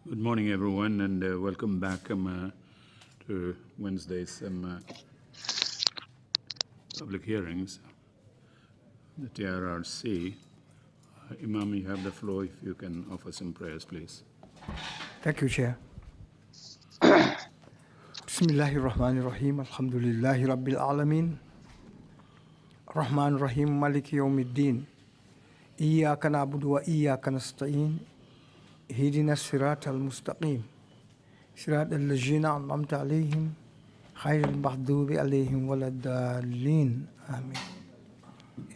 Good morning, everyone, and welcome back to Wednesday's public hearings. The TRRC. Imam, you have the floor if you can offer some prayers, please. Thank you, Chair. Bismillahirrahmanirrahim. Alhamdulillahi Rabbil Alameen. Rahman Rahim Maliki Yawmiddin. Iyyaka na'budu wa iyyaka nasta'in. Ihdina as-siratal mustaqim. Siratal ladzina an'amta 'alaihim ghairil maghdubi 'alaihim waladdallin. Amin.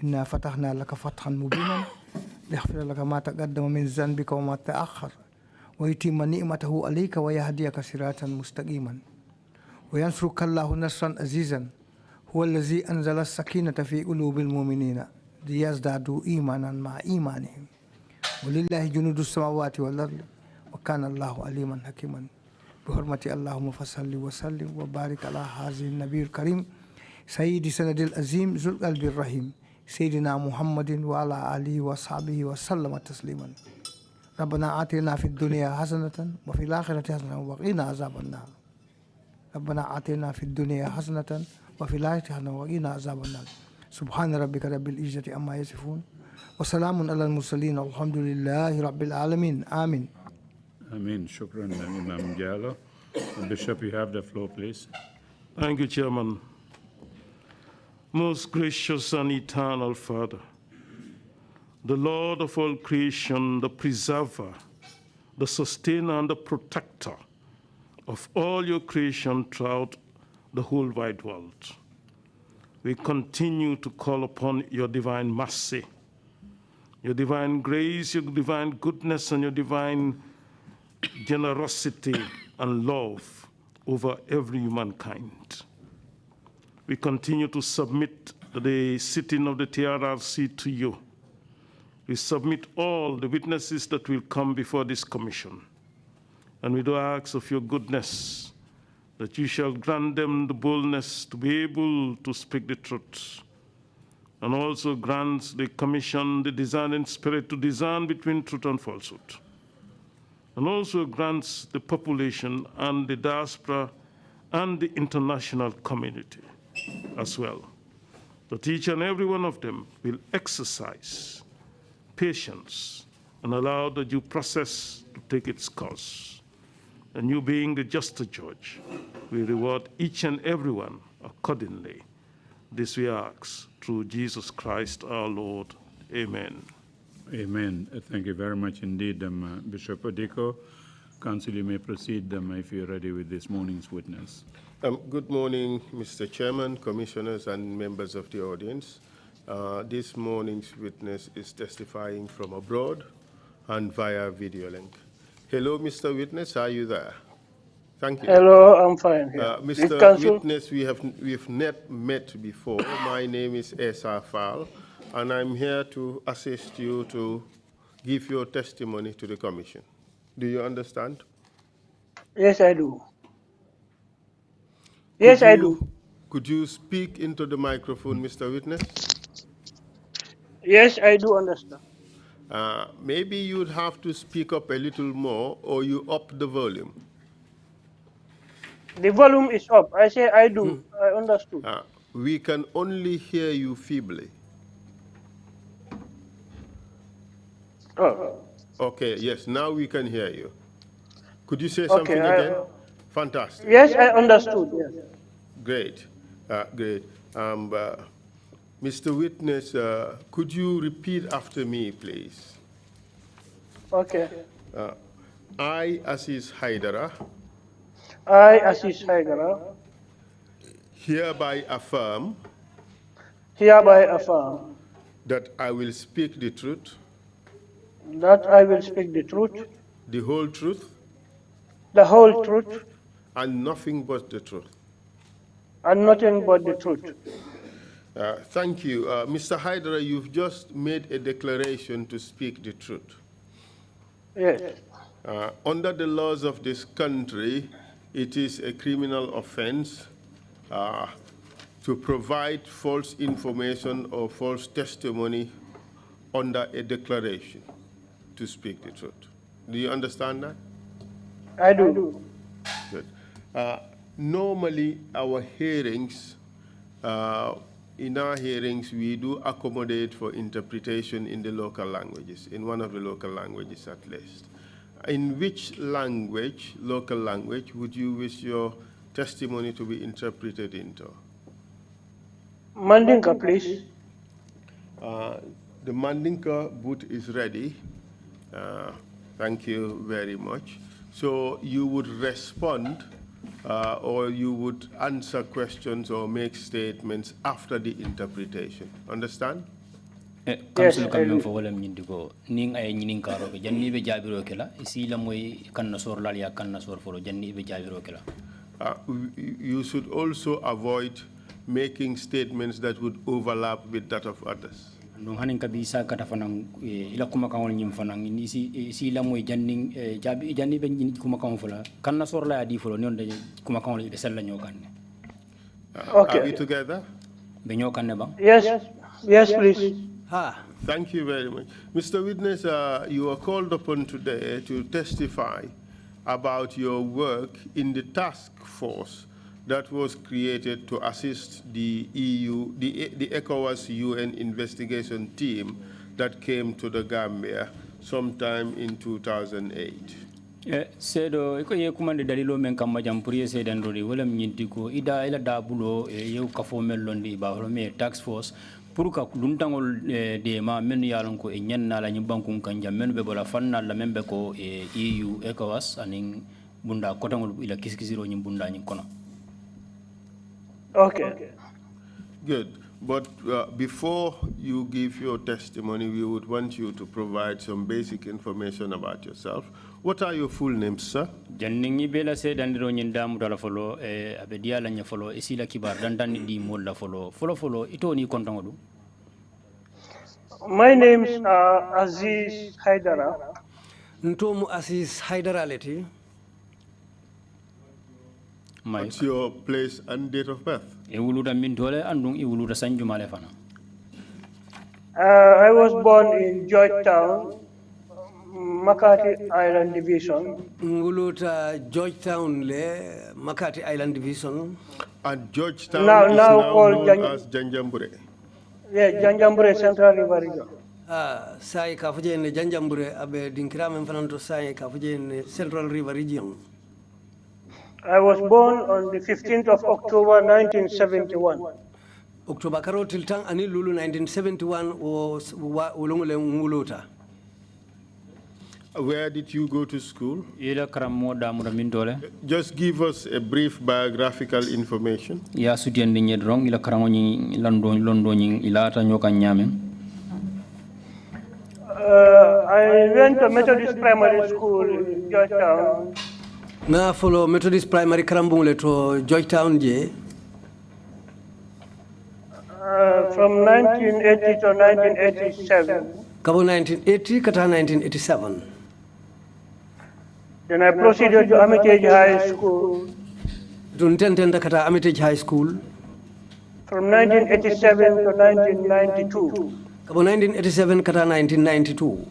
Inna fatahna laka fathan mubinan liyaghfira laka ma taqaddama min dhanbika wa ma ta'akhkhar wa yutimma ni'matahu 'alayka wa yahdiyaka siratan mustaqiman. Wa yansuruka Allahu nasran azizan huwa allazi anzala as-sakinata fi qulubil mu'minina liyazdadu imanan ma'a imanihim. Walillahi junudu samawati wal ardi wa kana Allahu aliman hakiman. Bihurmati Allahumma fasalli wa sallim wa barik ala hazihi nabiyil karim sayyidi sanadil azim zul qalbir rahim sayyidina Muhammadin wa ala alihi wa sahbihi wa sallama tasliman. Rabbana atina fid dunya hasanatan wa fil akhirati hasanatan wa qina azaban nar. Rabbana atina fid dunya hasanatan wa fil akhirati hasanatan wa qina azaban nar. Subhana rabbika rabbil izzati amma yasifun. وسلام على المرسلين والحمد لله رب العالمين آمين. Amen. Shukran, Imam Jallo. Bishop, you have the floor, please. Thank you, Chairman. Most gracious and eternal Father, the Lord of all creation, the preserver, the sustainer, and the protector of all your creation throughout the whole wide world, we continue to call upon your divine mercy, your divine grace, your divine goodness, and your divine generosity and love over every humankind. We continue to submit the sitting of the TRRC to you. We submit all the witnesses that will come before this commission. And we do ask of your goodness that you shall grant them the boldness to be able to speak the truth, and also grants the commission the discerning spirit to discern between truth and falsehood, and also grants the population and the diaspora and the international community as well, that each and every one of them will exercise patience and allow the due process to take its course. And you, being the just judge, will reward each and every one accordingly. This we ask through Jesus Christ our Lord. Amen. Amen. Thank you very much indeed, Bishop Odiko. Council, you may proceed if you're ready with this morning's witness. Good morning, Mr. Chairman, commissioners, and members of the audience. This morning's witness is testifying from abroad and via video link. Hello, Mr. Witness, are you there? Thank you. Hello, I'm fine. Mr. Witness, we've not met before. My name is Esa Fal, and I'm here to assist you to give your testimony to the commission. Do you understand? Yes, I do. Yes, I do. Could you speak into the microphone, Mr. Witness? Yes, I do understand. Maybe you'd have to speak up a little more, or you up the volume. The volume is up. I say I do. I understood. We can only hear you feebly. Oh. Okay, yes, now we can hear you. Could you say something again? Fantastic. Yes, I understood. Yes. Great, great. Mr. Witness, could you repeat after me, please? Okay. I, Aziz Hydara. I, Aziz Hydara. Hereby affirm. Hereby affirm. That I will speak the truth. That I will speak the truth. The whole truth. The whole truth. And nothing but the truth. And nothing but the truth. Thank you. Mr. Hydara, you've just made a declaration to speak the truth. Yes. Under the laws of this country, it is a criminal offense to provide false information or false testimony under a declaration to speak the truth. Do you understand that? I do. Good. Normally, our hearings, in our hearings, we do accommodate for interpretation in the local languages, in one of the local languages at least. In which language, local language, would you wish your testimony to be interpreted into? Mandinka, please. The Mandinka booth is ready. Thank you very much. So you would respond or you would answer questions or make statements after the interpretation. Understand? Council kamen fo wala nyindiko ning ay nyinin karo be janni be jabiro kala isi la moy kan nasor lal ya kan nasor folo janni be jabiro kala. You should also avoid making statements that would overlap with that of others. Ndong hanin kabisa kata fanang ila kuma kawol nyim fanang isi la moy janni janni be nyini kuma kawol fola kan nasor la di folo non de kuma kawol de sel la ñokan. Okay. Are we together? Be ñokan ba? Yes. Yes, please. Thank you very much. Mr. Witness, you are called upon today to testify about your work in the task force that was created to assist the the ECOWAS UN investigation team that came to the Gambia sometime in 2008. Sedo iko ye kumande dalilo men kam majam pour essayer d'andori wala nyinti ko ida ila dabulo yew kafo melondi ba me task force pour ka luntangol de ma men yalon ko e nyanna la nyimbankun kanja men be bola fanna la membe ko EU ECOWAS anin bunda kotangol ila kiskisiro nyim bunda nyin kono. Okay. Good. But before you give your testimony, we would want you to provide some basic information about yourself. What are your full names, sir? Janningi bela se dandiro nyinda mudala folo abedia la nya folo isila kibar dandani di molla folo ito ni kontangodu. My name is Aziz Hydara. Ntomu Aziz Hydara leti. What's your place and date of birth? I was born in Georgetown, Makati Island Division. Georgetown le Makati Island Division. And Georgetown is now called as Janjambure. Yeah, Janjambure Central River Region. Sai kafuje ne Janjambure abe dinkira men fananto sai kafuje ne Central River Region. I was born on the 15th of October 1971. October karo tiltang ani lulu 1971 was ulungule nguluta. Where did you go to school? Just give us a brief biographical information. Ya sudien dinye drong ila karango ni londo ni ilata nyoka nyame. I went to Methodist Primary School in Georgetown. Na follow Methodist Primary Karambung to Georgetown je. From 1980 to 1987. Kabo 1980 kata 1987. Then I proceeded to Armitage High School. Duntentenda kata Armitage High School. From 1987 to 1992. Kabo 1987 kata 1992.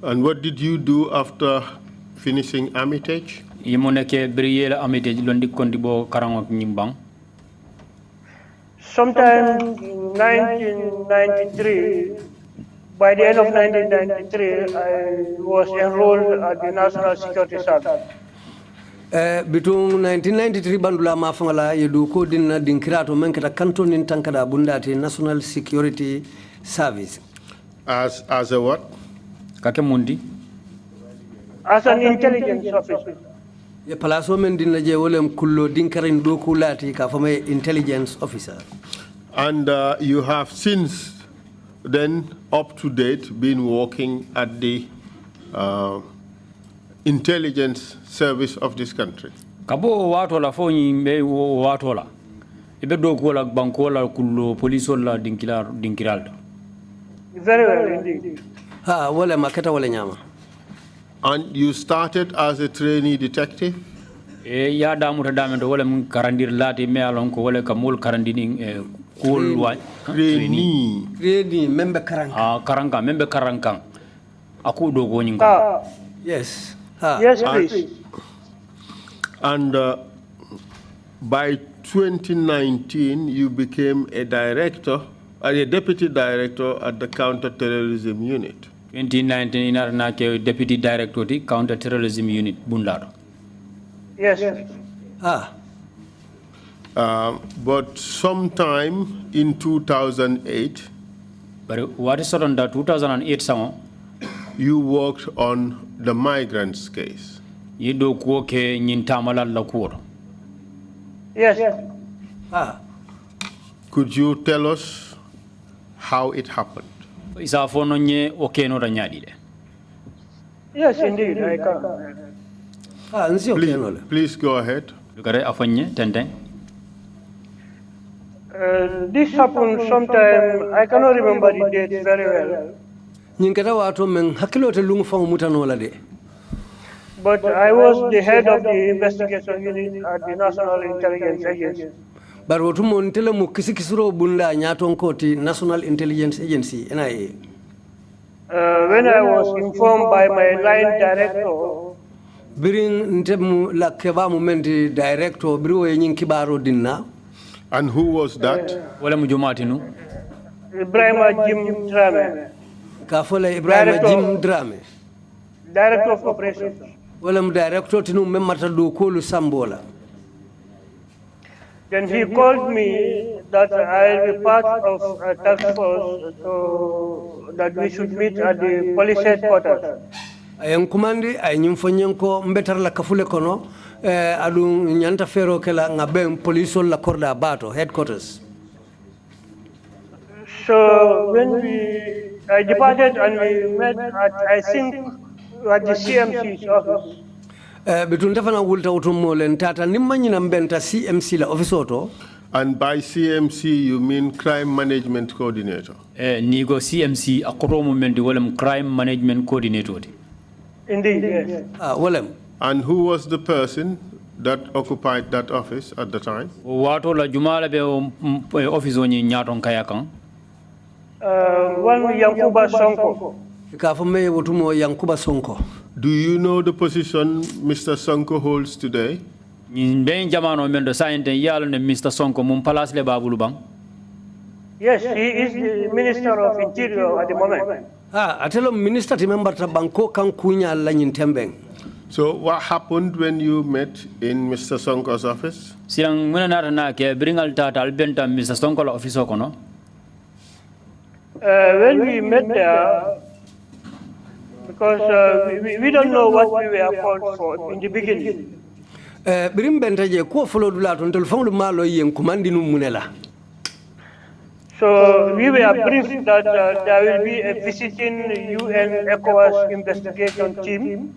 And what did you do after finishing Armitage? Sometime in 1993, by the end of 1993, I was enrolled at the National Security Service. Between 1993 bandula mafangala yedu ko dinna dinkirato men kata kanton nin tankada bundati National Security Service. As a what? Kake mundi? As an intelligence officer. Ye palaso men dinna je wolem kullo dinkarin do kulati ka fama intelligence officer. And you have since then up to date been working at the intelligence service of this country. Kabo watola fo nyimbe watola. Ibe do ko la banko la kullo police la dinkiral. Very well indeed. Ha wala makata wala nyama. And you started as a trainee detective? Ya damuta damendo wala mun karandir lati me alon ko wala kamul karandini cool wa trainee member karanga. Karanga member karanga. Aku do go nyinga. Yes. Yes, please. And by 2019, you became a director, a deputy director at the counter-terrorism unit. 2019 inarna ke deputy director di counter terrorism unit Bundaro. Yes, please. But sometime in 2008, But what is on the 2008 song? you worked on the migrants case. Yido ko ke nyintamala lakur. Yes. Could you tell us how it happened? Isa fono nye okay no ranyadi de. Yes, indeed, I can. Please go ahead. Lugare afanye tenten. This happened sometime, I cannot remember the date very well. But I was the head of the investigation unit at the National Intelligence Agency. National Intelligence Agency, NIA. When I was informed by my line director, and who was that? Ibrahim Jim Drame. Ibrahim Drame. Director of Operations. Director tinu memata do kolu Sambola. Then he called me that I'll be part of a task force that we should meet at the police headquarters. Ayang kumandi ay nyimfonyenko mbetar la kafule kono adu nyanta fero kela ngabe police la korda bato headquarters. So when I departed and we met at, I think, at the CMC's office. Betundafana wulta utumolen tata nimanyina mbenta CMC la office auto. And by CMC you mean Crime Management Coordinator? Nigo CMC akoromo mendi walem Crime Management Coordinator. Indeed, yes. Walem. And who was the person that occupied that office at the time? Wato la jumala be office oni nyaton kayakan. One Yankuba Sonko. Kafome wotumo Yankuba Sonko. Do you know the position Mr. Sonko holds today? Ben jamano mendo sainte yalo ne Mr. Sonko mum palace le babulu bang. Yes, he is the Minister of Interior at the moment. Atelo minister member ta banko kan kunya la nyintembeng. So what happened when you met in Mr. Sonko's office? Silang muna na ke bringal tata albenta Mr. Sonko la office kono. When we met there, because we don't know what we were called for in the beginning. So we were briefed that there will be a visiting UN ECOWAS investigation team.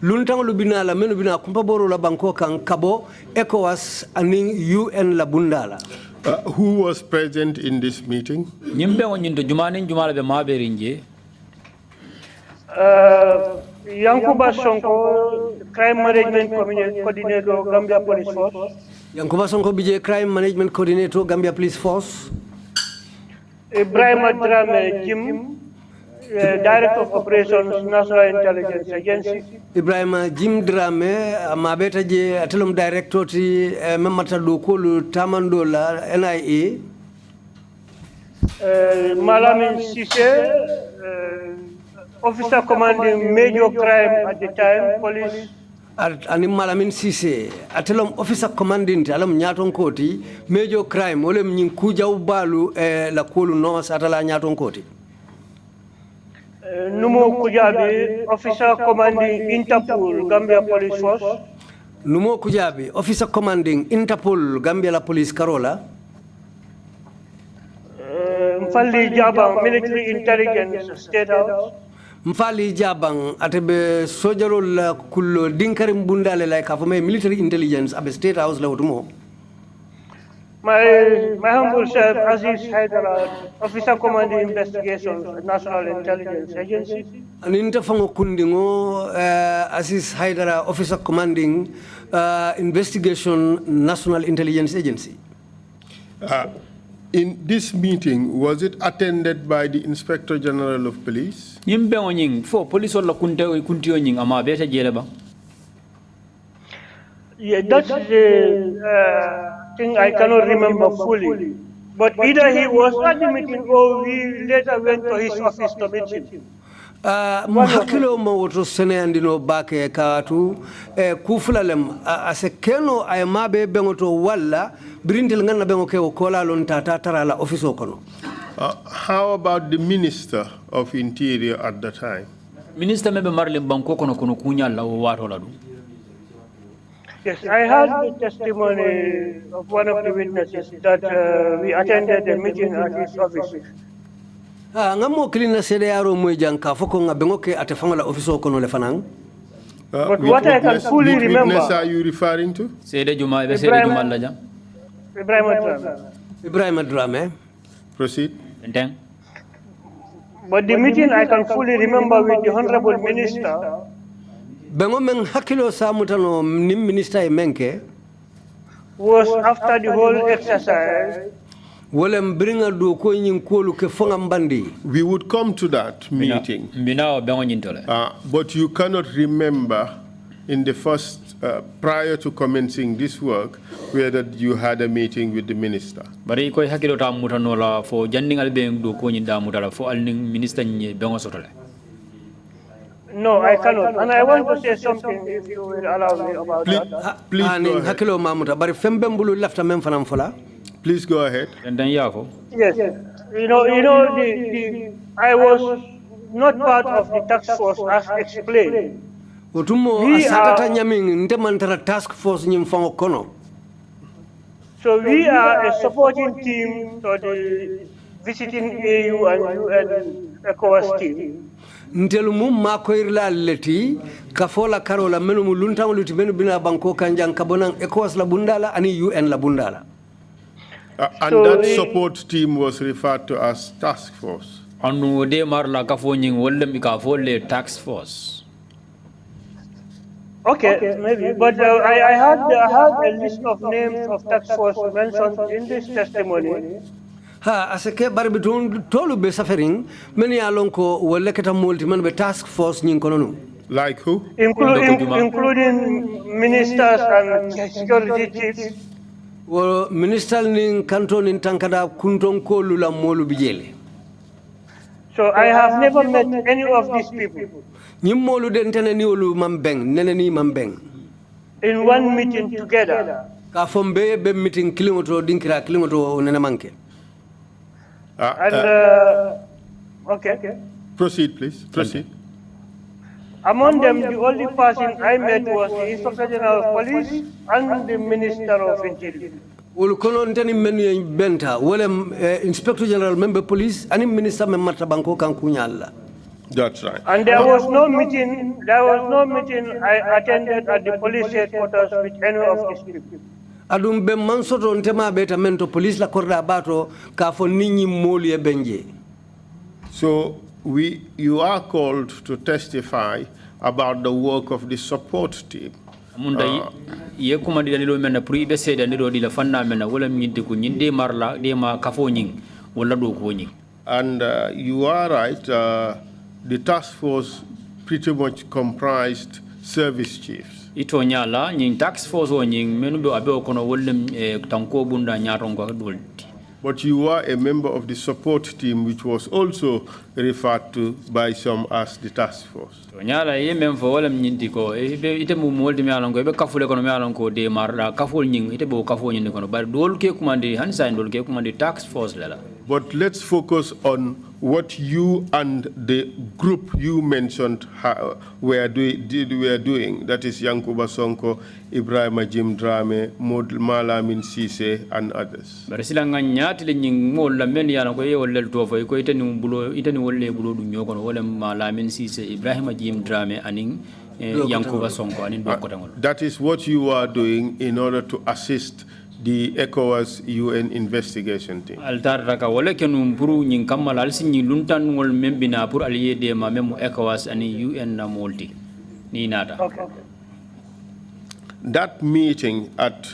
Luntang lubina la menu bina kumpa boro la banko kan kabo ECOWAS aning UN la bundala. Who was present in this meeting? Nyimbe wonyinto jumani jumala be maberinje. Yankuba Sonko, Crime Management Coordinator, Gambia Police Force. Yankuba Sonko BJ, Crime Management Coordinator, Gambia Police Force. Ibrahim Drame Jim, Director of Operations, National Intelligence Agency. Ibrahim Jim Drame, Mabeta je atelum Director ti memata dokolu tamando la NIA. Malamin Sise, Officer Commanding Major Crime at the time, Police. Ani Malamin Sise, atelum Officer Commanding alam nyaton koti, Major Crime, olem nyinkuja ubalu la kolu no satala nyaton koti. Numo Kujabi, Officer Commanding Interpol, Gambia Police Force. Numo Kujabi, Officer Commanding Interpol, Gambia la Police Carola. Mfali Jabang, Military Intelligence State House. Mfali Jabang, atebe sojaro la kullo dinkarim bundale la kafame Military Intelligence abe State House la utumo. My humble self, Aziz Hydara, Officer Commanding Investigations, National Intelligence Agency. An interfango kundingo Aziz Hydara, Officer Commanding Investigation, National Intelligence Agency. In this meeting, was it attended by the Inspector General of Police? Yimbe onying fo police wala kunti onying ama beta jele ba. Yeah, that's the thing I cannot remember fully. But either he was at the meeting or we later went to his office to meet him. Hakilo mo woto sene andino bake katu kufulalem ase keno ay mabe bengoto walla brindel nganna bengo ke kola lon tata tarala office kono. How about the Minister of Interior at the time? Minister mebe marlem banko kono kunya la wato la du. Yes, I heard the testimony of one of the witnesses that we attended a meeting at his office. Ngamo kilina sede yaro moy janka foko nga bengo ke atefangala office kono le fanang. But what I can fully remember. Which witness are you referring to? Sede Juma be Sede Juma la jam. Ibrahim Drame. Proceed. But the meeting I can fully remember with the Honorable Minister. Bengo men hakilo sa mutano nim minister menke was after the whole exercise. We would come to that meeting. But you cannot remember in the first, prior to commencing this work, whether you had a meeting with the minister. No, I cannot. And I want to say something, if you will allow me, about that. Please go ahead. Yes. I was not part of the task force as explained. So we are a supporting team to the visiting AU and UN ECOWAS team. Ntelu mum makoirla leti kafola karola menu muluntangu luti menu bina banko kanjang kabonang ECOWAS la bundala ani UN la bundala. And so that support team was referred to as task force. Anu de marla kafonying wolle mi kafole task force. Okay, maybe, but I had a list of names of task force mentioned in this testimony. Asake barbitun tolu be suffering many alonko wolle keta multiman be task force nyin kono. Like who? Including ministers and security chiefs. Well, minister nin kanton in tankada kunton ko lula molu bijele. So I have never met any of these people. Nyimolu den teneni olu mambeng neneni mambeng. In one meeting together. Ka fombe be meeting kilimoto dinkira kilimoto nenamanke. Okay. Proceed, please. Proceed. Among them, the only person I met was the Inspector General of Police and the Minister of Interior. Inspector General member police and Minister member banko kan kunyalla. That's right. And there was no meeting. I attended at the police headquarters with any of these people. Adum be mansoto ntema beta mento police la korda bato ka fo ninyi moli e benje. So you are called to testify about the work of the support team. Ye kuma di dalilo men pour be seeda ndiro di la fanna men wala nyinde ko nyinde marla de ma kafo nyin wala do ko nyin. And you are right, the task force pretty much comprised service chiefs. Ito nyala nyin task force o nyin menu be abe ko no wollem tanko bunda nyaron ko dolti. But you are a member of the support team, which was also referred to by some as the task force. Nyala ye mem fo wala nyinti ko ite mu moldi mi alon ko be kafule ko mi alon ko de marra kafol nyin ite bo kafo nyin ko bar dol ke commande hansa dol ke commande task force la. But let's focus on what you and the group you mentioned were doing. That is Yankuba Sonko, Ibrahim Jim Drame, Malamin Sise, and others. But silanga nyati le nying mo la men yana ko ye wolle to fo ko ite ni wolle bulo du nyoko wala Malamin Sise, Ibrahim Jim Drame aning Yankuba Sonko aning do ko tangol. That is what you are doing in order to assist the ECOWAS UN investigation team. Altaraka wala kenum puru nyin kamal alsinyi luntan ngol membina pour allié de ma memo ECOWAS ani UN na multi ni nata. That meeting at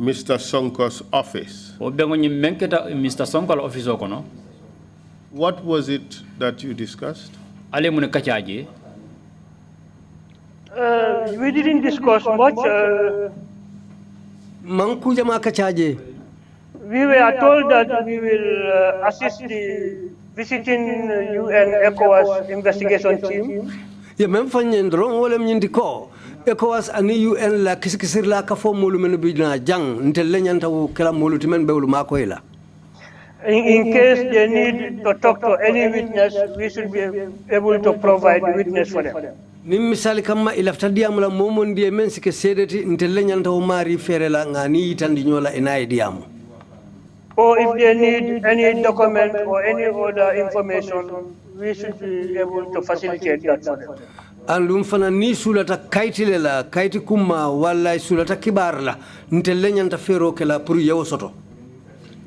Mr. Sonko's office. Mr. Sonko's office okono. What was it that you discussed? Ale mune kachaje. We didn't discuss much. Mankuja makachaje. We were told that we will assist the visiting UN ECOWAS investigation team. Ya memfanye ndron wala mnyindiko. ECOWAS ani UN la kisikisir la kafo mulu menu bidna jang ntelle nyanta wu kala mulu timen bewlu mako ila. In case they need to talk to any witness, we should be able to provide witness for them. Nim misali kama ilafta diamu la momon die men sike sedeti ntelle nyanta wu mari fere la ngani itandi nyola inaye diamu. Or if they need any document or any other information, we should be able to facilitate that for them. Andum fana ni sulata kaitile la kaiti kuma wala sulata kibar la ntelle nyanta fero kala pour yewo soto.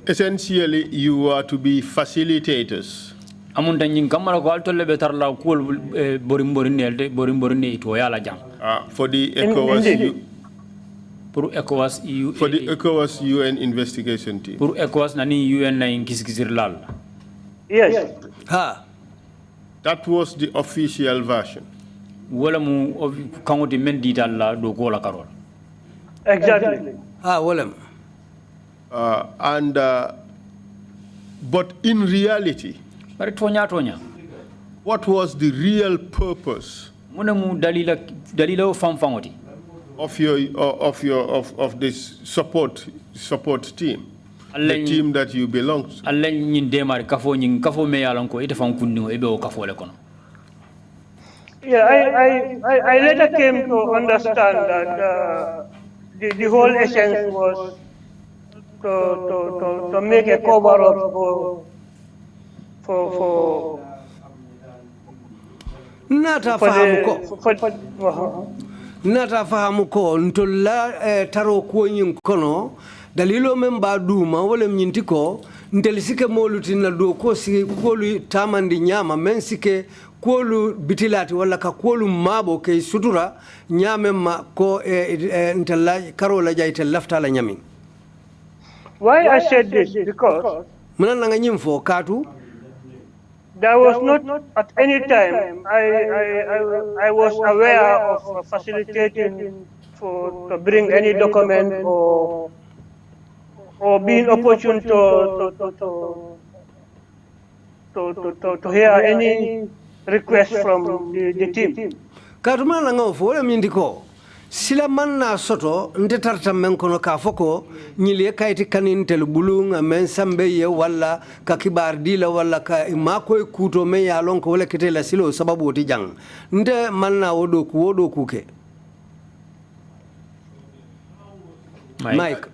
Essentially, you are to be facilitators. Amunta nyin kamara ko altolle betar la ko borimborine ito yala jang. For the ECOWAS Pour ECOWAS for the ECOWAS UN investigation team. Pour ECOWAS nani UN na inkisikisir lal. Yes. Ha. That was the official version. Wala mu kangoti men detail la do ko la karol. Exactly. Ha wala. But in reality, what was the real purpose of this support team, the team that you belong to? Yeah, I later came to understand that the whole essence was to make a cover up for Nata fahamu ko ntolla taro ko nyin kono dalilo memba duma wala nyinti ko ntelisike moluti na do ko si kolu tamandi nyama mensike kolu bitilati wala ka kolu mabo ke sutura nyame ma ko ntella karola jayte lafta la nyami. Why I said this? Because there was not at any time I was aware of facilitating to bring any document or being opportune to hear any request from the team. Sila manna soto nte tarta men kono ka foko nyile kayti kanin tel bulunga men sambe ye wala ka kibar dila wala ka makoy kuto men ya lon ko wala kete la silo sababu ti jang nte manna wodo ku ke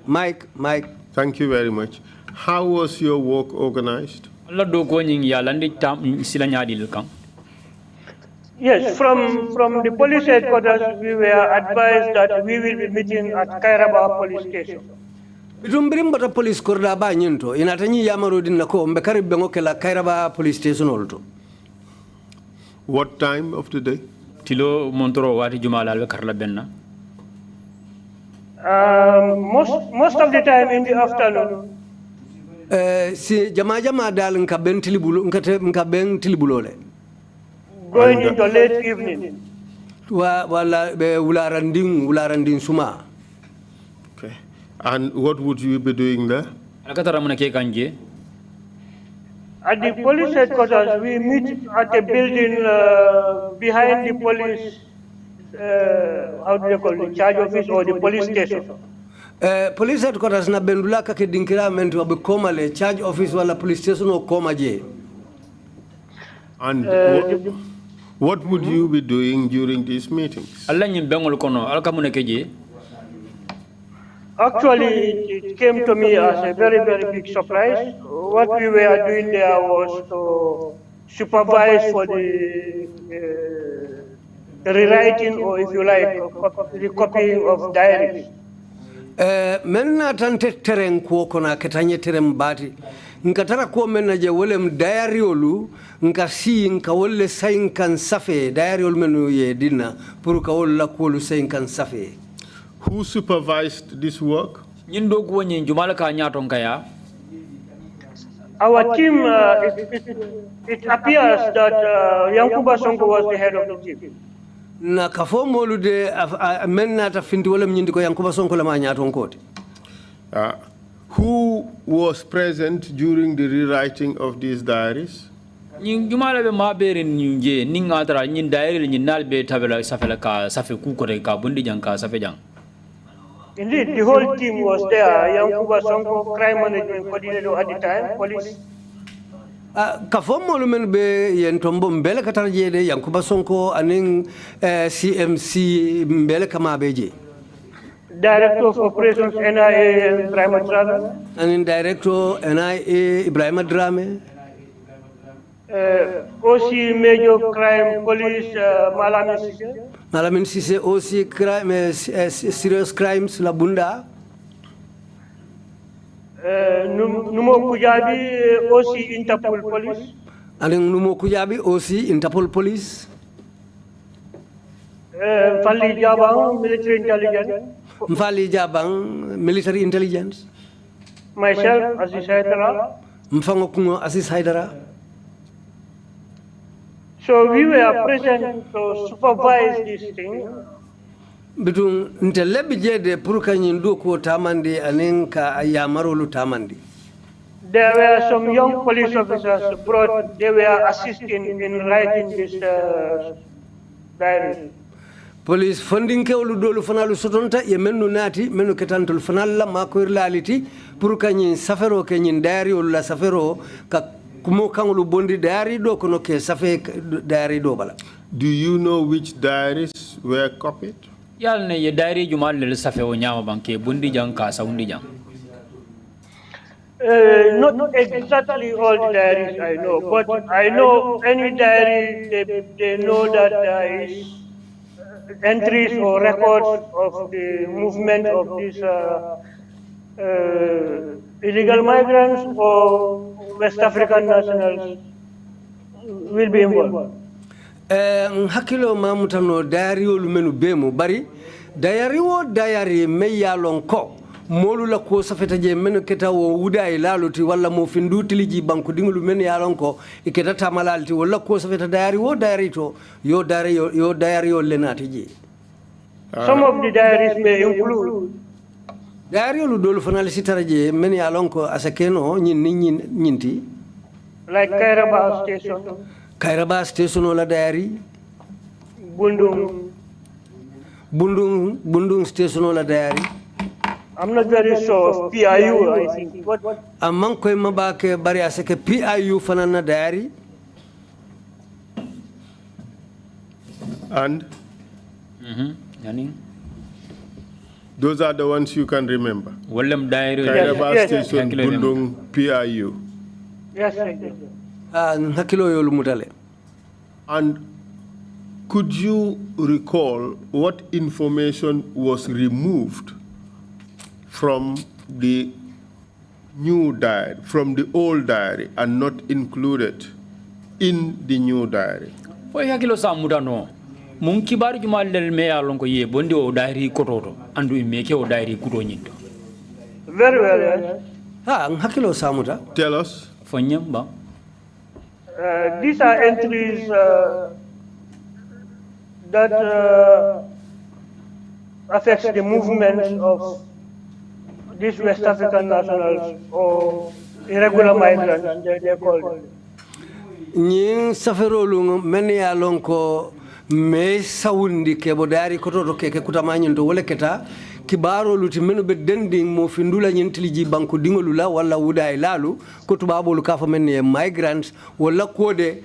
Mike. Thank you very much. How was your work organized? Allah do ko nyin ya landi tam sila nyaadil kan. Yes, from the police headquarters, we were advised that we will be meeting at Kairaba police station. Bitumbirimbata police korda ba nyinto inatanyi yamaro dinna ko mbekari bengo kela Kairaba police station olto. What time of the day? Tilo montoro wati jumala alwe karla benna. Most of the time in the afternoon. Si jama dal nka ben tilibulole. Going into late evening. Wala be ularanding suma. Okay. And what would you be doing there? At the police headquarters, we meet at a building behind the police, how do you call it, charge office or the police station. Police headquarters na bendula ka kedinkira mentu abekoma le charge office wala police station o koma je. And what would you be doing during these meetings? Actually, it came to me as a very, very big surprise. What we were doing there was to supervise for the rewriting, or if you like, the copying of diaries. Menna tante tereng ko kona ketanye terem bati. Nkatara ko menna je wolem diary olu nka si nka wolle sain kan safe diary ol menu ye dinna pour ka wolla ko lu sain kan safe. Who supervised this work? Nyindo ko nyin jumala ka nyaton kaya. Our team, it appears that Yankuba Sonko was the head of the team. Na kafo molude men nata finti wala mnyindi ko Yankuba Sonko la manyaton kote. Who was present during the rewriting of these diaries? Nyin jumala be mabere nyunje ninga tara nyin diary nyin nalbe tabela safela ka safe ku ko ka bundi jang ka safe jang. Indeed, the whole team was there. Yankuba Sonko, crime management coordinator at the time, police. Kafo molu men be yen tombo mbele katarje de Yankuba Sonko aning CMC mbele kama beje. Director of Operations NIA Ibrahim Drame. And Director NIA Ibrahim Drame. OC Major Crime Police Malamin Sise. Malamin Sise OC Crime Serious Crimes Labunda. Numo Kujabi OC Interpol Police. And Numo Kujabi OC Interpol Police. Fali Jabang Military Intelligence. Mfali Jabang Military Intelligence. Myself Aziz Hydara. Mfango Kungo Aziz Hydara. So we were present to supervise this thing. Between Ntelebije Puruka Nyindu ko Tamandi and Ka Yamarulu Tamandi. There were some young police officers brought, they were assisting in writing this diary. Police funding ke olu dolu fanalu sotonta ye mennu nati mennu ketantul fanalla makoir laliti pour kanyin safero ke nyin diary olu la safero ka kumo kangulu bondi diary do kono ke safe diary do bala. Do you know which diaries were copied? Yal ne ye diary jumal le safe o nyama banke bundi jang ka saundi jang. Not exactly all the diaries I know, but I know any diary they know that there is entries or records of the movement of these illegal migrants or West African nationals will be involved. Hakilo mamutano diary olu menu bemu bari diary wo diary me yalon ko molu la ko safeta je menu keta wo wuda e laluti walla mo findu tiliji banku dingulu men yalon ko iketa tamalalti walla ko safeta diary wo diary to yo diary yo lenati je. Some of the diaries may include diary lu dolu fanal sitaraje men yalon ko asakeno nyinti like Kairaba Station. Kairaba Station la diary. Bundung Station la diary. I'm not very sure of PIU, I think. Among koy mabake bari asake PIU fanana diary. And those are the ones you can remember. Wallam diary Kairaba Station, Bundung, PIU. Yes, I do. Hakilo yolu mutale. And could you recall what information was removed from the new diary, from the old diary, and not included in the new diary? Foy hakilo sa mudano. Mun kibaru jumal del me yalon ko ye bondi o diary kototo andu meke o diary kuto nyindo. Very well, yes. Hakilo samuta. Tell us. Fonyam ba. These are entries that affects the movements of these West African nationals or irregular migrants, they're called. Nying saferolu meni ya lonko me sawundi ke bodari kototo ke kutamanyi ndo wole keta kibaro luti menu be dending mo findula nyintiliji banku dingolula wala wuda ilalu kutubabo lukafa meni migrants wala kode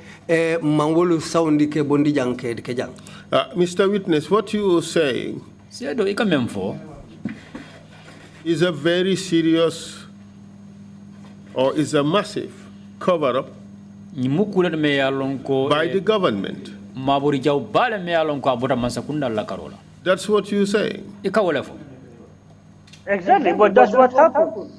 mangolu sawundi ke bondi jang ke jang. Mr. Witness, what you are saying is a very serious or is a massive cover-up by the government. That's what you're saying. Exactly, but that's what happened.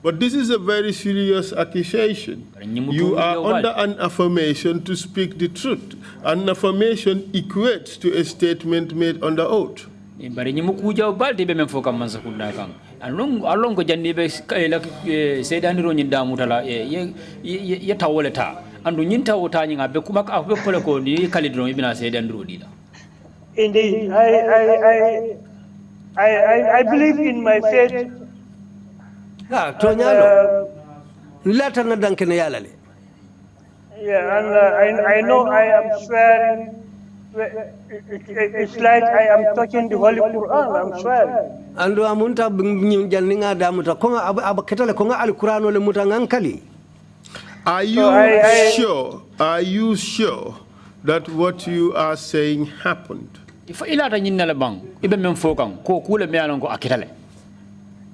But this is a very serious accusation. You are under an affirmation to speak the truth. An affirmation equates to a statement made under oath. bari ñi mu kujaw balde be men fo kam man sakunda kan alon ko janni be la seydandiro ñi damutala ye tawoleta andu ñin tawota ñi ngabe kuma ka be pole ko ni kalidro ibina seydandiro dila. Indeed, I believe in my faith. Ah, tonyalo. Lata na dankene yalale. Yeah, and I know I am swearing. It's like I am touching the Holy Quran. I'm swearing. Ando amunta janninga damuta konga abaketale konga al-Qur'an le mutangankali. Are you sure that what you are saying happened? If ilata nyinna la bang ibe men fokan ko kula me alon ko aketale.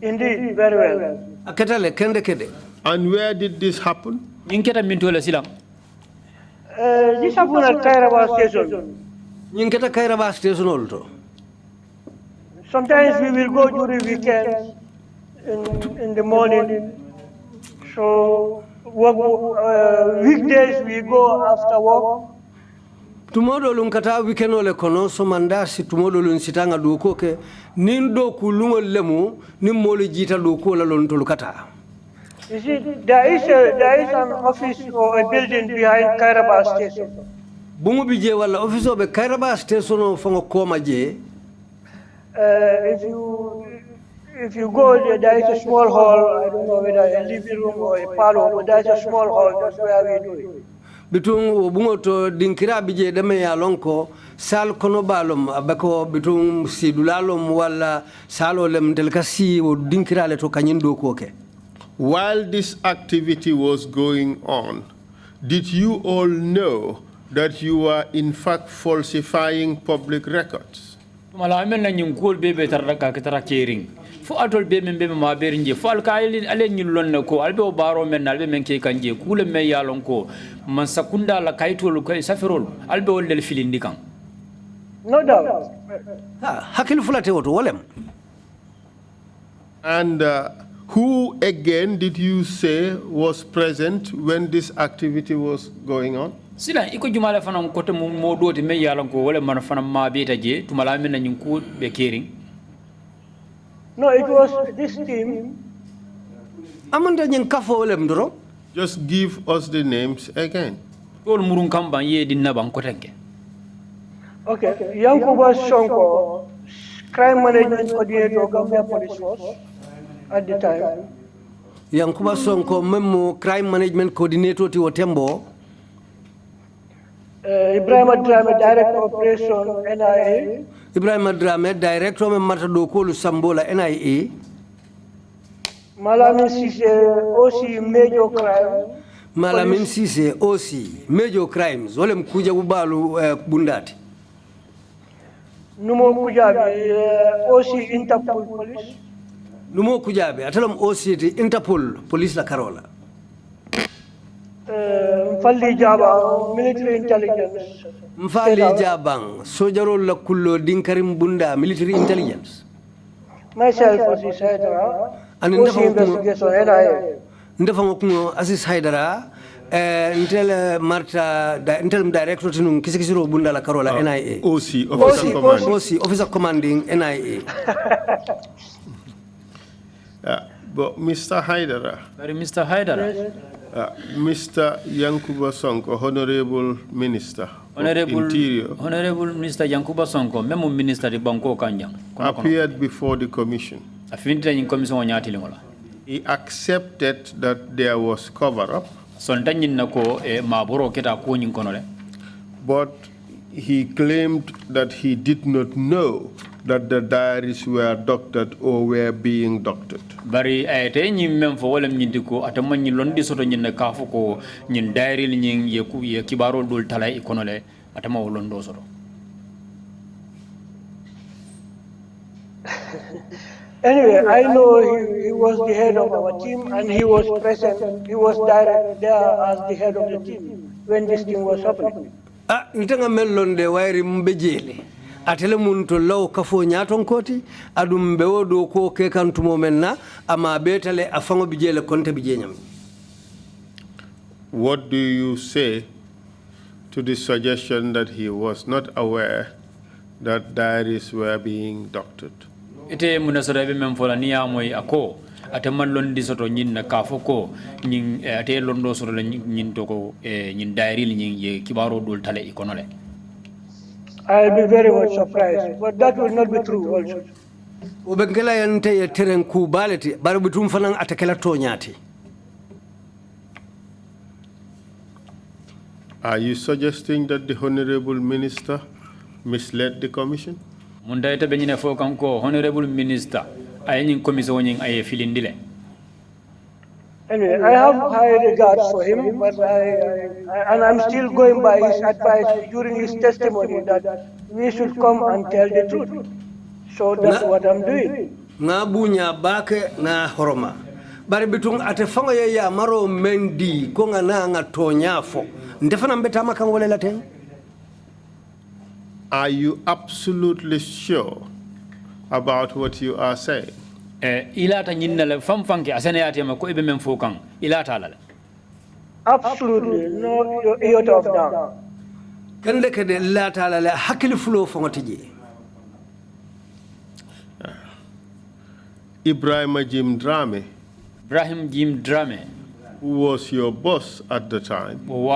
Indeed, very well. Aketale kende kede. And where did this happen? Ninketa mintola silam. This happened at Kairaba station. Ninketa Kairaba station also. Sometimes we will go during weekends in the morning. So weekdays we go after work. Tumodo lunkata weekend ole kono so mandasi tumodo lun sitanga duko ke nindo kulungo lemu nimmoli jita duko la lon tulukata. You see, there is an office or a building behind Kairaba station. Bungu bije wala office obe Kairaba station o fongo koma je. If you go there is a small hall. I don't know whether a living room or a parlor, but there is a small hall. That's where we do it. Bitung bungo to dinkira bije deme ya lonko sal kono balom abeko bitung sidulalom wala salo lem delkasi o dinkira le to kanyindo koke. While this activity was going on, did you all know that you were in fact falsifying public records? Mala amen na nyungkol bebe taraka ketara kering. Fo atol be men be ma berinje fo al kayli ale nyul lon ko albe o baro men albe men ke kanje kule me yalon ko man sakunda la kaytol ko safirol albe o del filindi kan. No doubt. Hakil fulate woto wolem. And who again did you say was present when this activity was going on? Sila iko jumala fanam kote mo doti me yalon ko wala man fanam ma beta je tumala men na nyunko be kering. No, it was this team. Amanda nyen kafo wolem doro. Just give us the names again. Tol murun kamba ye dinna ban kotenke. Okay, Yankuba Sonko, crime management coordinator, Gambia Police Force at the time. Yankuba Sonko memo crime management coordinator ti Wotembo. Ibrahim Drame, director of operation NIA. Ibrahim Drame, director of Matadokolu Sambola NIA. Malamin Sise, OC major crime. Malamin Sise, OC major crimes. Wolem kuja ubalu bundati. Numo Kujabi, OC Interpol Police. Numo Kujabi, atelam OC Interpol Police la Carola. Mfali Jabang, military intelligence. Mfali Jabang, sojaro la kullo dinkarim bunda, military intelligence. Myself, Aziz Hydara, OC investigation NIA. Ndafango Aziz Hydara, intel Marta, intel director tinung kisikisiro bunda la Carola NIA. OC, officer commanding. OC, officer commanding NIA. But Mr. Hydara. Very Mr. Hydara. Mr. Yankuba Sonko, Honorable Minister of Interior, Honorable Minister Yankuba Sonko, Memo Minister de Banko Kanjang, appeared before the commission. He accepted that there was cover-up, but he claimed that he did not know that the diaries were doctored or were being doctored. Bari ayete nyim mem fo wala nyindi ko atama nyi londi soto nyinna kafu ko nyin diary nyin yeku ye kibaro dol talay ikonole atama londo soto. Anyway, I know he was the head of our team and he was present. He was there as the head of the team when this thing was happening. Nitanga melonde wairi mbejele. Atele muntu law kafo nyaton koti adum bewodo ko ke kantumo menna ama betale afango bijele konte bijenyam. What do you say to the suggestion that he was not aware that diaries were being doctored. Ite munasoda be memfola niya moy ako ataman londi soto nyin na kafoko nyin ate londo soto nyin toko nyin diary nyin ye kibaro dol tale ikonole. I'll be very much surprised, but that will not be true also. Ubengela yante ye teren ku baleti bari butum fanan atakela tonyati. Are you suggesting that the Honorable Minister misled the Commission? Munda ite benyine fo kanko Honorable Minister ayin commission nyin aye filindile. Anyway, I have high regards for him, but and I'm still going by his advice during his testimony that we should come and tell the truth. So that's what I'm doing. Na bunya bake na horoma. Bari bitung atefanga ya maro mendi ko nga na nga tonyafo. Ndefana mbeta makangole lateng. Are you absolutely sure about what you are saying? Ilata nyinna le famfanke asene yati ma ko ibe men fokan ilata la. Absolutely, no iota of doubt. Kande kede lata la hakili fulo fongotiji. Ibrahim Jim Drame, who was your boss at the time, who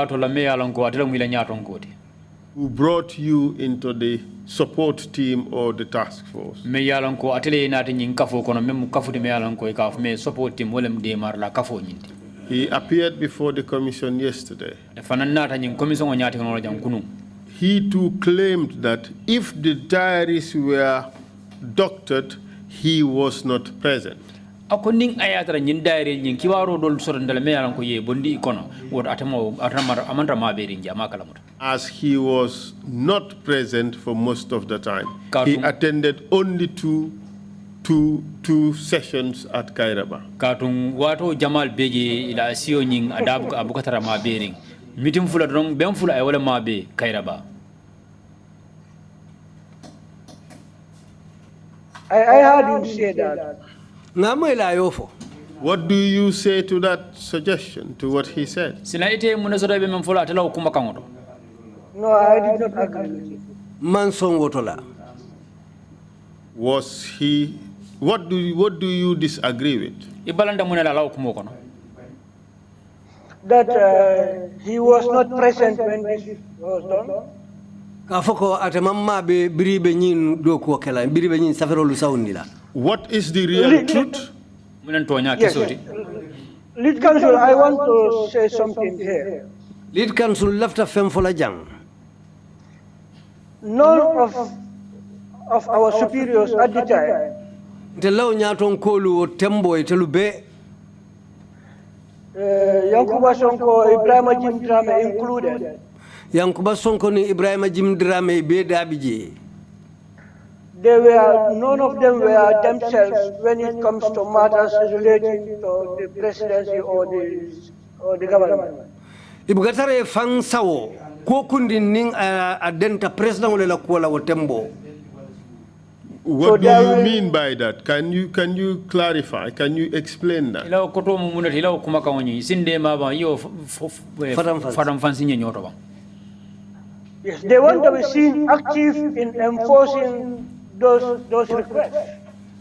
brought you into the support team or the task force. He appeared before the commission yesterday. He too claimed that if the diaries were doctored, he was not present. As he was not present for most of the time. He attended only two sessions at Kairaba. I heard him say that. What do you say to that suggestion, to what he said? No, I did not agree with it. Was he, what do you disagree with? That he was not present when this was done. What is the real truth? Yes. Lead Counsel, I want to say something here. Lead Counsel left a femme for la jang. None of our superiors at the time Yankuba Sonko, Ibrahim Jim Drame included. Yankuba Sonko ni Ibrahim Jim Drame be dabiji. None of them were themselves when it comes to matters relating to the presidency or the government. Ibugatare fang sawo ko kundi ning adenta president wala kuala wotembo. What do you mean by that? Can you clarify? Can you explain that? Yes, they want to be seen active in enforcing those requests.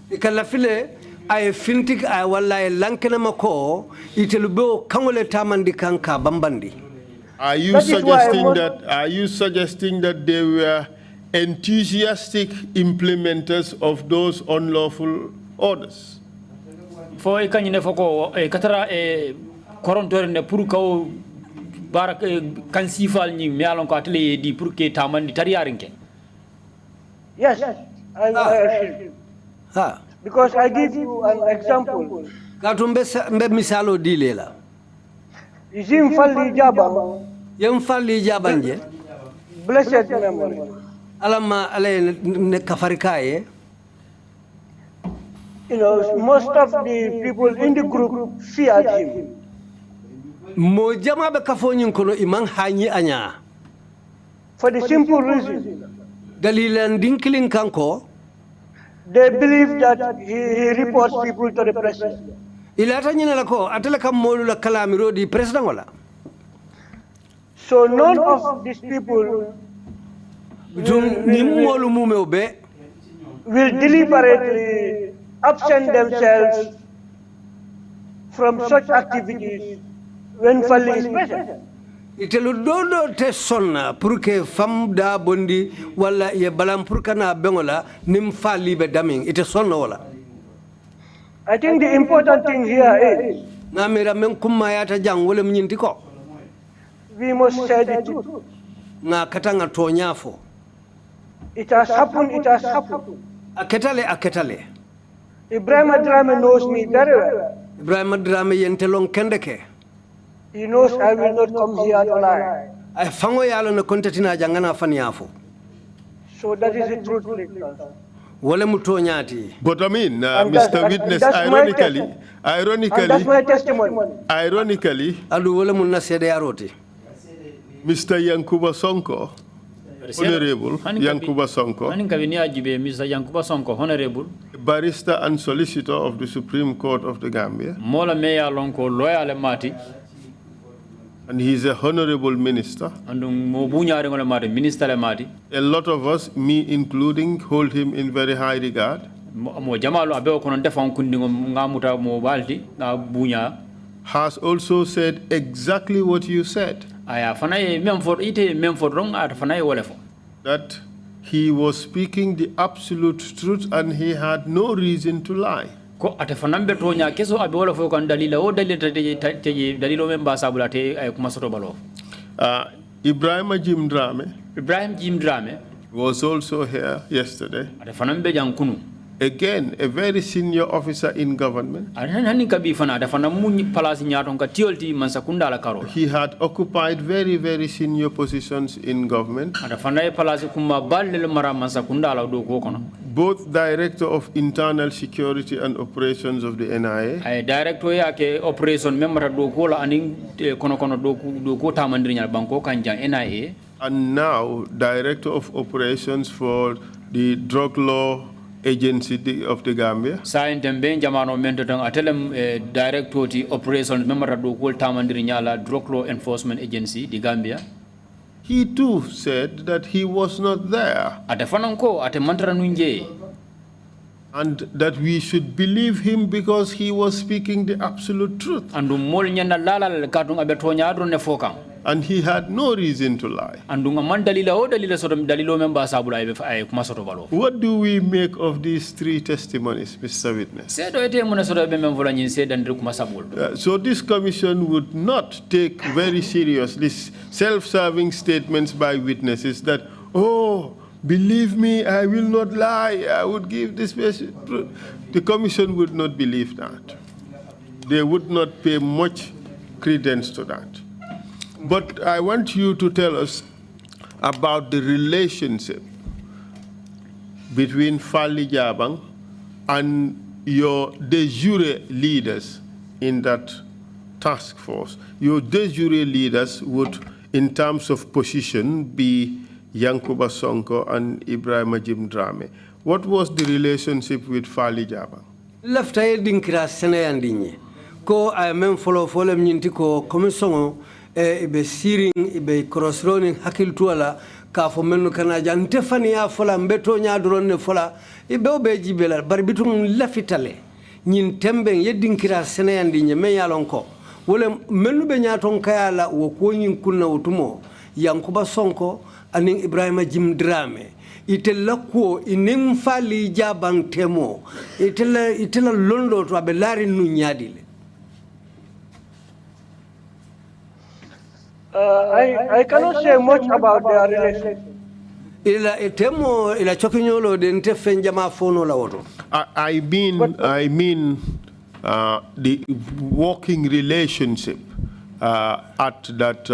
Ikalafile ay fintik ay wallahi lankena mako itelubeo kangole tamandi kanka bambandi. Are you suggesting that they were enthusiastic implementers of those unlawful orders? For ikanyine foko katara korontore ne pour ko barak kansifal ni me alon ko atelier di pour que tamandi tariyarinke. Yes, I because I give you an example. Katumbe misalo dilela. Izim falli jaba. Yem falli jabanje. Blessed memory. Alama ale ne kafarikaye. You know, most of the people in the group feared him. Mo jama be kafonyin kono iman hanyi anya. For the simple reason. Dalilan dinkling kanko. They believe that he reports people to the president. Ilata nyina lako atela kam molu la kalamiro di president wala. So none of these people will deliberately absent themselves from such activities when Fali is present. Itelu dodo te sonna pour que fam da bondi wala ye balam pour kana bengola nim Fali be daming ite sonna wala. I think the important thing here is ngamira men kumma yata jang wala mnyinti ko we must say the truth. Nga katanga tonyafo. It has happened, it has happened. Aketale. Ibrahim Drame knows me very well. Ibrahim Drame yentelong kendeke. He knows I will not come here to lie. Ay fango yalo na kontatina jangana fanyafo. So that is the truth. Wale mutonyati. But I mean, Mr. Witness, ironically, and that's my testimony. Ironically, adu wale munna sede yaroti. Mr. Yankuba Sonko, Honorable Yankuba Sonko, Mr. Yankuba Sonko, Honorable, barrister and solicitor of the Supreme Court of the Gambia, Mola Meya Lonko, Loyal Mati, and he's a honorable minister. And Minister Mati. A lot of us, me including, hold him in very high regard. Has also said exactly what you said. That he was speaking the absolute truth and he had no reason to lie. Ibrahim Jim Drame was also here yesterday. Again, a very senior officer in government. He had occupied very, very senior positions in government. Both Director of Internal Security and Operations of the NIA. And now Director of Operations for the Drug Law Agency of the Gambia. Director Operations Drug Law Enforcement Agency, the Gambia. He too said that he was not there. And that we should believe him because he was speaking the absolute truth. And he had no reason to lie. What do we make of these three testimonies, Mr. Witness? So this commission would not take very seriously self-serving statements by witnesses that, oh, believe me, I will not lie, I would give this person. The commission would not believe that. They would not pay much credence to that. But I want you to tell us about the relationship between Fali Jabang and your de jure leaders in that task force. Your de jure leaders would, in terms of position, be Yankuba Sonko and Ibrahim Jim Drame. What was the relationship with Fali Jabang? Lafta dinkira senayandinye ko ay men follow nyinti ko commission ibe searing ibe cross-running hakil tuala ka fo mennu kana jante faniya fola mbeto nyaadron ne fola ibe obe jibela bar bitum lafitale nyin tembe yedinkira senayandi nye men yalon ko wala mennu be nyaaton kayala wo ko nyin kunna wutumo Yankuba Sonko aning Ibrahima Jim Drame itella ko inin Fali Jabang temo itella londo to abe lari nu nyaadile. I cannot say much about their relationship. I mean the working relationship at that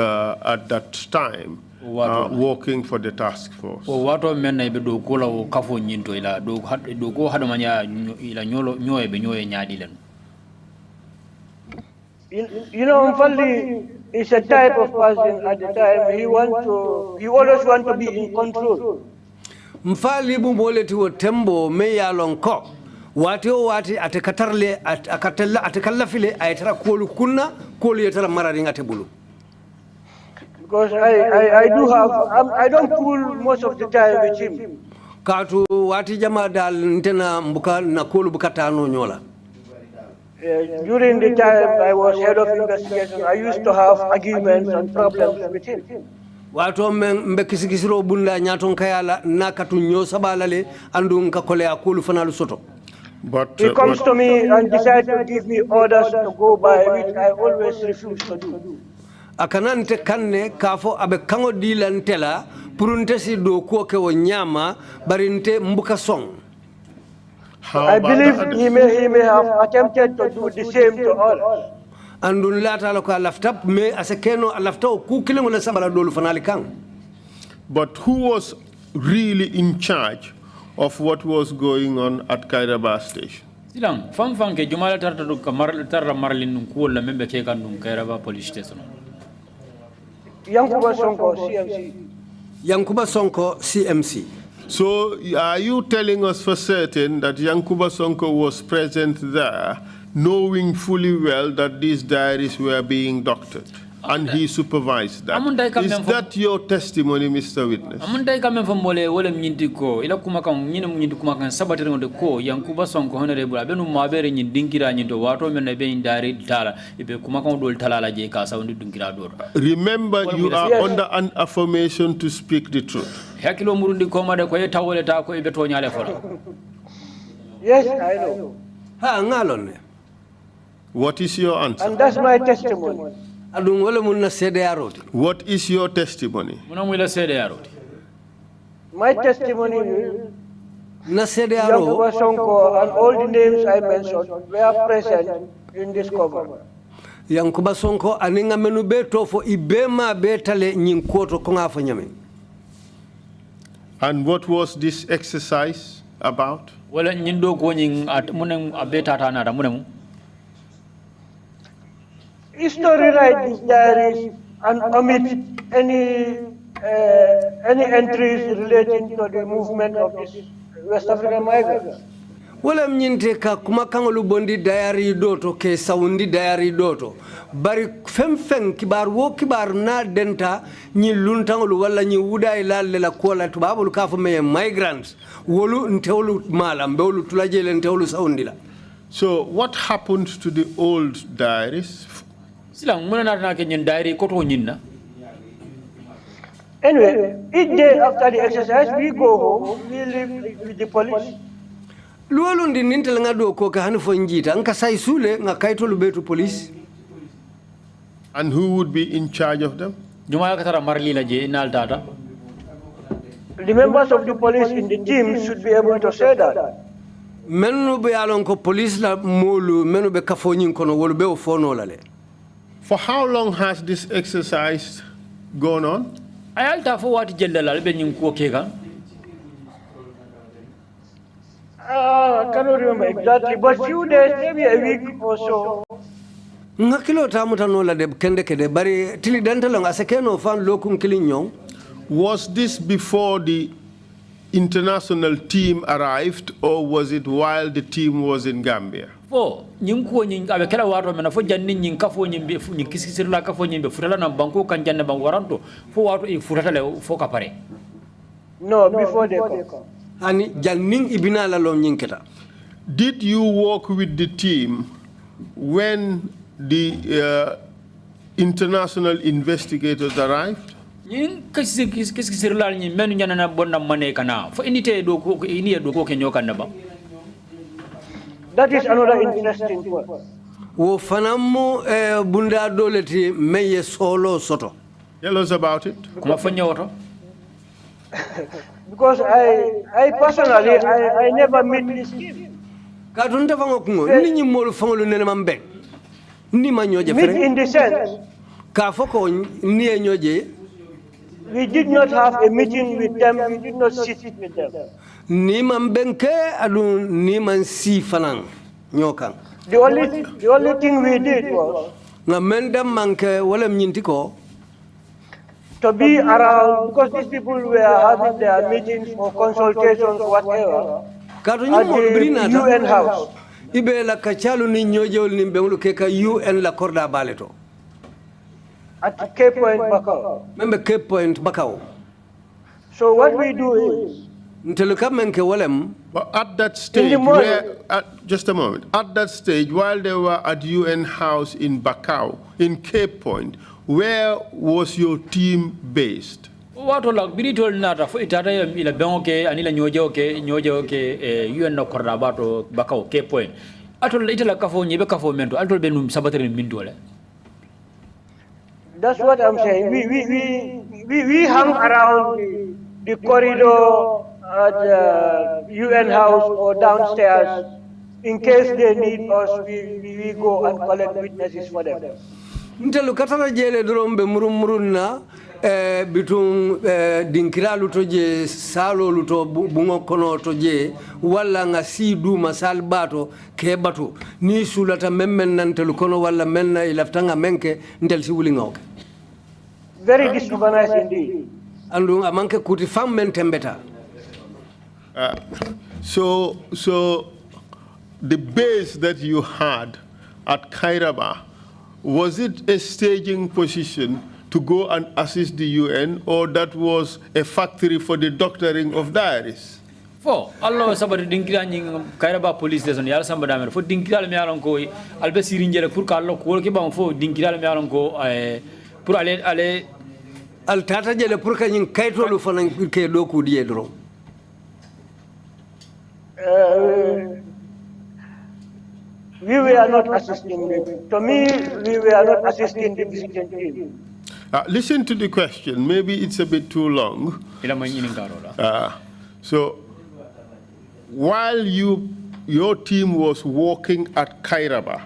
time, working for the task force. You know, Fali is a type of person at the time, he always wants to be in control. Mfali bumboleti wo tembo me yalon ko wati o wati atekatarle atekalla file aytara kolu kunna kolu yetara marari ngate bulu. Because I do have, I don't fool most of the time with him. Katu wati jama dal ntena mbuka na kulu bukatano nyola. During the time I was head of investigation, I used to have arguments and problems with him. Wato mbe kisikisiro bunda nyaton kayala nakatu nyo sabalale andu nkakole akulu fanalu soto. But he comes to me and decides to give me orders to go by, which I always refuse to do. Akanante kanne kafo abe kango dilantela purunte si do ko ke o nyama barinte mbuka song. I believe he may have attempted to do the same to us. Andun lata lo ka laftap me asekeno alafta ku kilengo le sabala dolu fanali kan. But who was really in charge of what was going on at Kairaba station? Silang fang ke jumala tarta do kamar tarra marlin nun ko la membe ke kan nun Kairaba police station. Yankuba Sonko CMC. Yankuba Sonko CMC. So are you telling us for certain that Yankuba Sonko was present there, knowing fully well that these diaries were being doctored, and he supervised that? Is that your testimony, Mr. Witness? Amundai kamen from Mole, Wole Mintiko, ila kumakang, Kumakan, Sabatin on the co, Yankuba Sonko, Honorable, Abenu Mabere, in Dinkira, into water, and a being diary Tala, if a Kumakon will Talala Jaka, sound Dinkirador. Remember, you are under an affirmation to speak the truth. Hakilo Murundi Koma, the Koya Tower, Tako, Betonia Lefola. Yes, I know. Ha, ngalone. What is your answer? And that's my testimony. What is your testimony? My testimony is Yankuba Sonko and all the names I mentioned were present in this cover. Yankuba Sonko aninga menu beto fo ibema betale nyinkoto konga fo nyame. And what was this exercise about? Wala nyindo ko nying at muneng abeta ta na muneng. Is to rewrite these diaries and omit any entries relating to the movement of this West African migrants. Wala mnyinte ka kumakangolu bondi diary doto ke saundi diary doto bari femfeng kibar wo kibar na denta ni luntangolu wala ni wuda ilalle la kola tubabulu kafu me migrants wolu ntewlu malam bewlu tulajele ntewlu saundila. So what happened to the old diaries? Silang muna na kenyan diary koto nyinna. Anyway, each day after the exercise, we go home, we live with the police. Luolu ndi nintel nga do ko ka hanfo njita nka sai sule nga kaito lubetu police. And who would be in charge of them? Jumala katara marli la je inal data. The members of the police in the team should be able to say that. Menu be alon ko police la molu menu be kafo nyin kono wolu be o fono la le. For how long has this exercise gone on? I cannot remember exactly, but few days, maybe a week or so. Ngakilo tamuta la de kende kede bari tili dentalo ngasekeno fan lokum kilinyo. Was this before the international team arrived, or was it while the team was in Gambia? Fo nyinko nyin abekela waro mena fo janni nyin kafo nyin be nyin kisisir la kafo nyin be futala na banko kan janna bang waranto fo wato e futata le fo ka pare. No, before they come. Ani janning ibina la lom nyinketa. Did you work with the team when the international investigators arrived? Nyin kisisir la nyin menu nyana na bonna mane kana fo inite do ko ini do ko kenyo kan ba. That is another interesting point. Wo fanamu bunda doleti meye solo soto. Tell us about it. Because I personally, I never meet this team. Kadunta fango kungo, ni molu fango lu nene mambe. Ni manyoje meet in the sense. Ka foko ni enyoje. We did not have a meeting with them, we did not sit with them. Ni mambenke adu ni mansi fanang nyokan. The only thing we did was na menda manke wala mnyintiko to be around, because these people were having their meetings or consultations, whatever, at the UN house. Ibe la kachalu ni nyojol ni mbengulu keka UN la korda baleto. at Cape Point, Bakau. Membe Cape Point Bakau. So what we do is, but at that stage, just a moment, at that stage, while they were at UN House in Bakau, in Cape Point, where was your team based? Wato la birito nata fo itata ila bengoke anila nyoje UN no kordabato Bakau Cape Point. Atol itala kafo nyebe kafo mento atol benum sabatere mindole. That's what I'm saying. We hung around the corridor at the UN house or downstairs. In case they need us, we go and collect witnesses for them. Ntelu katara jele drombe murumurunna bitum dinkiralu toje salo luto bungo kono toje wala nga sidu masal bato ke bato ni sulata memmen nantelu kono wala menna ilaftanga menke ntel si wuli ngawke. Very disorganized indeed. Andu amanke kuti fam men tembeta. So the base that you had at Kairaba, was it a staging position to go and assist the UN, or that was a factory for the doctoring of diaries? Fo Allah sabari dinkira nying Kairaba police station yalla samba damer fo dinkira me alon ko albe sirinjele pour ka Allah ko ke bam fo dinkira me alon ko pour aller al tata jele pour ka nying kaytolu fanan ke do ko dié dro. We were not assisting them. To me, we were not assisting the visiting team. Listen to the question. Maybe it's a bit too long. So, while your team was walking at Kairaba,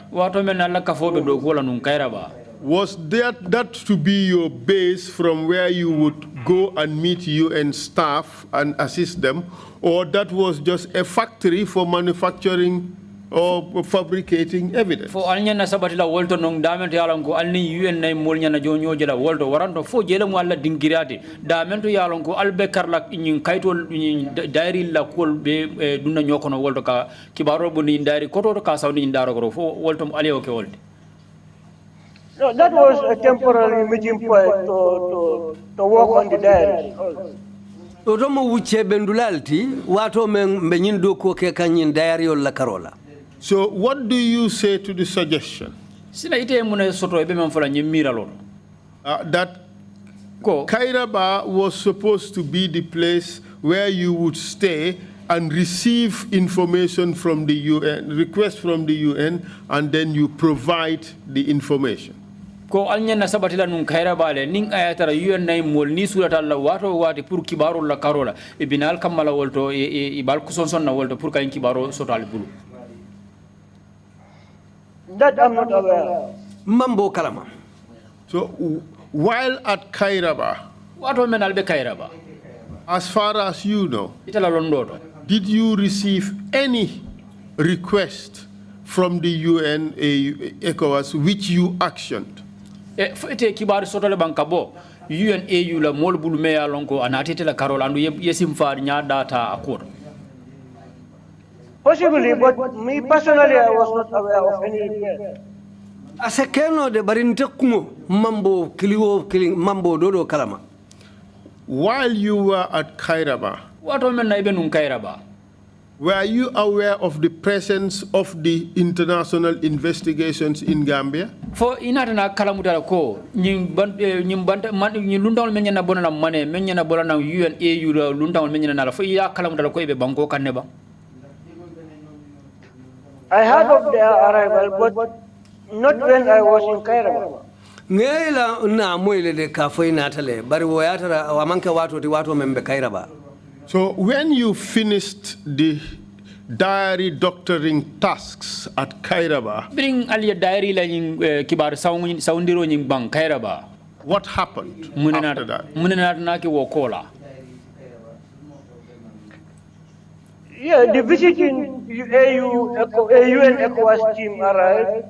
was that to be your base from where you would go and meet UN staff and assist them, or that was just a factory for manufacturing or fabricating evidence? For alnya na sabatila wolto nong damento yalonko alni UN nay molnya na jonyo jela wolto waranto fo jela mo alla dingirati damento yalonko albe karlak nyin kaytol nyin dairi la kol be dunna nyokono wolto ka kibaro boni dairi koto ka sawni ndaro ko fo wolto aliyo ke wolde. No, that was a temporary meeting point to work on the diary. Otomo wuche bendulalti wato men benyin do ko ke kanyin diary la karola. So what do you say to the suggestion that Kairaba was supposed to be the place where you would stay and receive information from the UN, request from the UN, and then you provide the information? Ko alnya na sabatila nun Kairaba le ning ayatara UN nay mol ni surata la wato wati pour kibaro la karola e binal kamala wolto e bal kusonson na wolto pour kayin kibaro sotal bulu. That I'm not aware. Mambo kalama. So while at Kairaba, as far as you know, did you receive any request from the UN ECOWAS which you actioned? UN la mol bulu me alonko anatete la karol andu yesim far nya data accord. Possibly, but me personally, I was not aware of any request. Asekeno de barinte kumo mambo kiliwo mambo dodo kalama. While you were at Kairaba, were you aware of the presence of the international investigations in Gambia? For inatana kalamuta ko nyimbanta lundawol menyana bonana mane menyana bolana UN AU lundawol menyana na fo ya kalamuta ko be banko kaneba. I heard of their arrival, but not when I was in Kairaba. Ngela na moile de kafoi natale bari woyatara wamanke watu ti watu membe Kairaba. So when you finished the diary doctoring tasks at Kairaba, bring alia diary la kibar soundiro nying bang Kairaba. What happened after that? Munenat naki wokola. Yeah, the visiting UN ECOWAS team arrived.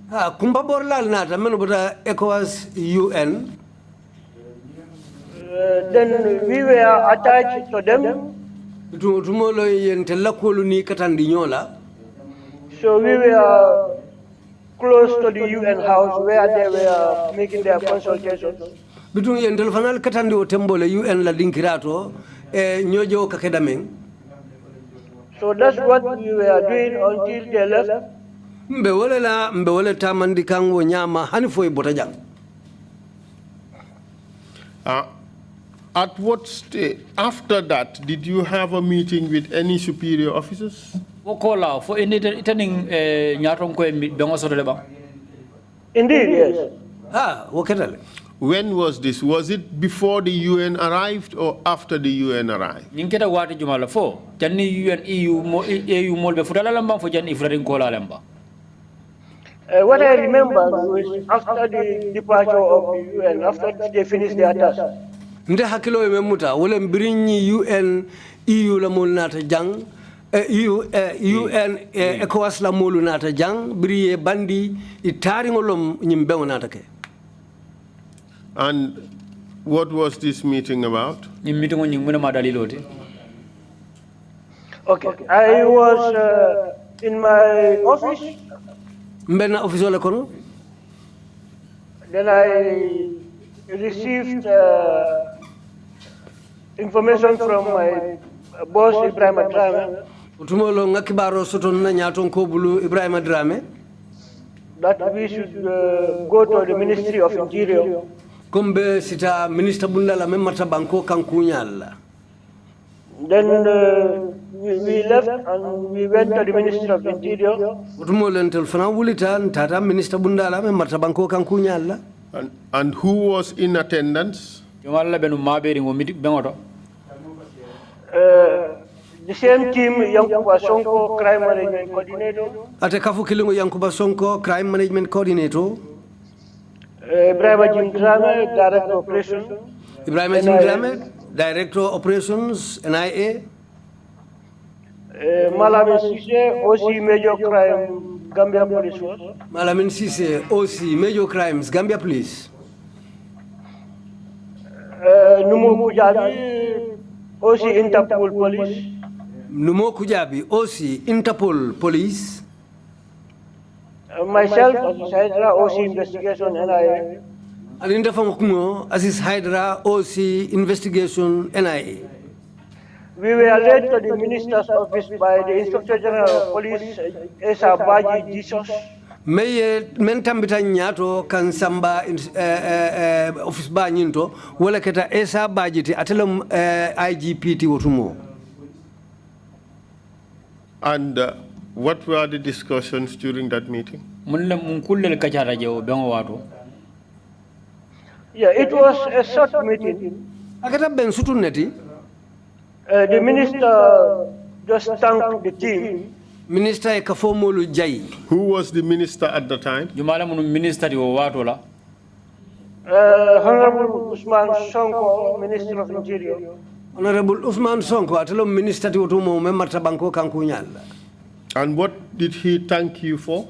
Kumba borlal nata menu buta ECOWAS UN. Then we were attached to them. Tumolo yentela kolu ni katandi nyola. So we were close to the UN house where they were making their consultations. Between yen telefonal katandi o tembole UN la dinkirato e nyojo kakedameng. So that's what we were doing until they left. Mbe wole tamandi kango nyama hani foi botajang. At what stage, after that, did you have a meeting with any superior officers? Indeed, yes. When was this? Was it before the UN arrived or after the UN arrived? What I remember was after the departure of the UN, after they finished their task. Nde hakilo memuta wole mbirinyi UN EU la mol nata jang UN ECOWAS la molu nata jang briye bandi itari ngolom nyimbe nata ke. And what was this meeting about? Okay, I was in my office. Mbena office wala kono. Then I received information from my boss, Ibrahim Drame. Utumolo ngakibaro soton na nyaton ko bulu Ibrahim Drame. That we should go to the Ministry of Interior. Kombe sita Minister Bundala memata banko kankunyala. Then we left and we went to the Ministry of Interior. Utumolo ntelfana wulita ntata Minister Bundala memata banko kankunyala. And who was in attendance? The same team, Yankuba Sonko, Crime Management Coordinator. Ate kafu kilingo Yankuba Sonko, Crime Management Coordinator. Ibrahim Drame, Director of Operations. Ibrahim Drame, Director of Operations, NIA. Malamin Sise, OC Major Crime, Gambia Police Force. Malamin Sise, OC Major Crimes, Gambia Police. Numo Kujabi, OC Interpol Police. Numo Kujabi, OC Interpol Police. Myself, Aziz Hydara, OC Investigation, NIA. Alinda Famukungo, Aziz Hydara, OC Investigation, NIA. We were led to the Minister's office by the Inspector General of Police, Esa Baji Jesus. Meye mentambita nyato kan samba office ba nyinto wala keta Esa Baji ti atelum IGPT wotumo. And what were the discussions during that meeting? Yeah, it was a short meeting. Akata ben sutuneti. The minister just thanked the team. Minister Ekafomolu Jai. Who was the minister at the time? Honorable Usman Sonko, Minister of Interior. Honorable Usman Sonko, atelom Minister Tiotumo memata banko kankunyala. And what did he thank you for?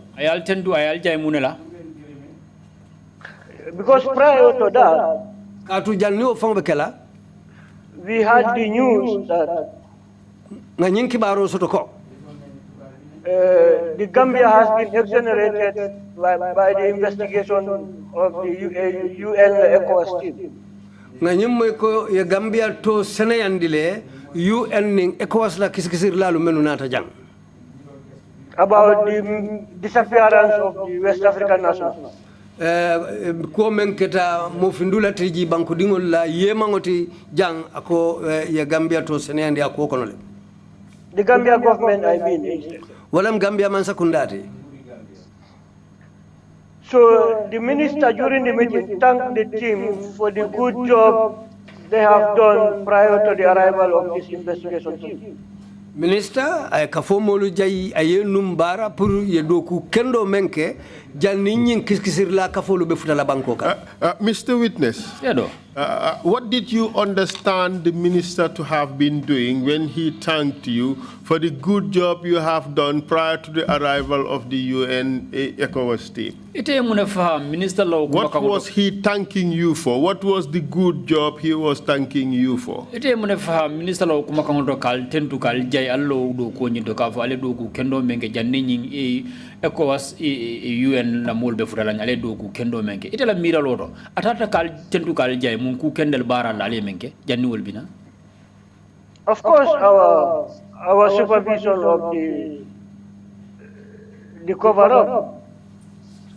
Because prior to that, we had the news that the Gambia has been exonerated by the investigation of the UN ECOWAS team. Gambia to Senayandile, UN ECOWAS la kisikisir lalu menunata jang. About the disappearance of the West African nationals. Ko men keta mo findula triji banko dingol la yemangoti jang ako ya Gambia to Senayandi ako konole. The Gambia government, I mean. Walam Gambia man sakundati. So the minister during the meeting thanked the team for the good job they have done prior to the arrival of this investigation team. Minister ay kafomolu jay ay numbara pour yedoku kendo menke janni nyin kiskisir la kafolu be futala banko ka. Mr. Witness. What did you understand the minister to have been doing when he thanked you for the good job you have done prior to the arrival of the UN ECOWAS team? What was he thanking you for? What was the good job he was thanking you for? ECOWAS UN la mol be futala nyale do ku kendo menke itela mira lodo atata kal tentu kal jay mun ku kendel bara la le menke janni wol bina. Of course, our supervision of the cover-up.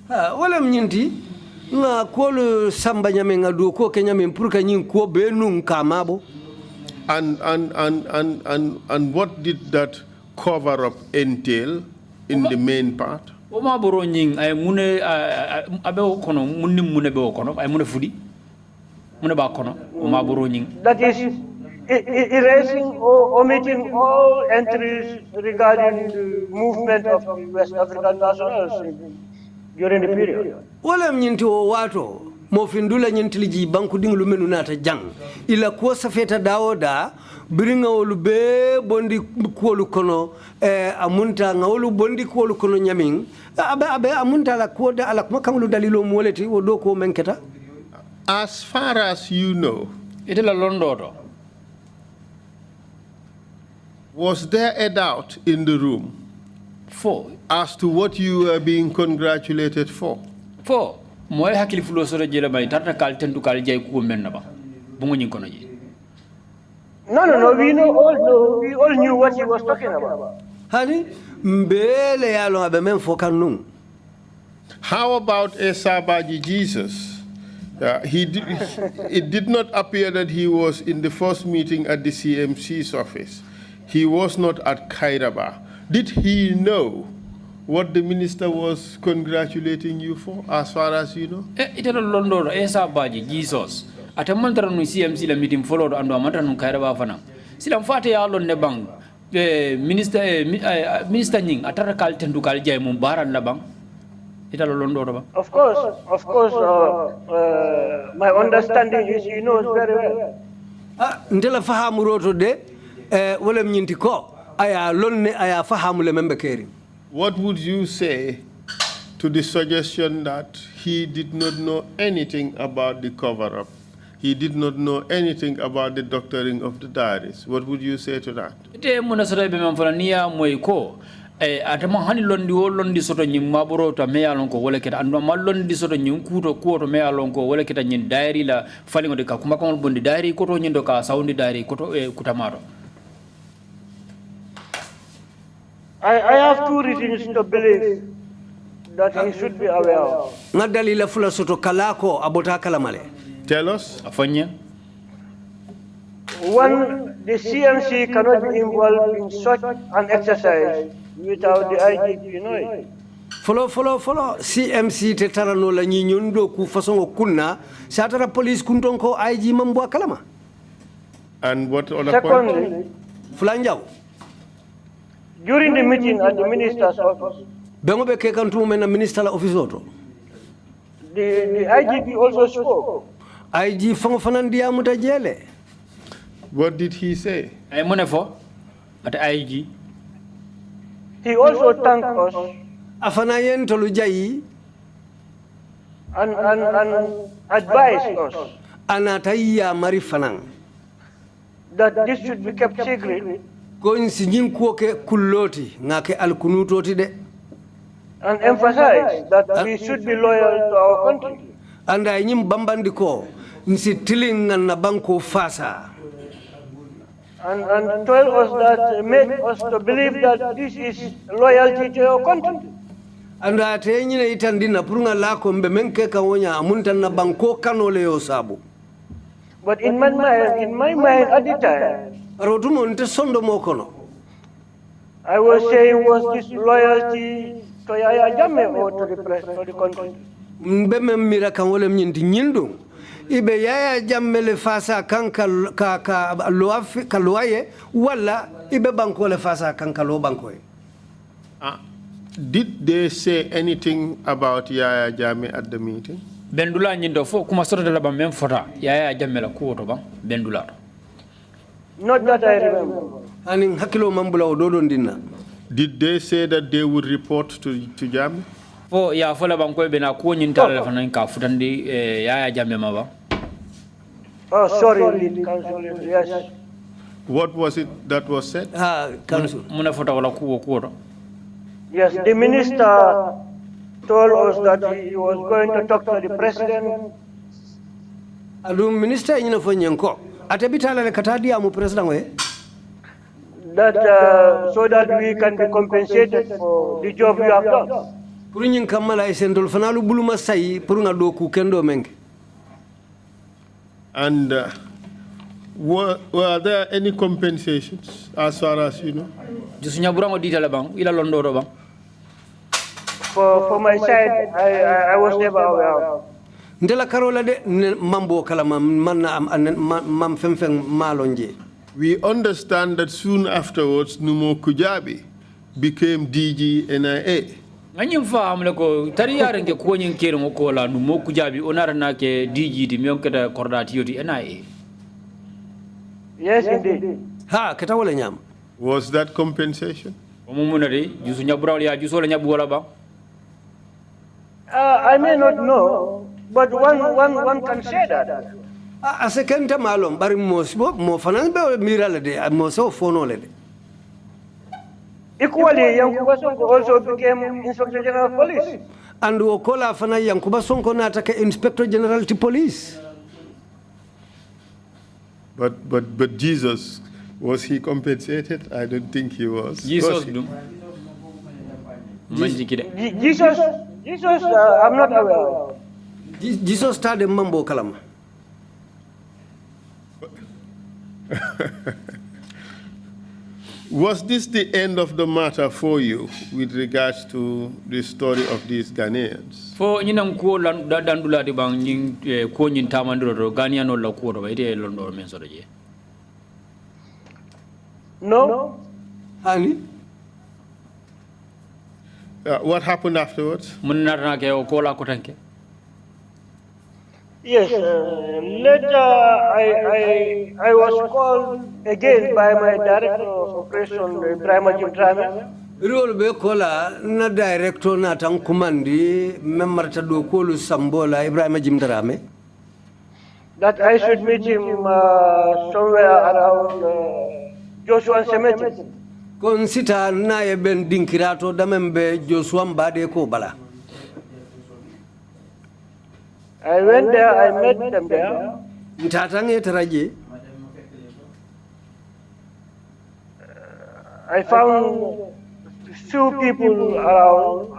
Wala mnyinti nga kolu samba nyame nga do ko kenya men pour ka nyin ko be nun kamabo. And what did that cover-up entail in the main part? Oma boro nying ay mune abe kono munni mune be kono ay mune fudi mune ba kono oma boro nying. That is erasing or omitting all entries regarding the movement of the West African nationals during the period. Wala mnyinti o wato mo findula nyintiliji banku dinglu menu nata jang ila ko safeta dawoda biringa wolu be bondi kuolu kono amunta ngawolu bondi kuolu kono nyamin abe amunta la koda ala kuma kamulu dalilo moleti wo do ko menketa. As far as you know, Itela londodo. was there a doubt in the room as to what you were being congratulated for? Moy hakili fulo sore jela bay tarta kal tentu kal jay ko menna ba bungo nyin kono ji. No, we all knew what he was talking about. Hani mbele yalo abe men fokanung. How about Esabaji Jesus? It did not appear that he was in the first meeting at the CMC's office. He was not at Kairaba. Did he know what the minister was congratulating you for, as far as you know? Itelo londo Esabaji Jesus. Ate mantara no CMC la meeting follow ando amantara no Kairaba fana. Sila mfate ya lon ne bang minister nying atara kal tendu kal jay mum baran la bang. Italo londo ba. Of course, my understanding is he knows very well. Ndela fahamu roto de wala mnyinti ko aya lonne aya fahamu le membe keri. What would you say to the suggestion that he did not know anything about the cover-up? He did not know anything about the doctoring of the diaries. What would you say to that? Te muna sore be mamfalania moy ko atama hani londi soto nyim maboro to me alon ko wala keta ando ma londi soto nyim kuto ko to me alon ko wala keta nyin diary la falingo de ka kuma ko bondi diary ko to nyindo ka saundi diary ko to kutamaro. I have two reasons to believe that he should be aware of. Ngadali la fula soto kalako abota kalamale. Tell us. Afanya. One, the CMC cannot be involved in such an exercise without the IGP knowing. Follow. CMC te tarano la nyundo ku façon kunna satara police kuntonko IG mambo kalama. And what other Secondly, point? Fulanjaw. During the meeting at the minister's office, Bengo be kekantu mena minister la office auto. the IGP also spoke. IG fango fanandia mutajele. What did he say? Ay monefo at IG. He also thanked us Afana yen tolu jayi and advised us anataiya mari fanan. that this should be kept secret Ko insinyin kuoke kulloti ngake alkunutoti de. and emphasize that we should be loyal to our country. Anda nyim bambandi ko nsi tiling na banko fasa. And tell us that, make us to believe that this is loyalty to your country. Anda te nyina itandina purunga lako mbe menke kawonya amunta na banko kanole yo sabu. But in my mind at the time, Rotumo nte sondo mokono. I was saying, was this loyalty to Yaya Jammeh or to the country? Mbeme mira kanwole mnyinti nyindu. Ibe Yaya Jammeh le fasa kanka ka loaye wala ibe banko le fasa kanka lo banko. Did they say anything about Yaya Jammeh at the meeting? Bendula nyindo fo kuma soto de la ba mem fota Yaya Jammeh la ko to ba bendula. Not that I remember. Aning hakilo mambula ododo ndina. Did they say that they would report to Jammeh? Fo ya fola banko be na ko nyinta la fanan ka futandi Yaya Jammeh ma ba. Oh, sorry, Council. Yes. What was it that was said? Council. Muna fota wala ko to. Yes, the minister told us that he was going to talk to the president. Adu minister ina fo nyenko atebitala le katadi amu president we That so that we can be compensated for the job you have done. pour nyin kamala e sendol fanalu buluma sayi pour nga do ku kendo menge. And were there any compensations as far as you know? Jusunya burango dita labang ila londoro bang. For my side, I was never aware. Ndela karola de mambo kala mam femfeng malonje. We understand that soon afterwards, Numo Kujabi became DG NIA. Anyim fam leko tari yaren ke ko nyin kere ngoko la Numo Kujabi onara na ke DG di mion keta kordati yoti NIA. Yes, indeed. Ha keta wala nyam. Was that compensation? Omumunari jusunya burawli ya jusola nyabu wala bang. I may not know, but one can say that. A second malom bari mo fanan be mirala de mo so fono le de. Equally, Yankuba Sonko also became Inspector General of Police. And Okola fana Yankuba Sonko na atake Inspector General to Police. But Jesus, was he compensated? I don't think he was. Jesus he? do. Jesus, I'm not aware. Jesus started mambo kalama. Was this the end of the matter for you with regards to the story of these Ghanaians? Fo nyinam ko dandula di bang nyin ko nyin tamandro do Ghanaian la ko do ite londo men so je. No. Hani? What happened afterwards? Mun narna ke o ko la ko tanke. Yes, later I was called again by my director of operation, Ibrahim Trrc. Rol be kola na director na tan kumandi memmarta do kolu sambola Ibrahim Jimdarame. That I should meet him somewhere around Joshua Cemetery. Kon sita na ye ben dinkirato damembe Joshua mbade ko bala. I went there, I met them there. Ntatange taraje. I found few people around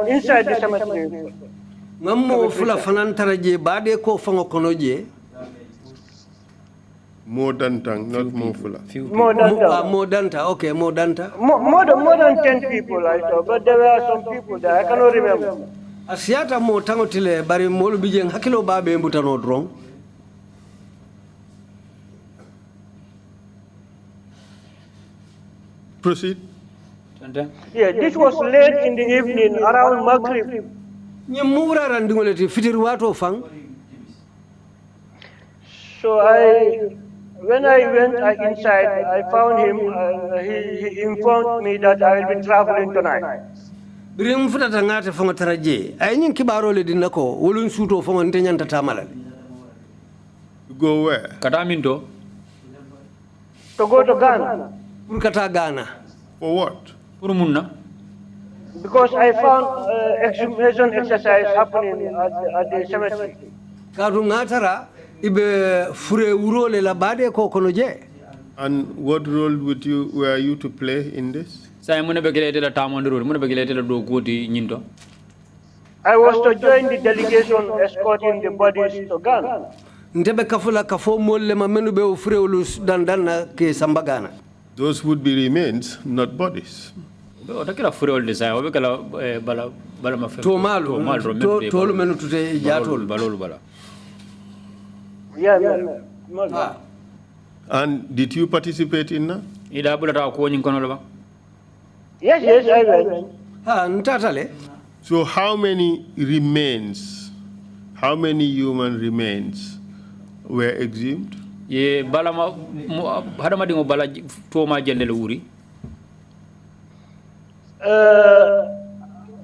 inside the cemetery. Ngammo fula fanan taraje bade ko fango konoje. More than Tang, not more Fula. More than More danta, okay, more danta. more than 10 people I saw, but there were some people there, I cannot remember. Asiata mo tangotile bari molu bijeng hakilo babe mbutano drong. Proceed. Yeah, this was late in the evening, around Maghrib. Nyamura randingoleti fitiruwato fang. So when I went inside, I found him. He informed me that I will be traveling tonight. Birim futata ngate fonga taraje. Ayin kibaro le dinako wolun suto fonga ntenyanta tamala. Go where? Kataminto. To go to Ghana. Purkata Ghana. For what? Purumunna. Because I found exhumation exercise happening at the cemetery. Kadu ngatara ibe fure urole la bade ko konoje. And what role were you to play in this? Say muna begilete la tamandro, muna begilete la do goti nyinto. I was to join the delegation escorting the bodies to Ghana. Ntebe kafula kafo molle mamenu be fure ulus dandana ke sambagana. Those would be remains, not bodies. Otakila fure ol desai, obekala bala mafem. Tomalu, tolu menu tute jatol. Balolu bala. Yeah. And did you participate in that? Ida bulata ko nyin kono ba. Yes, I went. Ntatale. So how many human remains were exhumed? Ye balama hadama dingo bala toma jendele wuri.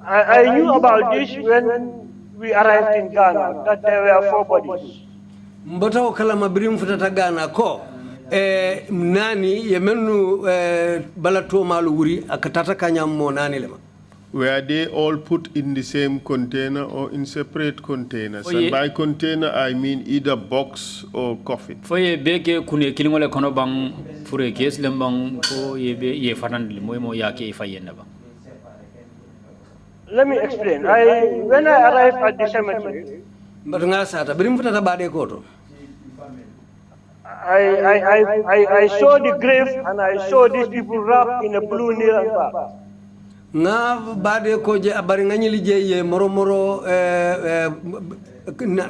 I knew about this when we arrived in Ghana, that there were 4 bodies. Mbota okala mabirim futata Ghana ko nani yemenu balato malu wuri akatata kanyam mo nani lema. Were they all put in the same container or in separate containers? And by container, I mean either box or coffin. Foye beke kune kilingole kono bang fure kes lembang ko ye fanandli mo yake ifayenda bang. Let me explain. When I arrived at the cemetery, I saw the grave and I saw these people wrapped in a blue nylon bag. Nga bade ko je abari nga ñili je moro moro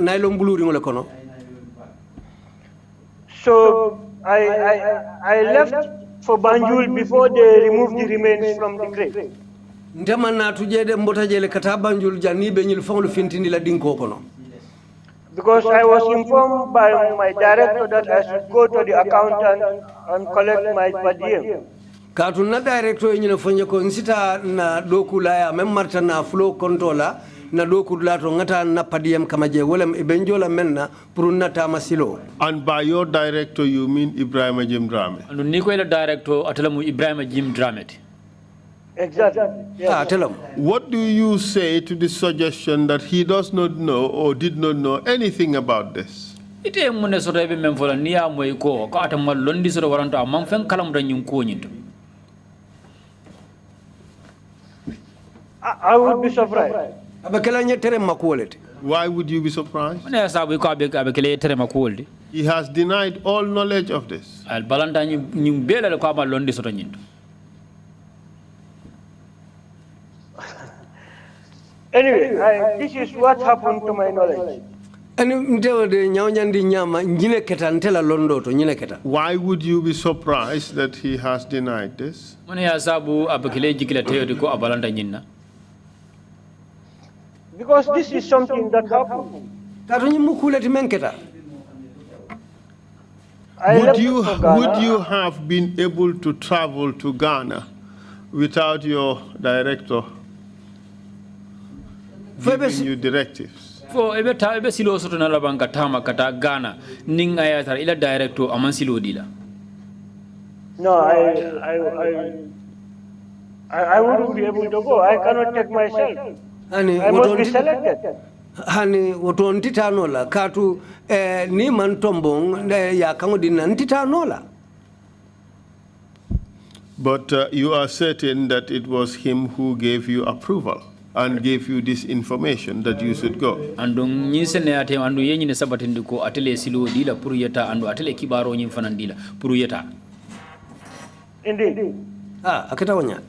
nylon blue ringole kono. So I left for Banjul before they removed the remains from the grave. Ndema na tujede mbota jele kata Banjul jani be ñil fonglu fintini la dinko kono. Because I was informed by my director that I should go to the accountant and collect my per diem. Katuna director ñina fonje ko nsita na doku la ya mem marta na flow controller na doku lato ngata na padiem kama je wala benjola menna pour nata masilo. And by your director you mean Ibrahima Jim Drame? And niko ila director atalamu Ibrahima Jim Drame. Exactly. Yes. What do you say to the suggestion that he does not know or did not know anything about this? Ite mune so rebe men fola niya moy ko ko atamal londi so waranto amam fen kalam da nyum ko nyinto. I would be surprised. Why would you be surprised? He has denied all knowledge of this. Anyway, this is what happened to my knowledge. Why would you be surprised that he has denied this? Because this is something that happened. Would you have been able to travel to Ghana without your director giving you directives? For ebe silo soto na labanga tama kata Ghana ning ayatar ila director aman silo dila. No, I wouldn't be able to go. I cannot take myself. I must be selected. Hani woto ntitanola katu ni mantombong ya kangodina ntitanola. But you are certain that it was him who gave you approval and gave you this information that you should go. Andong nyinsene ate andu yenyi ne sabatindi ko atele silo dila pour yeta andu atele kibaro nyim fanan dila pour yeta. Indeed. Akitawonya.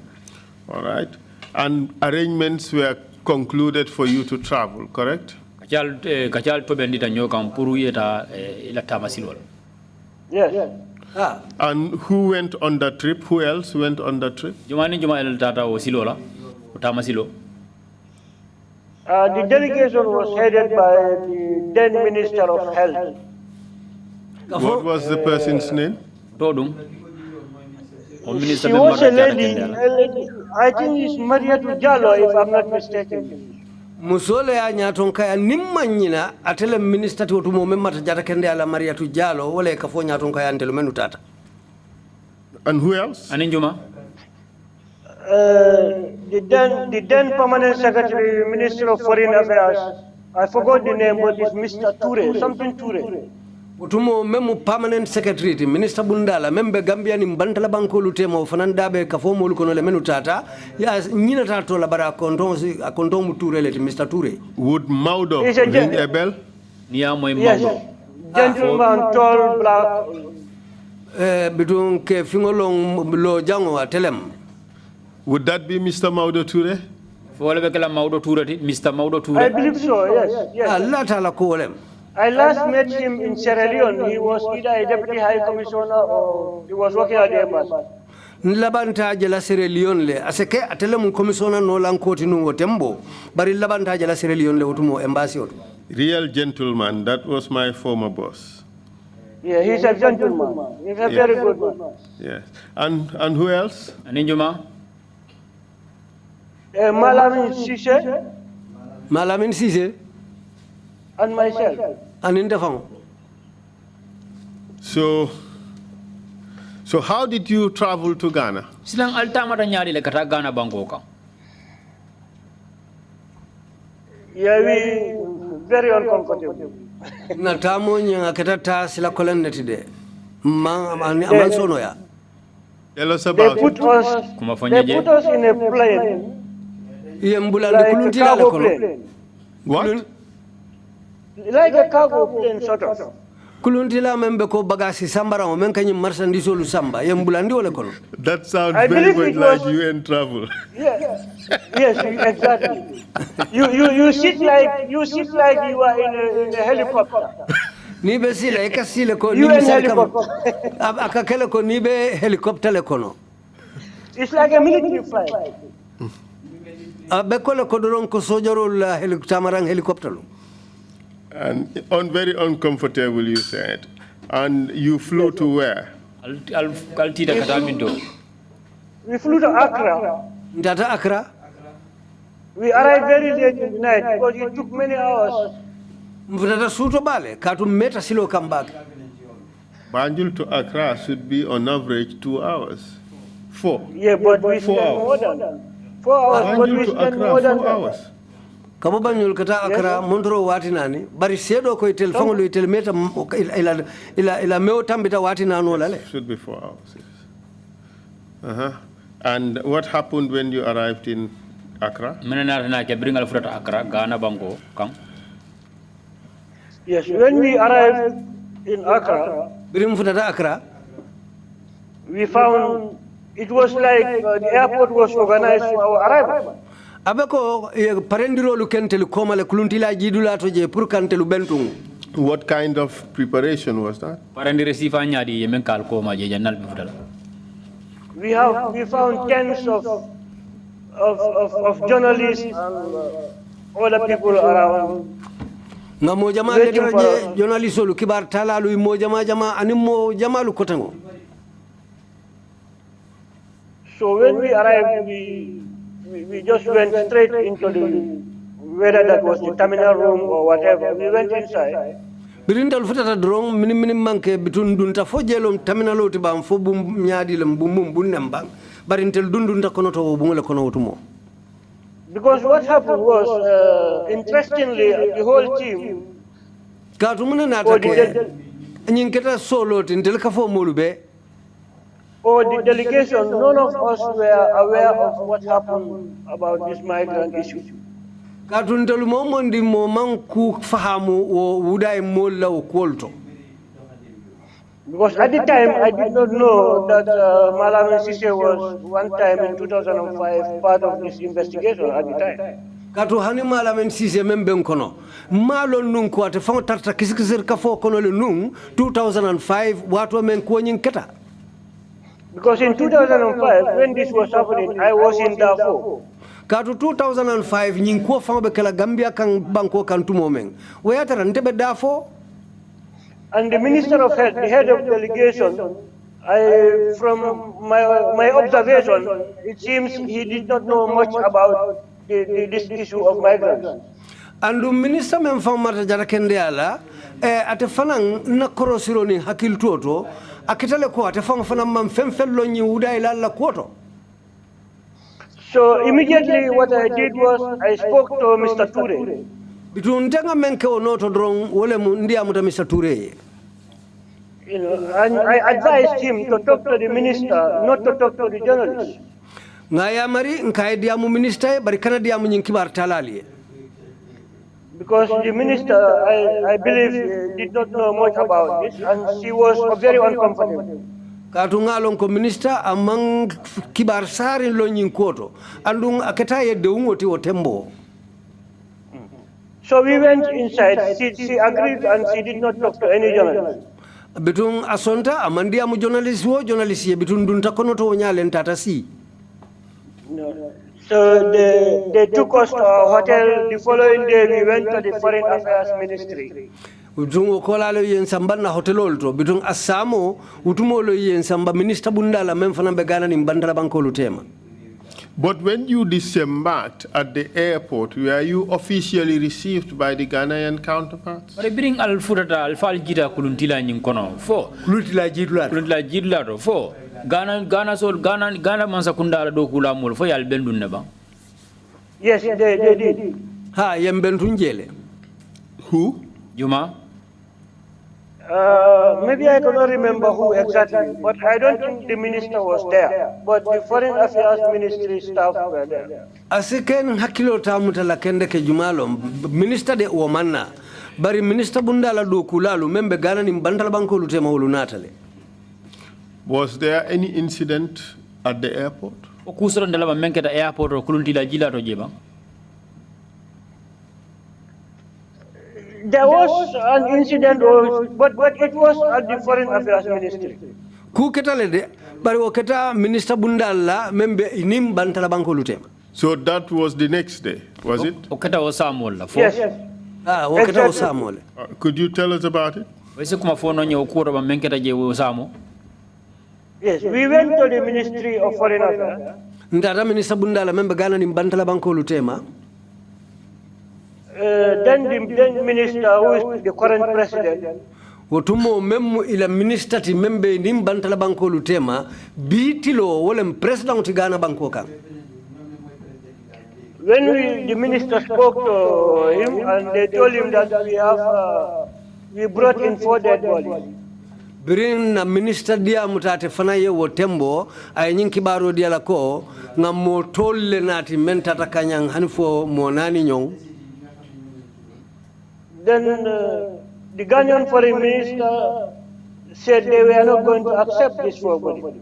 All right. And arrangements were concluded for you to travel, correct? Kachal to bendita nyokam pour yeta ila tamasilo. Yes. And who went on the trip? Who else went on the trip? Jumani juma el tata o silola, o tamasilo. The delegation was headed by the then Minister of Health. What was the person's name? Todung. She was a lady. I think it's Mariatu Jallo, if I'm not mistaken. Musole ya nyatonka ya nimanyina atele minister to mo memata jata kende ala Mariatu Jallo wala kafo nyatonka ya ndelo menu tata. And who else? Aninjuma. The then permanent secretary, Minister of Foreign Affairs, I forgot the name, but it's Mr. Toure, something Toure. Utumo memu permanent secretary, Minister Bundala, member Gambia ni mbantala banko lutemo, fanandabe kafomo lukono le menu tata, ya nina tato la bara akontomu Toure leti, Mr. Toure. Would Maudo ring a bell? Yes, gentleman, tall, black. Between ke fingolong lo jango atelem. Would that be Mr. Maudo Toure? Mr. Maudo Toure. I believe so, yes. I last met him in Sierra Leone. He was either a deputy high commissioner or he was working at the embassy. Labanta jela Sierra Leone le aseke atele mun commissioner no lan koti nu wotembo bari labanta jela Sierra Leone le wotumo embassy oto. Real gentleman, that was my former boss. Yeah, he's a gentleman. He's a very good man. Yes. And who else? Aninjuma. Malamin Sise. Malamin Sise. And myself. And in the phone. So, So how did you travel to Ghana? Silang altamata nyari le kata Ghana banko ka. Yeah, we very uncomfortable. Na tamo nyanga ketata sila kolenneti de. Man sono ya. Tell us about They put us in a plane. Like a cargo plane. What? Like a cargo plane, sort of. Kuluntila membe ko bagasi sambara o men kanyum marchandise lu samba yembulandi wala kono. That sounds very much like UN travel. Yes, yes, exactly. You sit like you are in a helicopter. Ni be sila e kasile ko UN ni helicopter. akakele ko ni be helicopter le kono. It's like a military flight. Abe ko le ko doron ko sojarol helicopter lu. And very uncomfortable, you said. And you flew to where? We flew to Accra. Ndata Accra? We arrived very late in the night because it took many hours. Mvutata suto bale, katu meta silo kambake. Banjul to Accra should be on average 2 hours. 4. Yeah, but we spent more than 4 hours. But we spent more than 4 hours. Kabo banyul kata Accra montoro wati nani bari sedo ko itel fangolo itel meta ila meo tambita wati nanu lale. Should be 4 hours. Yes. And what happened when you arrived in Accra? Yes, when we arrived in Accra, we found it was like the airport was organized for our arrival. Abeko parendiro lukentelu koma le kuluntila jidula toje pour kantelu bentung. What kind of preparation was that? We found tens of journalists and other people around. Ngamo jama letraje journalist lu kibar talalu mo jama animo jamalu kotango. So when we arrived, we just went straight into whether that was the terminal room or whatever. We went inside. Birindal futata drong minim manke bitun dunta fo jelom terminal oti bam fo bum nyaadi lem bum bunnem bang barintel dundunta kono to bungole kono wotumo. Because what happened was, interestingly, the whole team. Katumuna natake nyinketa solo tintel ka fo molube. Or the delegation, none of us were aware of what happened about this migrant issue. Katundelu momondi mo manku fahamu o udai molla o kolto. Because at the time, I did not know that Malawi Sise was one time in 2005 part of this investigation at the time. Katu hani Malawi Sise memben kono. Malo nun ko ate fon tarta kisikisir ka fo kono le nun 2005 watu men ko nyinketa. Because in 2005, when this was happening, I was in Darfur. Katu 2005 nyinko fangbe kala Gambia kan banko kan tumomen. Wayatara ntebe Darfur. And the Minister of Health, the head of delegation, from my observation, it seems he did not know much about this issue of migrants. And the minister men famata jara kende ala ate fanang na korosiro ni hakil toto akitale ko ate fanang man femfello ni uda ila la koto. So immediately what I did was I spoke to Mr. Toure. Bituntenga menke onoto drong wole ndia muta Mr. Toure. You know, and I advised him to talk to the minister, not to talk to the journalists. Ngaya mari nkai dia mu minister bari kana dia mu nyinkibar talali. Because the minister, I believe, did not know much about this, and she was very uncomfortable. Katungalon ko minister amang kibar sari lo nyinkoto andung aketa yedde ungoti wotembo. So we went inside. She agreed and she did not talk to any journalist. Betun asonta amandia mu journalist ye betun dunta kono to nyalen tata si. No. So they took us to our hotel. The following day we went to the Foreign Affairs Ministry. Utungo kolalo yen samba na hotelol to betun asamo utumolo yen samba minister bundala memfana begana ni bandara banko lutema. But when you disembarked at the airport, were you officially received by the Ghanaian counterparts? But bring al furata al fal jita kuluntila nyin kono fo. Kulutila Jidla do fo. Ghana mansa kunda do kula mol fo yal bendun ne ba. Yes, they did. Ha yembentun jele. Who? Juma. Maybe I cannot remember who exactly, but I don't think the minister was there. But the Foreign Affairs Ministry staff were there. Asiken hakilo tamutala kende ke jumalo minister de womanna bari minister bundala do kulalu membe Ghana ni mbantala banko lutema ulunatale. Was there any incident at the airport? Okusoro ndala ba menketa airport o kuluntila jila to jeba. There was an incident, but it was at the Foreign Affairs Ministry. Ku ketale de bari o keta minister bundala membe inim bantala banko lutema. So that was the next day, was it? Oketa osamol la fo. Yes. O keta osamole. Could you tell us about it? Wese kuma fo no nyo okuro ba menketa je osamo. Yes, we went to the Ministry of Foreign Affairs. Ndata minister bundala membe Ghana ni mbantala banko lutema. Then the minister, who is the current president, wotumo memu ila minister ti membe ni mbantala banko lutema bitilo wole president ti Ghana banko kan. When the minister spoke to him and they told him that we brought in 4 dead bodies. Birin na minister dia mutate fanaye wotembo ay nyin kibaro dia la ko ngam mo tolle nati mentata kanyang hanfo mo nani nyong. Then the Ghanaian foreign minister said they were not going to accept this 4 bodies.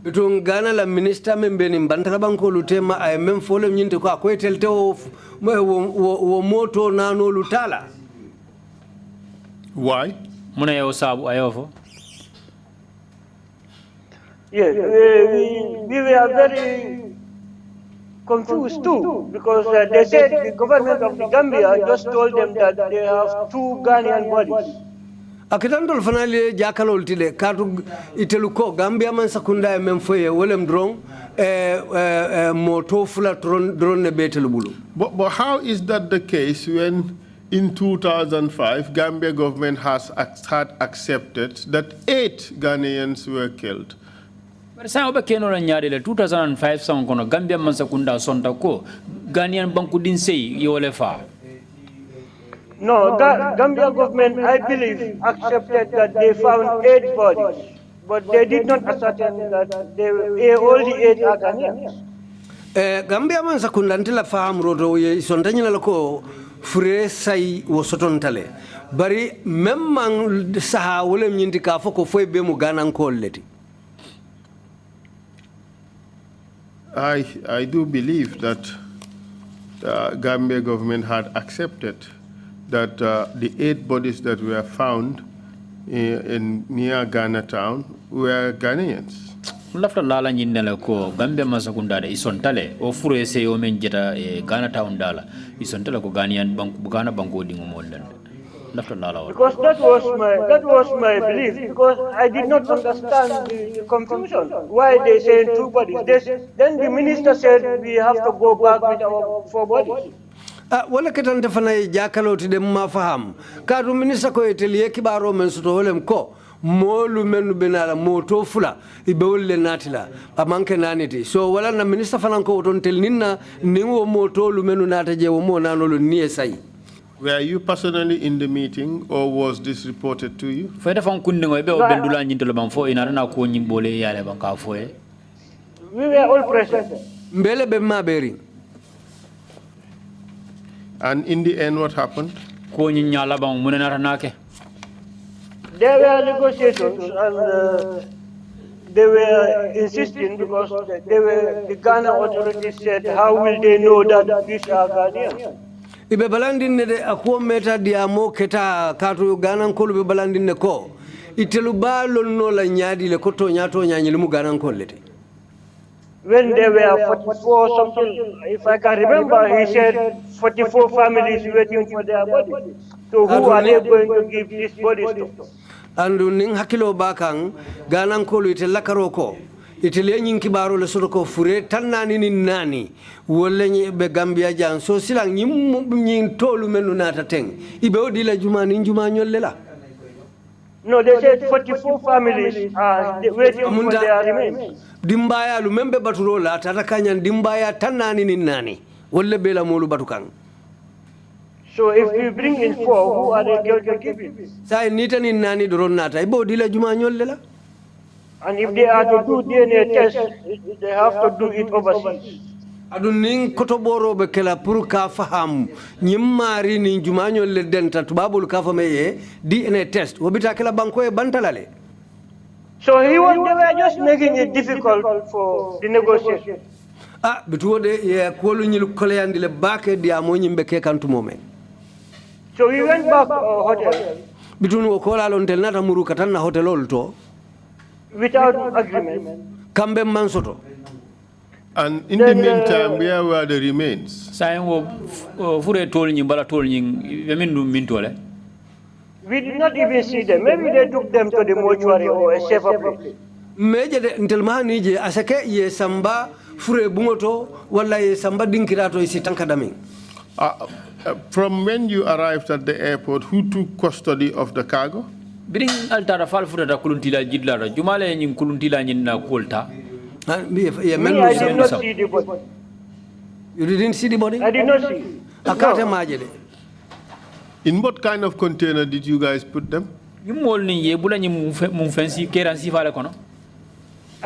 Bitung Ghana la minister membe ni mbantala banko lutema ay mem fole nyinte ko akoetelte wo moto nano lutala. Why? Muna yo sabu ayofo. Yes, we were very confused too, because they said the government of the Gambia just told them that they have 2 Ghanaian bodies. Akitandol fanale jakalol tile katu iteluko Gambia man sakunda memfoye wolem drone moto fula drone ne betelu bulu. But how is that the case when in 2005 Gambia government had accepted that 8 Ghanaians were killed? But sa oba keno la nyaade le 2005 sang kono Gambia man sakunda sonta ko Ghanaian banku din sey yole fa. No, Gambia government, I believe, accepted that they found 8 bodies, but they did not ascertain that all the 8 are Ghanaians. Gambia man sakunda ntila faham roto ye sontanyina lako fure sai wo sotontale bari memman saha wole nyinti ka foko foy be mu Ghana kolleti. I do believe that the Gambia government had accepted that the 8 bodies that were found near Ghana town were Ghanaians. Lafta lala nyinela ko Gambia masakunda de isontale o fure se o men jeta Ghana town dala isontale ko Ghanaian bank Ghana banko dingo molden. Lafta lala. Because that was my belief, because I did not understand the confusion. Why they saying 2 bodies? Then the minister said we have to go back with our 4 bodies. Wala ketante fana jakaloti de ma faham kadu minister ko eteliye kibaro men soto holem ko molu menu benala moto fula ibewolle natila amanke naniti so wala na minister fana ko ton tel ninna ningo moto lu menu nataje wo mo nanolo nie sai. Were you personally in the meeting or was this reported to you? Fayda fam kunde ngoy be o bendula nyintolo bam fo ina na ko nyimbole yale ban ka fo e. We were all present. Mbele be maberi. And in the end, what happened? There were negotiations, and they were insisting because the Ghana authorities said, how will they know that these are Ghanaians? Ibe balandin de akwo meta diamo keta katu Ghana nkolu be balandin ne ko itelu balo no la nyadi le koto nyato nyanyele mu Ghana nkolete. When there were 44 something, if I can remember, he said 44 families waiting for their bodies. So who are they going to give these bodies to? Andu ning hakilo bakang Ghana nkolu ite lakaroko itele nyin kibaro le soto ko fure tan nani ni nani wolle nyi be Gambia jan so silang nyin tolu menu nata teng ibe odi la juma ni juma nyolle la. No, they said 44 families are waiting for their remains. Dimbaya lu membe baturo la tata kanyan dimbaya tan nani ni nani wolle bela molu batukang. So if we bring in 4, who are they going to give it? Sai nita ni nani doron nata ibe odi la juma nyolle la. And if they are to do DNA tests, they have to do it overseas. Adun ning kotoboro be kala pour ka faham nyimari ni jumanyo le denta tubabul ka fameye DNA test wobita kala banko e bantalale. So they were just making it difficult for the negotiation. Ah bituode ye kolu nyilu koleyandi le bake dia mo nyimbe ke kantu momen. So we went back hotel. Bitunu o kola lon tel nata muru katanna hotelol to without agreement. Kambe mansoto. And in the meantime, where were the remains? We did not even see them. Maybe they took them to the mortuary or a safer place. Meje ntelmani je asake ye samba fure bungoto wala ye samba dinkirato isi tankadami. From when you arrived at the airport, who took custody of the cargo? Bring altara fal fure da kuluntila jidlara jumale nyin kuluntila nyin na kolta. Me, I did not see the body. You didn't see the body? I did not see. No. In what kind of container did you guys put them? I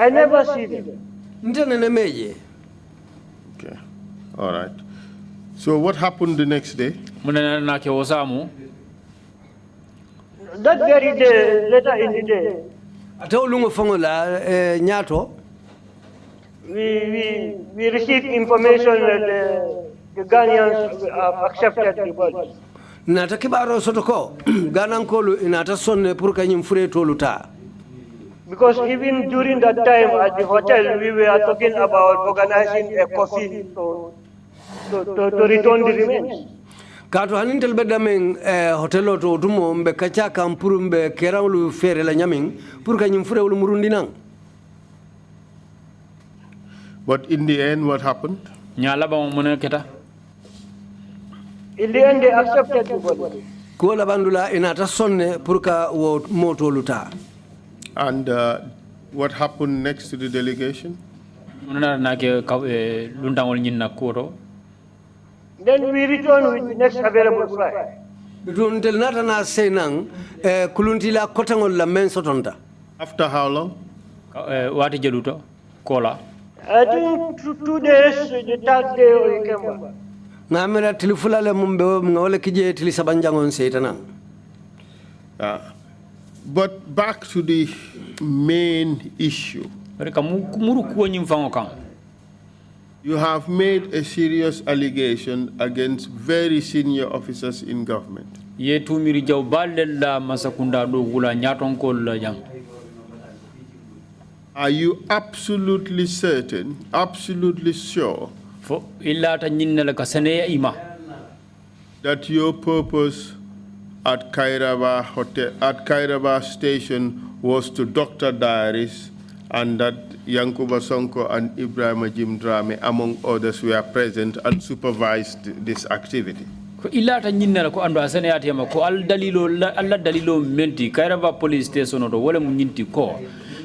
never see them. Okay. All right. So what happened the next day? That very day, later in the day, we received information that the Ghanaians have accepted the body. Nata kibaro sotoko Ghanan kolu inata sonne pour kanyum fure toluta. Because even during that time at the hotel, we were talking about organizing a coffee to return the remains. Kato hanintel bedameng hotelo to tumo mbe kacha kampuru mbe kerawlu fere la nyaming pour kanyum fure ulu murundinang. But in the end, what happened? In the end, they accepted the body. Kuala bandula inata sonne pour ka wo moto luta. And what happened next to the delegation? Then we returned with the next available flight. After how long? I think 2 days, the third day we came back. But back to the main issue. You have made a serious allegation against very senior officers in government. Are you absolutely certain, absolutely sure that your purpose at Kairaba station was to doctor diaries and that Yankuba Sonko and Ibrahim Jim Drame, among others, were present and supervised this activity? Ilata nyinna ko ando asane atiyama ko alla dalilo menti Kairaba police station do wala mu nyinti ko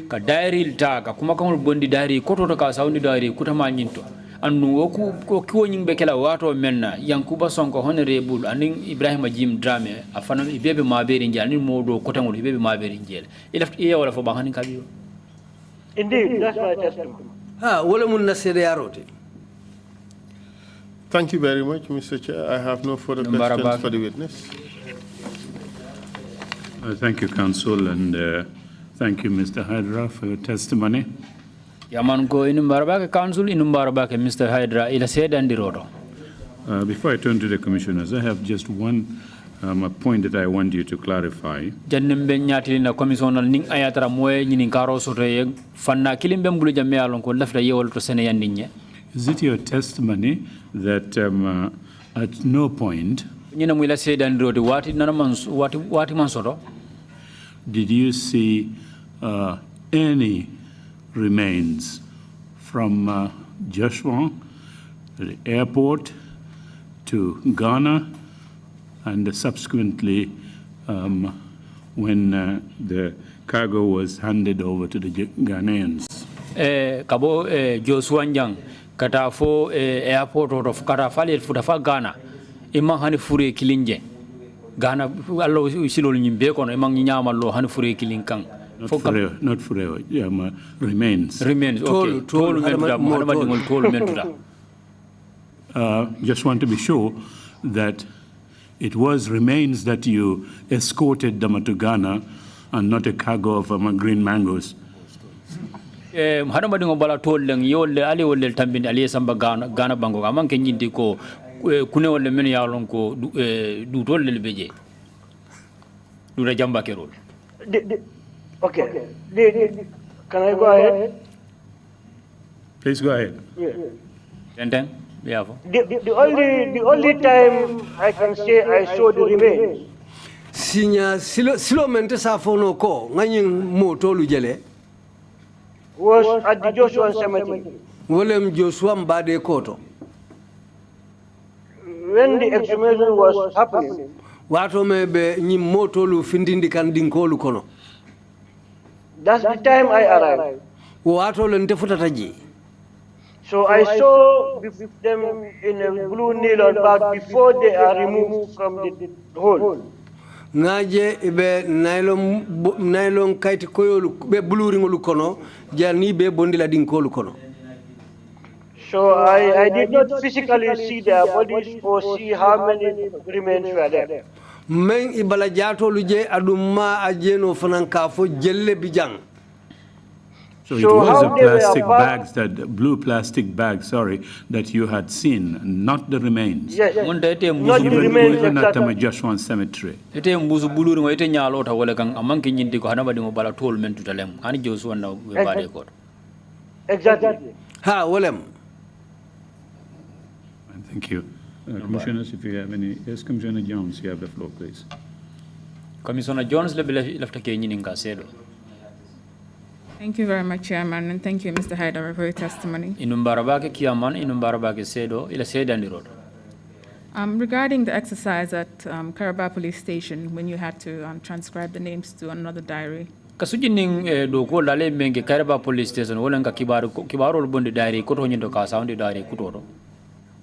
ka diary ta ka kuma kamul bondi diary koto to ka sawni diary kutama nyinto annu woku ko kiwo nyimbe kala wato menna Yankuba Sonko honorable anin Ibrahim Jim Drame afana ibebe maberi njal ni modo kotangul ibebe maberi njel ilafti iya wala fo bangani kabiyo. Indeed, that's my testimony. Thank you very much, Mr. Chair. I have no further questions for the witness. Thank you, Counsel, and thank you, Mr. Hydara, for your testimony. Mr. Hydara, before I turn to the commissioners, I have just one a point that I want you to clarify. Is it your testimony that at no point did you see any remains from Joshua, the airport, to Ghana, and subsequently when the cargo was handed over to the Ghanaians. Kabo Joshua Njang kata fo airport of kata fale futafa Ghana imang hani fure kilinje Ghana allo silol nyimbe kono imang nyama lo hani fure kilinkang not fure remains okay tolu mentuda just want to be sure that it was remains that you escorted them to Ghana and not a cargo of green mangoes. Hada madingo bala tolleng yolle ali wolle tambin ali samba Ghana bango amang ke nyindi ko kune wolle men yalon ko du tolle beje du da jamba kerol. Okay. Can I go ahead? Please go ahead. Then yeah. The only time I can say I saw the remains. Sinya silo mente sa fono ko ngani mo tolu jele was at the Joshua Cemetery. Wolem Joshua mbade koto. When the exhumation was happening, wato mebe nyi motolu findindi kan dinkolu kono. That's the time I arrived. Wato lente futataji. So I saw them in a blue nylon bag before they are removed from the hole. Ngaje ibe nylon kaiti koyolu be buluringolu kono jani be bondila dinkolu kono. So I did not physically see their bodies or see how many remains were there. Men ibala jato luje aduma ajeno fanankafo jelle bijang. So it was a plastic bags, blue plastic bag, that you had seen, not the remains. Yes, not the remains. Even at the Joshua Cemetery. Ite musu buluru ngo ite nyalo ta wala kang amang kinyindi ko hanaba dingo bala tol men tutalem ani Joshua na bade ko. Exactly. Ha wolem. Thank you. Commissioners, if you have any, yes, Commissioner Jones, you have the floor, please. Commissioner Jones left ke nyininga sedo. Thank you very much, Chairman, and thank you, Mr. Hydara, for your testimony. Regarding the exercise at Caraba Police Station, when you had to transcribe the names to another diary. Kasujining doko lale menge Caraba Police Station wolenga kibaro bondi diary koto nyindo ka sound diary kutoro.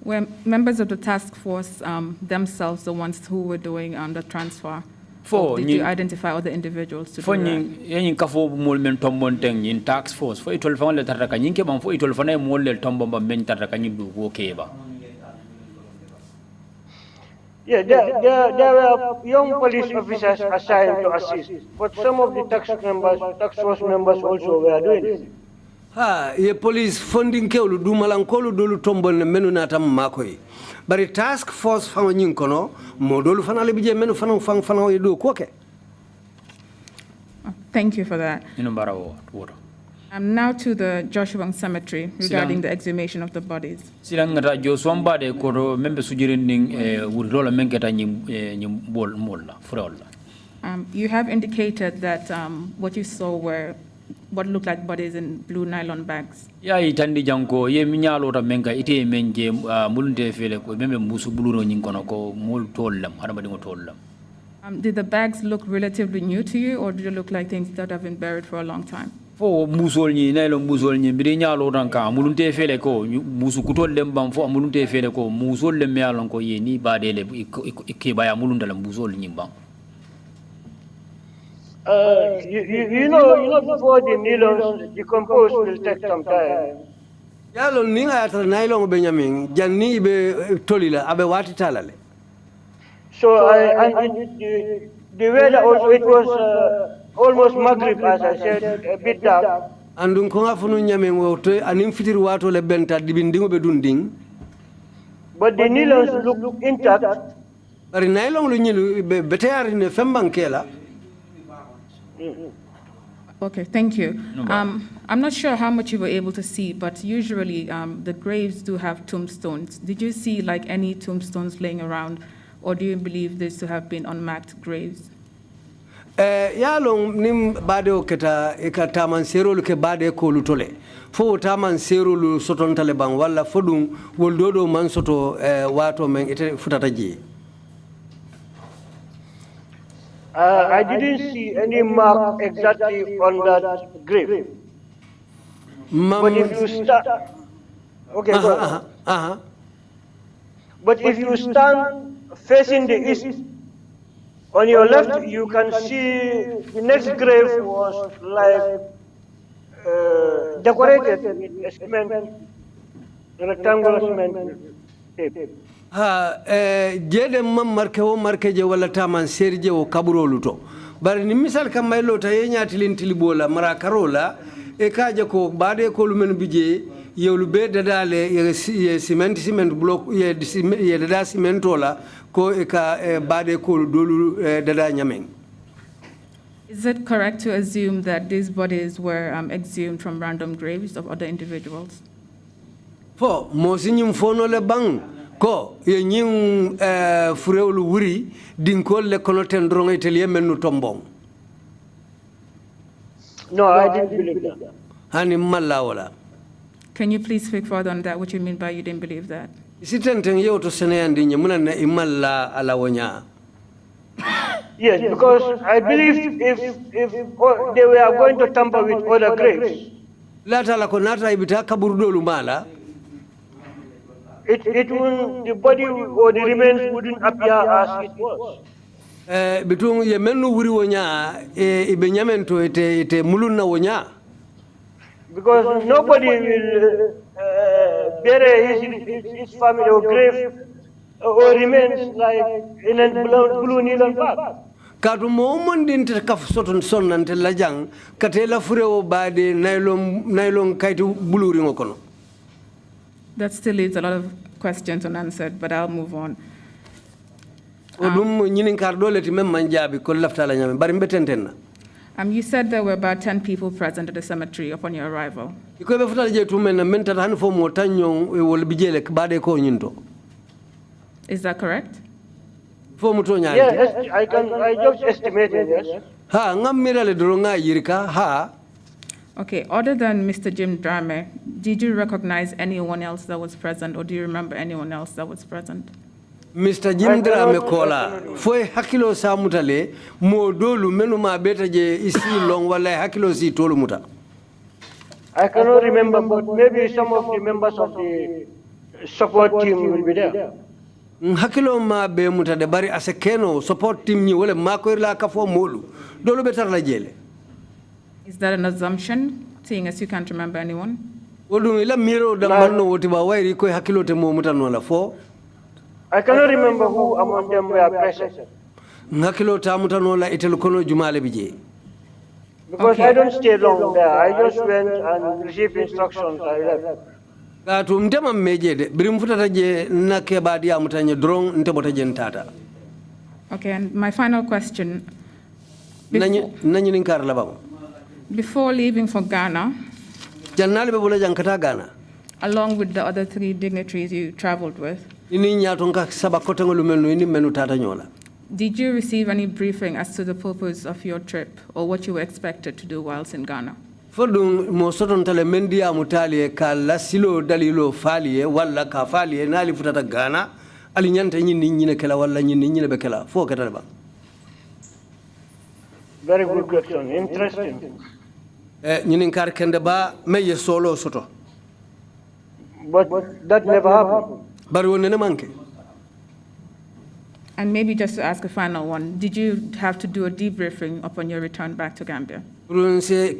Were members of the task force themselves the ones who were doing the transfer? Did you identify other individuals to do that? Yen kafo mol men tombon teng in task force fo itol fa le taraka nyinke bam fo itol fa na mol le tombon bam men taraka nyidu go keba. Yeah, there were young police officers assigned to assist, but some of the task force members also were doing it. Ha, ye police funding kewlu du malankolu dolu tombon ne menu na tam makoy. Bari task force fanga nyin kono mo dolu fana le bije menu fana ye do koke. Thank you for that. Now to the Joshua Cemetery regarding the exhumation of the bodies. Silangata Joshua bade ko membe sujirinding wurdola mengeta nyim bol molla furolla. You have indicated that what you saw were what looked like bodies in blue nylon bags. Ya itandi janko ye minyalo ta menga ite menje mulunte fele ko membe musu buluno nyinkono ko mul tollam hada badingo tollam. Did the bags look relatively new to you, or did it look like things that have been buried for a long time? Fo musol ni nylon musol ni biri nyalo ranka mulunte fele ko musu kutol lembam fo mulunte fele ko musol lem yalon ko ye ni badele ke baya mulunda lam musol nyimbam. You know, before the nylons decompose will take some time. Yalo ninga atra nylon benyamin janni be tolila abe wati talale. So the weather also, it was almost Maghrib, as I said, a bit dark. Andun ko ngafunu nyamen wote anim fitir wato le benta dibindingo be dunding. But the nylons look intact. Bari nylon lu nyilu be beteyari ne fembankela. Okay, thank you. I'm not sure how much you were able to see, but usually the graves do have tombstones. Did you see like any tombstones laying around, or do you believe this to have been unmarked graves? Yalong nim bade oketa eka taman serolu ke bade ko lutole. Fo taman serolu soton taliban wala fodum woldodo man soto wato men ite futata ji. I didn't see any mark exactly on that grave. But if you start, okay, go ahead. But if you stand facing the east, on your left, you can see the next grave was like decorated with a cement, rectangular cement tape. Jede mam marke o marke je wala taman serje o kaburo luto. Bari ni misal kam maylo ta yenya tilin tilibola mara karola e kaje ko bade ko lumen bije yewlu be dadale ye cement block ye dada cementola ko e ka bade ko dolu dada nyameng. Is it correct to assume that these bodies were exhumed from random graves of other individuals? Fo mosinyum fono le bang ko ye nyim furewlu wuri dinkol le kono ten drongo itelier menu tombong. No, I didn't believe that. Hani malla wala. Can you please speak further on that? What you mean by you didn't believe that? Isitenteng yo to seneyandi nyamuna na imalla ala wonya. Yes, because I believe if they were going to tamper with other graves, Lata la konata ibita kaburdo lumala. it wouldn't, the body or the remains wouldn't appear as it was. Bitung ye menu wuri wonya ibenyamento ite muluna wonya. Because nobody will bury his family or grave or remains like in a blue nylon bag. Kadu momon dinte kaf soton sonnante lajang katela furewo bade nylon kaitu blue ringo kono. That still leaves a lot of questions unanswered, but I'll move on. You said there were about 10 people present at the cemetery upon your arrival. Is that correct? Yes, I just estimated, yes. Okay, other than Mr. Jim Drame, did you recognize anyone else that was present, or do you remember anyone else that was present? Mr. Jim Drame kola foi hakilo sa mutale mo dolu menuma beta je isi long wala hakilo si tolu muta. I cannot remember, but maybe some of the members of the support team will be there. Hakilo ma be muta de bari asekeno support team ni wala makoir la ka fo molu dolu betar la jele. Is that an assumption, seeing as you can't remember anyone? Wodun ila miro da manno woti ba wairi ko hakilo te mo muta no la fo. I cannot remember who among them were present. Because I don't stay long there. I just went and received instructions. I left. Okay, and my final question. Before leaving for Ghana, along with the other 3 dignitaries you traveled with, did you receive any briefing as to the purpose of your trip or what you were expected to do whilst in Ghana? Fodun mo soton tale mendia mutali ka lasilo dalilo falie wala ka falie nali futata Ghana ali nyanta nyini nyine kala wala nyini nyine be kala fo katale ba. Very good question, interesting. Nyini kar kende ba meye solo soto. But that never happened. And maybe just to ask a final one, did you have to do a debriefing upon your return back to Gambia? Gambia.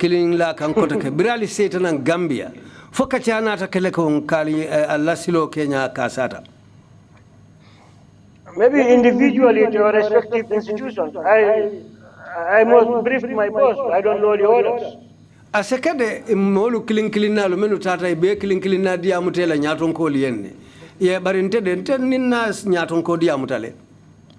Maybe individually to your respective institutions. I must brief my boss. I don't know the others. Asekade molu kilin lo menu tata be kilin na dia mutela nyaton ko lienne ye barinte den ten ninnas nyaton ko dia mutale.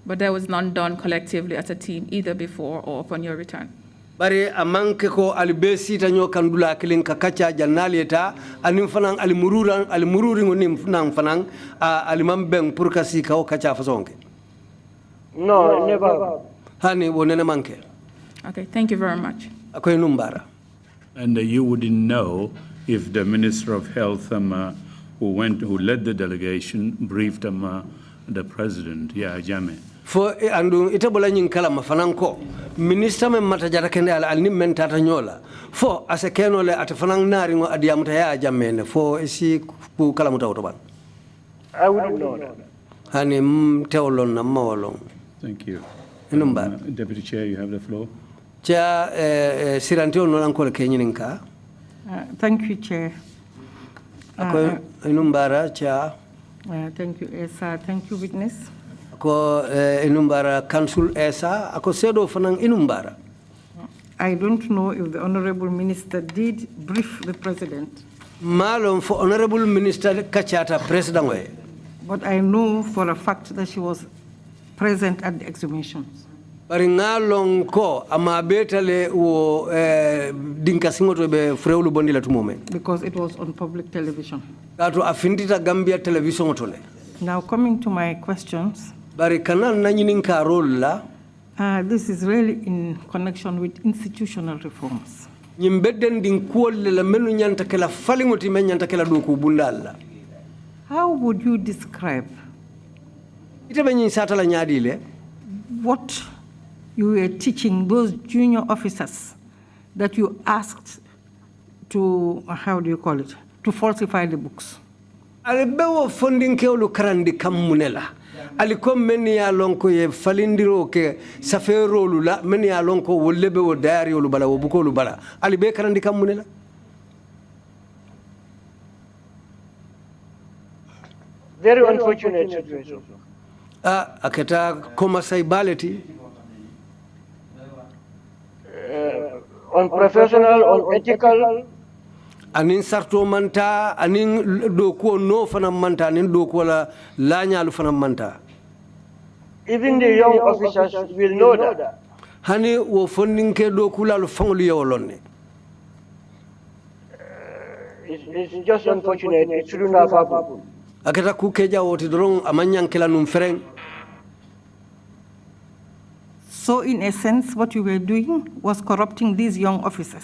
But there was none done collectively as a team either before or upon your return. Bare amanke ko albesi tanyo kandula kilin kakacha janalieta anim fanang alimururi ngonim fanang fanang alimambeng purkasi ka o kacha fasonke. No, never. Hani wonene manke. Okay, thank you very much. Akoy numbara. And you wouldn't know if the Minister of Health who led the delegation briefed the President, Jame. For andu itabola nyin kala mafananko minister men mata jara kende al nim men tata nyola fo asekeno le atafanang nari ngo adiamuta ya jamene fo isi ku kala muta otoban. I wouldn't know that. Hani teolon na mawolong. Thank you. Deputy Chair, you have the floor. Chair sirantio no lankole kenyininka. Thank you, Chair. Inumbara, Chair. Thank you, Esa. Thank you, witness. Ako inumbara council Esa. Ako sedo fanang inumbara. I don't know if the Honorable Minister did brief the President. Malum for Honorable Minister kachata President way. But I know for a fact that she was present at the exhumations. Paringalong ko amabetale wo dinkasingo to be frewlu bondila tumome. Because it was on public television. Kato afindita Gambia television otole. Now coming to my questions. Bari kanal nanyininka rolla. This is really in connection with institutional reforms. Nyimbeden din kuolle la menu nyanta kala falingoti men nyanta kala doku bundalla. How would you describe what you were teaching those junior officers that you asked to, how do you call it, to falsify the books? Albewo funding keolu karandi kamunela. Alikom meni ya lonko ye falindiro ke safero lula meni ya lonko wolebe wo diary olubala wo buko olubala. Alibe karandi kamunela. Very unfortunate situation. Aketa commerciality. Unprofessional, unethical. Anin sarto manta, anin dokuo no fanam manta, anin dokuo la lanya lu fanam manta. Even the young officers will know that. Hani wo funding ke dokula lu fangulu yawolone. It's just unfortunate. It shouldn't have happened. Aketa kukeja woti dorong amanyang kila numfereng. So in a sense, what you were doing was corrupting these young officers.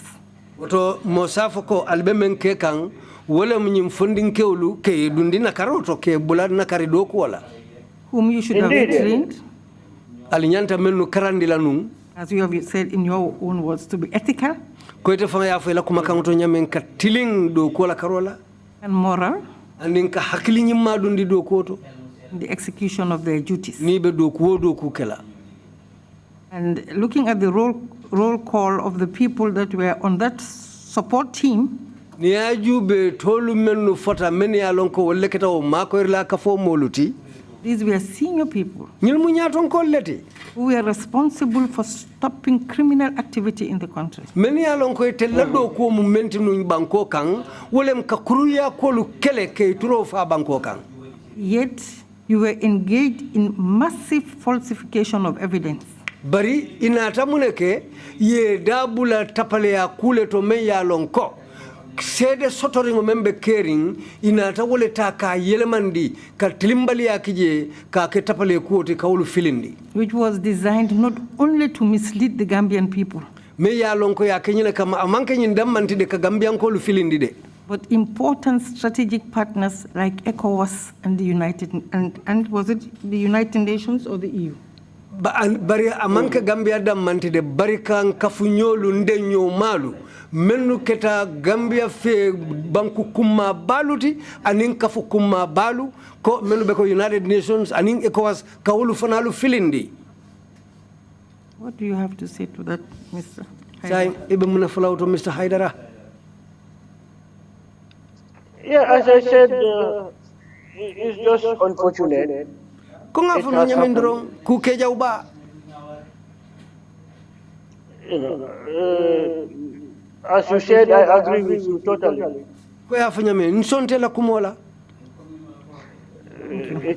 Oto mosafo ko albe men ke kan wala munyim funding ke ulu ke dundina karoto ke bulad na karido ko wala. Whom you should have trained. Alinyanta menu karandila nung. As you have said in your own words, to be ethical. Ko ite fanga ya fela kuma kangoto nyamen ka tiling do ko la karola. And moral. Andin ka hakili nyimma dundi do koto. The execution of their duties. Ni be do ko do ku kela. And looking at the roll call of the people that were on that support team, these were senior people who were responsible for stopping criminal activity in the country. Yet you were engaged in massive falsification of evidence. Bari inata muneke ye dabula tapale ya kule to me ya lonko sede sotoringo membe kering inata wole taka yelemandi ka tilimbali ya kije ka ke tapale kuoti ka ulu filindi, which was designed not only to mislead the Gambian people, me ya lonko ya kenyine kama amanke nyindammanti de ka Gambian ko ulu filindi de, but important strategic partners like ECOWAS and the and was it the United Nations or the EU? Bari amanka Gambia dammanti de bari kan kafunyolu ndenyo malu menu keta Gambia fe banku kuma baluti anin kafu kuma balu ko menu beko United Nations anin ECOWAS kawulu fanalu filindi. What do you have to say to that, Mr. Hydara? Ibe muna follow to Mr. Hydara. Yeah, as I said, it's just unfortunate. As you said, I agree with you totally.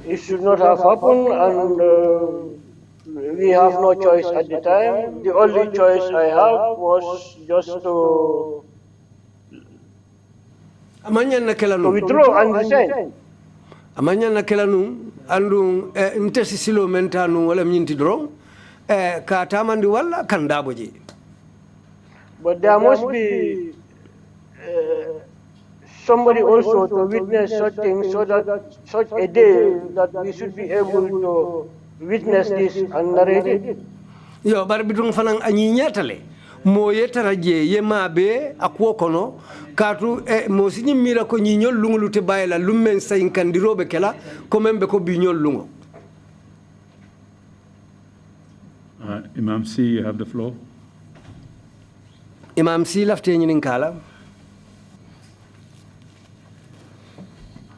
It should not have happened, and we have no choice at the time. The only choice I have was just to withdraw and resign. Amanya na kelanu andu ntesi silo mentanu wala mnyinti drong ka tamandi wala kandaboji. But there must be somebody also to witness such things, so that such a day that we should be able to witness this and narrate it. Yo bar bitung fanang anyi nyatale mo yetara je yema be akwo kono katu mo sinyi mira ko nyinyol lungulu te bayla lummen sayin kandirobe kela ko membe ko binyol lungo. Imam C, you have the floor. Imam C lafte nyinin kala.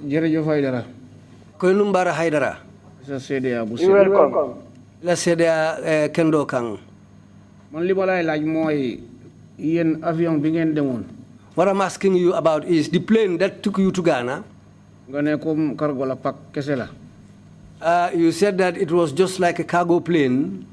Jërëjëf Hydara. Ko numbara Hydara. Sa CDA bu You're welcome. La CDA kendo kang. Man li balay laaj moy yeen avion bi ngeen demoon. What I'm asking you about is the plane that took you to Ghana. Nga ne ko cargo la pak kese la. You said that it was just like a cargo plane.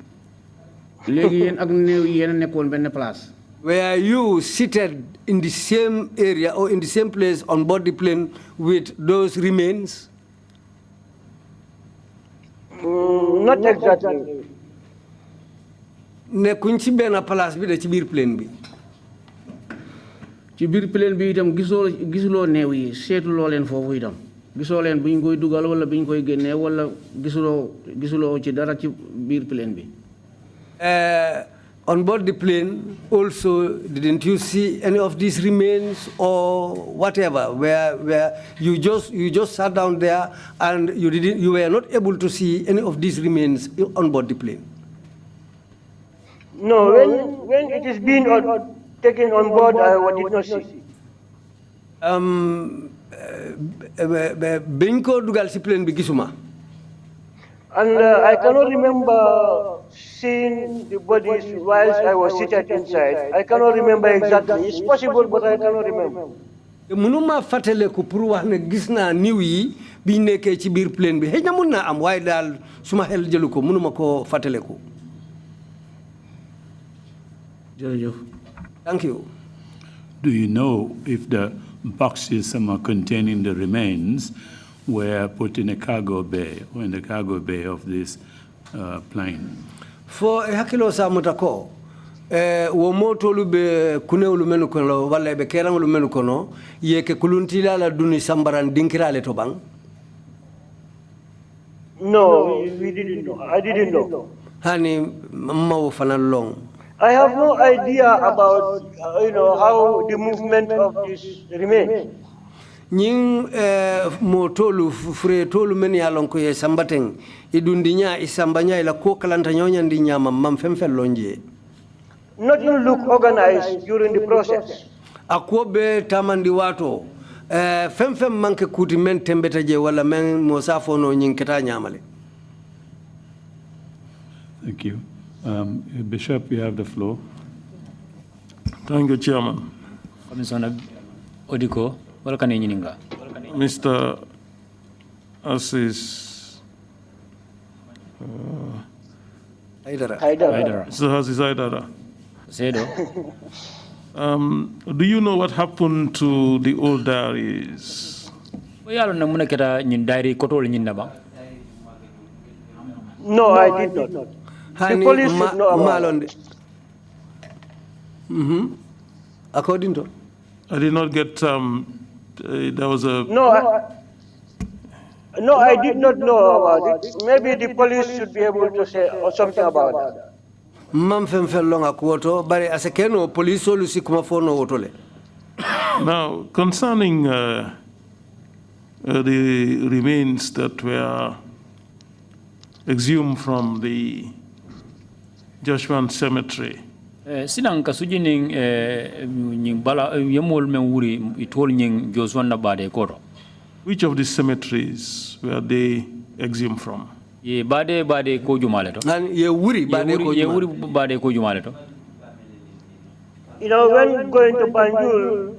Léegi yeen ak néew yeen nekkoon benn place. Were you seated in the same area or in the same place on board the plane with those remains? Not exactly. Ne kuñ ci benn place bi de ci biir plane bi. Ci biir plane bi itam gisuloo néew yi seetuloo leen foofu itam. Gisoo leen buñ koy dugal wala buñ koy génnee wala gisuloo ci dara ci biir plane bi. On board the plane, also, didn't you see any of these remains or whatever, where you just sat down there and you were not able to see any of these remains on board the plane? No, when it is being taken on board, I did not see. Binko dugal si plane bi gisuma. And I cannot remember seeing the bodies whilst I was seated inside. I cannot remember exactly. It's possible, but I cannot remember. Munuma fatale ko pour wax ne gis na niw yi bi nekké ci biir plane bi xeyna mun na am way dal suma xel jëlu ko munuma ko fatale ko. Jërëjëf. Thank you. Do you know if the boxes containing the remains were put in a cargo bay or in the cargo bay of this plane? For hakilo sa mutako wo motolu be kunewlu menu kono walla be keranglu menu kono yeke kuluntila la duni sambaran dinkirale to bang. No, we didn't know. I didn't know. Hani mawo fanal long. I have no idea about how the movement of this remains. Nying mo tolu fure tolu men ya lon ko ye sambateng idundi nya isambanya ila ko kalanta nyonya ndi nyama mam femfel lonje. Nothing look organized during the process. Akobe tamandi wato femfem manke kuti men tembeta je wala men mo safo no nyin keta nyamale. Thank you. Bishop, you have the floor. Thank you, Chairman. Commissioner Odiko. Mr. Aziz Hydara. Mr. Aziz Hydara. Do you know what happened to the old diaries? No, I did not. The police should know about it. According to? I did not get, there was a... No, I did not know about it. Maybe the police should be able to say something about that. Now, concerning the remains that were exhumed from the Joshua Cemetery, sinan ka sujining nying bala yemol men wuri itol nying Joshua bade koro. Which of the cemeteries were they exhumed from? Ye bade ko jumale to. Ye wuri bade ko jumale. Ye wuri bade ko jumale to. When going to Banjul,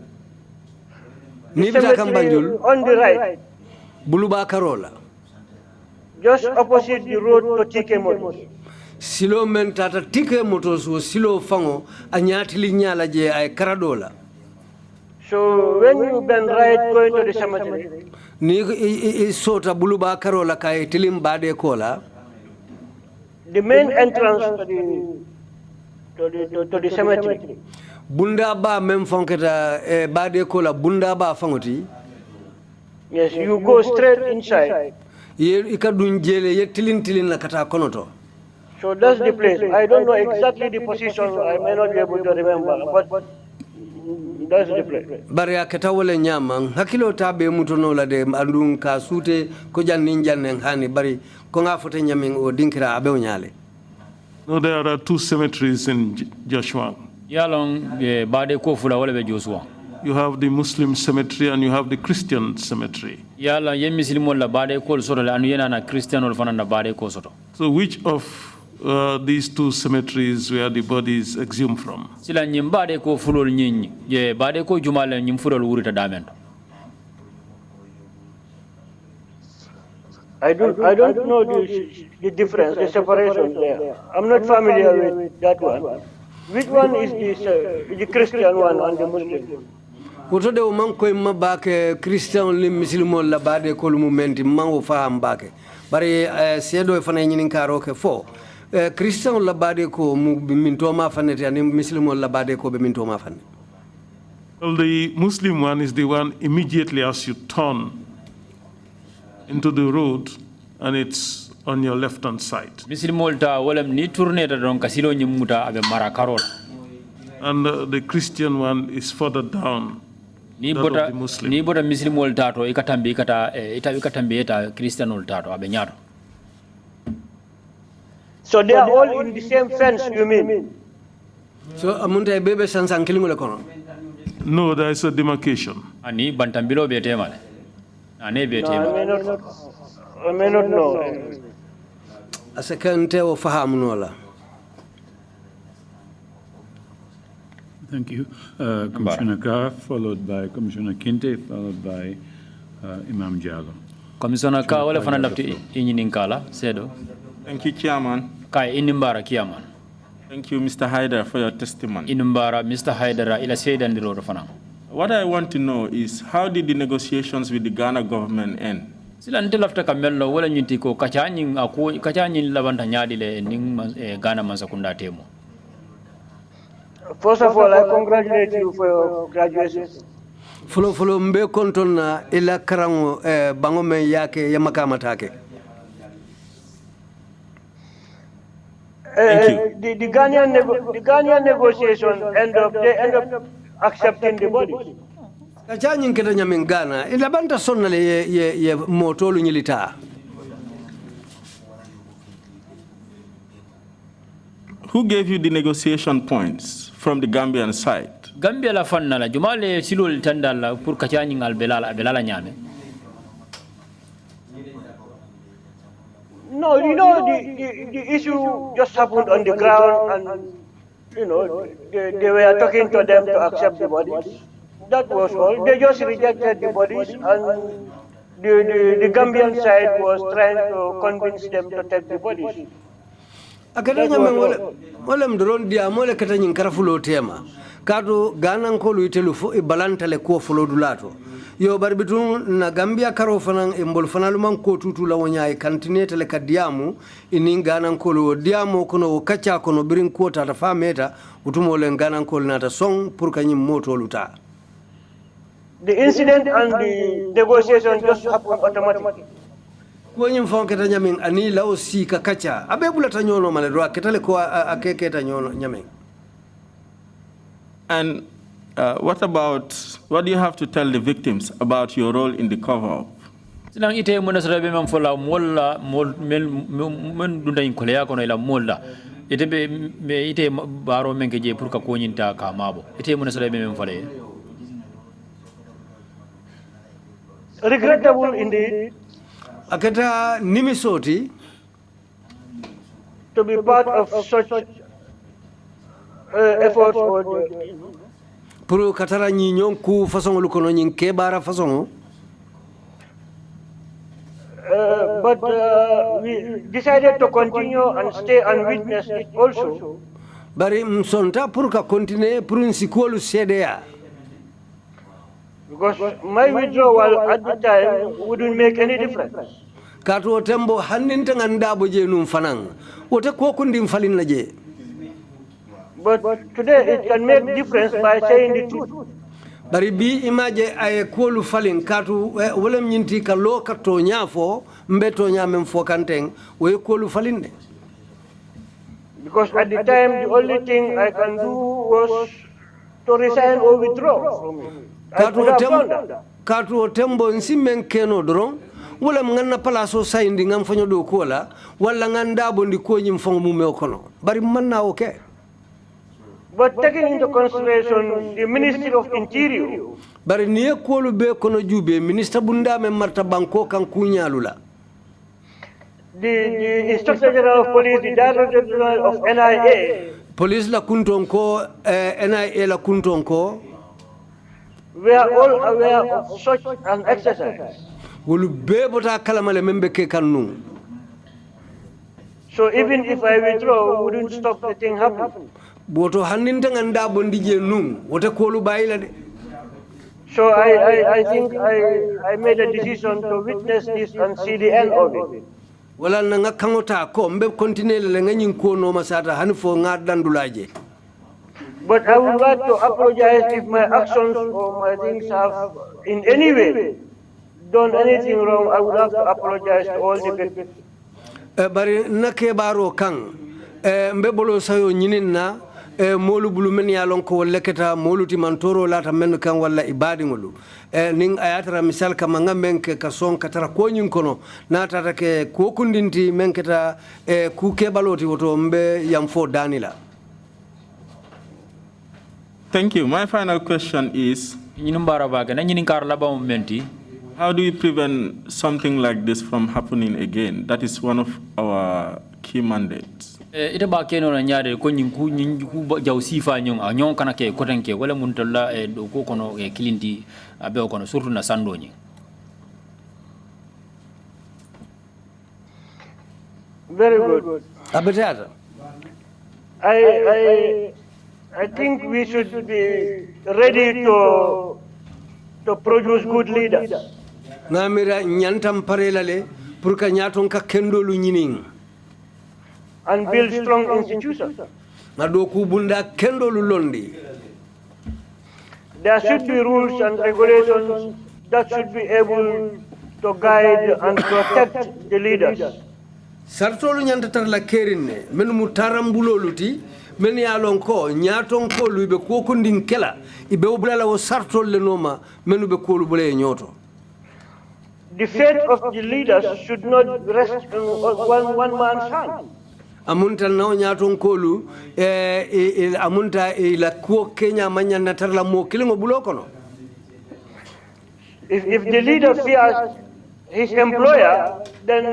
the cemetery on the right, Buluba Karola, just opposite the road to Tike Motors. Silo men tata Tike Motors was silo fango anyatili nyala je ay karadola. So when you bend right going to the cemetery, ni sota Buluba Karola kay tilim bade kola. The main entrance to the cemetery. bunda ba mem fonketa e bade ko la bunda ba fangoti. Yes, you go straight inside. Ye ikadun jele ye tilin la kata konoto. So that's the place. I don't know exactly the position. I may not be able to remember, but that's the place. Bari aketa wala nyama hakilo tabe mutono la de andun ka sute ko jannin jannen hani bari ko nga fote nyamin o dinkira abe nyale. No, there are two cemeteries in Joshua. Yalong bade ko fula wala be Joshua. You have the Muslim cemetery and you have the Christian cemetery. Yala ye muslim la bade ko soro anu yena na Christian ol fanana bade ko soto. So which of these two cemeteries where the bodies exhumed from? Sila nyim bade ko fulol nyinyi ye bade ko jumala nyim fulol wurita damen. I don't know the difference, the separation there. I'm not familiar with that one. Which one is the Christian one and the Muslim? Woto de man koy mabake Christian lim muslimol la bade ko lu menti mango faham bake bari sedo fana nyinin karo ke fo Christian la bade ko mu minto ma fanete ani muslimol la bade ko be minto ma fanne. Well, the Muslim one is the one immediately as you turn into the road and it's on your left hand side. Muslimol ta wala ni tourner da don kasilo nyimuta abe marakarol. And the Christian one is further down. Ni bota muslimol tato ikatambe eta Christian ol tato abe nyato. So they are all in the same fence, you mean? So amunta bebe sansan kilingole kono. No, there is a demarcation. Ani bantambilo be temale. Ane be temale. I may not know. Asekante o fahamu nola. Thank you. Commissioner Carr, followed by Commissioner Kinte, followed by Imam Jallo. Commissioner Carr, wala fana lafti inyininkala, sedo. Thank you, Chairman. Kai inimbara kiaman. Thank you, Mr. Hydara, for your testimony. Inimbara, Mr. Hydara, ila sedan dilo fana. What I want to know is, how did the negotiations with the Ghana government end? Sila nte lafta kamello wala nyinti ko kachanyin labanta nyadi le ning Ghana mansakunda temo. First of all, I congratulate you for your graduation. Fulo mbe konton na ila karango bango me yake ya makama take. The Ghanaian negotiation they end up accepting the bodies. Kachanyin keta nyamin Ghana ila banta sonna le ye motolu nyilita. Who gave you the negotiation points from the Gambian side? Gambia la fanna la jumale silol tandala pour kachanyin albelala nyame. No, you know the issue just happened on the ground, and you know they were talking to them to accept the bodies. That was all. They just rejected the bodies, and the Gambian side was trying to convince them to take the bodies. Akadanya wala mdoron dia mole katanyin karafulo tema. Kado Ghana nkolu itelu balanta le ko folo dulato. Yo barbitu na Gambia karo fanan embol fanaluman ko tutu la wonya e kantinete le kadiamu ini Ghana nkolu diamo kono kacha kono birin kota ta fameta utumo le Ghana nkolu nata song pour kanyim moto luta. The incident and the negotiation just happened automatically. Kwenye mfano keta nyaming ani lao si kakacha abebula tanyono maledwa ketale ko akeke tanyono nyaming. And what do you have to tell the victims about your role in the cover-up? Silang ite muna sarabe man fola molla men dunda in kolea kono ila molla ite baro men keje pour ka konyinta ka mabo ite muna sarabe men fola. Regrettable indeed. Akata nimisoti to be part of such efforts pour katara ñiñon ku façon lu kono ñing kebara façon but we decided to continue and stay and witness it also. Bari msonta pour ka continuer pour une sikolu CDA. Because my withdrawal at the time wouldn't make any difference. Kato tembo hanninta nganda boje num fanan wote ko kundi mfalin laje. But today it can make difference by saying the truth. Bari bi imaje ay kolu falin katu wolem nyinti ka lo ka to nyafo mbeto nyamem fo kanteng we kolu falinde. Because at the time the only thing I can do was to resign or withdraw from it. Katu o tembo nsimen keno dron wala nganna palaso sayndi ngam fanyo do kola wala nganda bondi ko nyim fango mume okono bari manna okay. But taking into consideration the Ministry of Interior, bari niye kolu be kono jube minister bunda me marta banko kan kunyalula. The Inspector General of Police, the Director General of NIA, Police la kuntonko, NIA la kuntonko, we are all aware of such an exercise. Wulu be bota kalamale membe ke kanu. So even if I withdraw, wouldn't stop the thing happening. Boto haninta nganda bondije nung, wote kolu baila de. So I think I made a decision to witness this and see the end of it. Wala nga kangota ko mbe continue le nga nyin ko no masata hanfo nga dandulaje. But I would like to apologize if my actions or my things have in any way done anything wrong. I would like to apologize to all the people. Bari nake baro kang mbe bolo sayo nyininna molu bulu men yalon ko leketa moluti mantoro lata men kan walla ibadi ngolu ning ayatara misal kama ngamenke ka son katara ko nyin kono nata ke ko kundinti menketa ku ke baloti woto mbe yam fo danila. Thank you. My final question is, how do we prevent something like this from happening again? That is one of our key mandates. Ita ba keno na nyare ko nyinku jaw sifa nyong anyon kana ke kotenke wala muntalla do ko kono kilinti abe kono surtout na sando nyi. Very good. Abetata. I think we should be ready to produce good leaders. Namira nyantam parelale pour ka nyaton ka kendolu nyinin. And build strong institutions. Na do ku bunda kendolu londi. There should be rules and regulations that should be able to guide and protect the leaders. Sartolu nyantatar la kerinne men mu tarambuloluti men yalon ko nyaton ko lube ko kundin kela ibe obulala wo sartol le noma menu be ko lubule nyoto. The fate of the leaders should not rest in one man's hand. Amunta na nyaton kolu amunta la ko Kenya manya natarla mo kilingo bulokono. If the leader fears his employer, then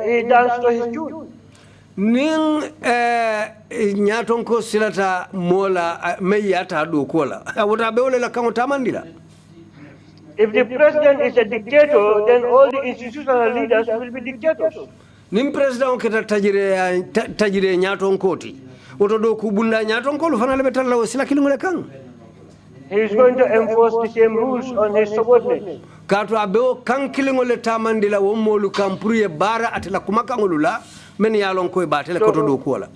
he dance to his tune. Ning nyaton ko silata mola meyata do kola awota bewle la kango tamandila. If the president is a dictator, then all the institutional leaders will be dictators. Nim president keta tajire nyaton koti woto do ku bunda nyaton ko lu fanale betalla o sila kilingole kan. He is going to enforce the same rules on his subordinates. Kato abeo kan kilingole tamandila wo molu kan pruye bara atela kumakangolula men yalon koy batele koto do kola.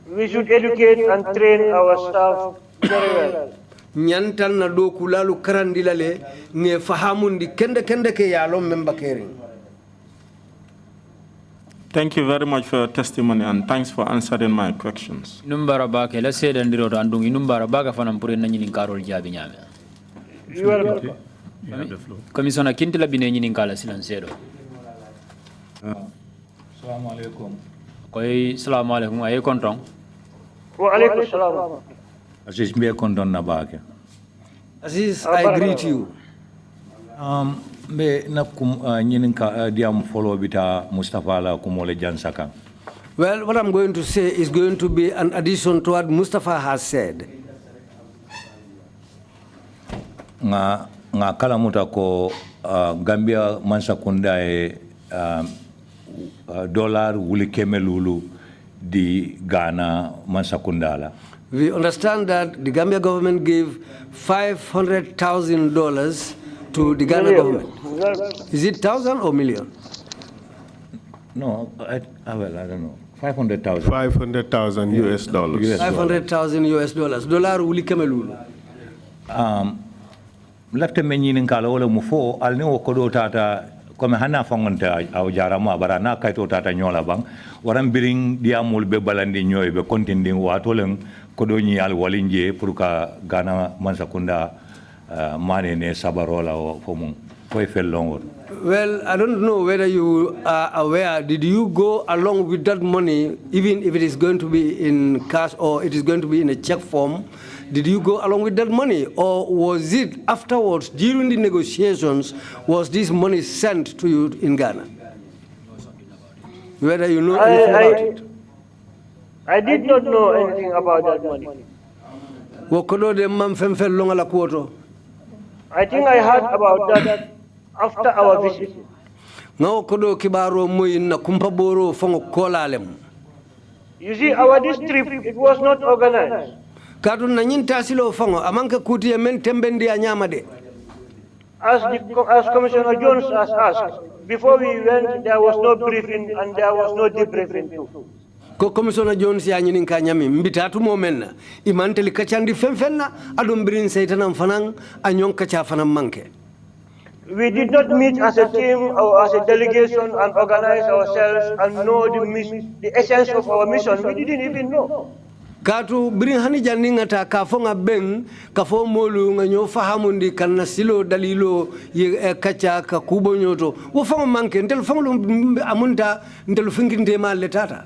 We should educate and train our staff very well. Nyantan na do kulalu karandila le ne fahamundi kende ke yalon memba kering. Thank you very much for your testimony and thanks for answering my questions. Numbara ba ke la seda ndiro andung numbara ba ka fanam pure na nyini karol jabi nyame. You are welcome. Commissioner Kintila bine nyini kala silan sedo. Assalamu alaikum. Koy assalamu alaikum ay kontong. Wa alaikum salam. Aziz mbe konton na bake. Aziz, I greet you. Mbe nakum nyinin ka diam follow bita Mustafa la kumole jansaka. Well, what I'm going to say is going to be an addition to what Mustafa has said. Nga kala muta ko Gambia mansakunda dollar wuli kemelulu di Ghana mansakundala. We understand that the Gambia government gave $500,000 to the Ghana government. Is it 1,000 or million? No, well, I don't know. 500,000. 500,000 US dollars. 500,000 US dollars. Dollar wuli kemelulu. Lafte menyinin kala wala mufo alni wokodo tata comme hana fangonta aw jarama bara na kayto tata nyola bang waram biring diamul be balandi nyoy be kontinding watolen kodo nyi al walinje pour ka Ghana mansakunda mane ne sabarola o fomum koy fel longor. Well, I don't know whether you are aware. Did you go along with that money, even if it is going to be in cash or it is going to be in a check form? Did you go along with that money, or was it afterwards, during the negotiations, was this money sent to you in Ghana? Whether you know anything about it? I did not know anything about that money. I think I heard about that after our visit. You see, our this trip, it was not organized. As Commissioner Jones has asked, before we went, there was no briefing and there was no debriefing too. Ko Commissioner Jones ya nyinin ka nyami mbitatu momenna imanteli kachandi femfenna adum birin seytanam fanan anyon kacha fanan manke. We did not meet as a team or as a delegation and organize ourselves and know the essence of our mission. We didn't even know. Katu birin hani janni ngata ka fo nga beng ka fo molu nga nyo fahamundi kan silo dalilo kacha ka kubo nyoto wo fango manke ntel fango amunta ntel finginte ma letata.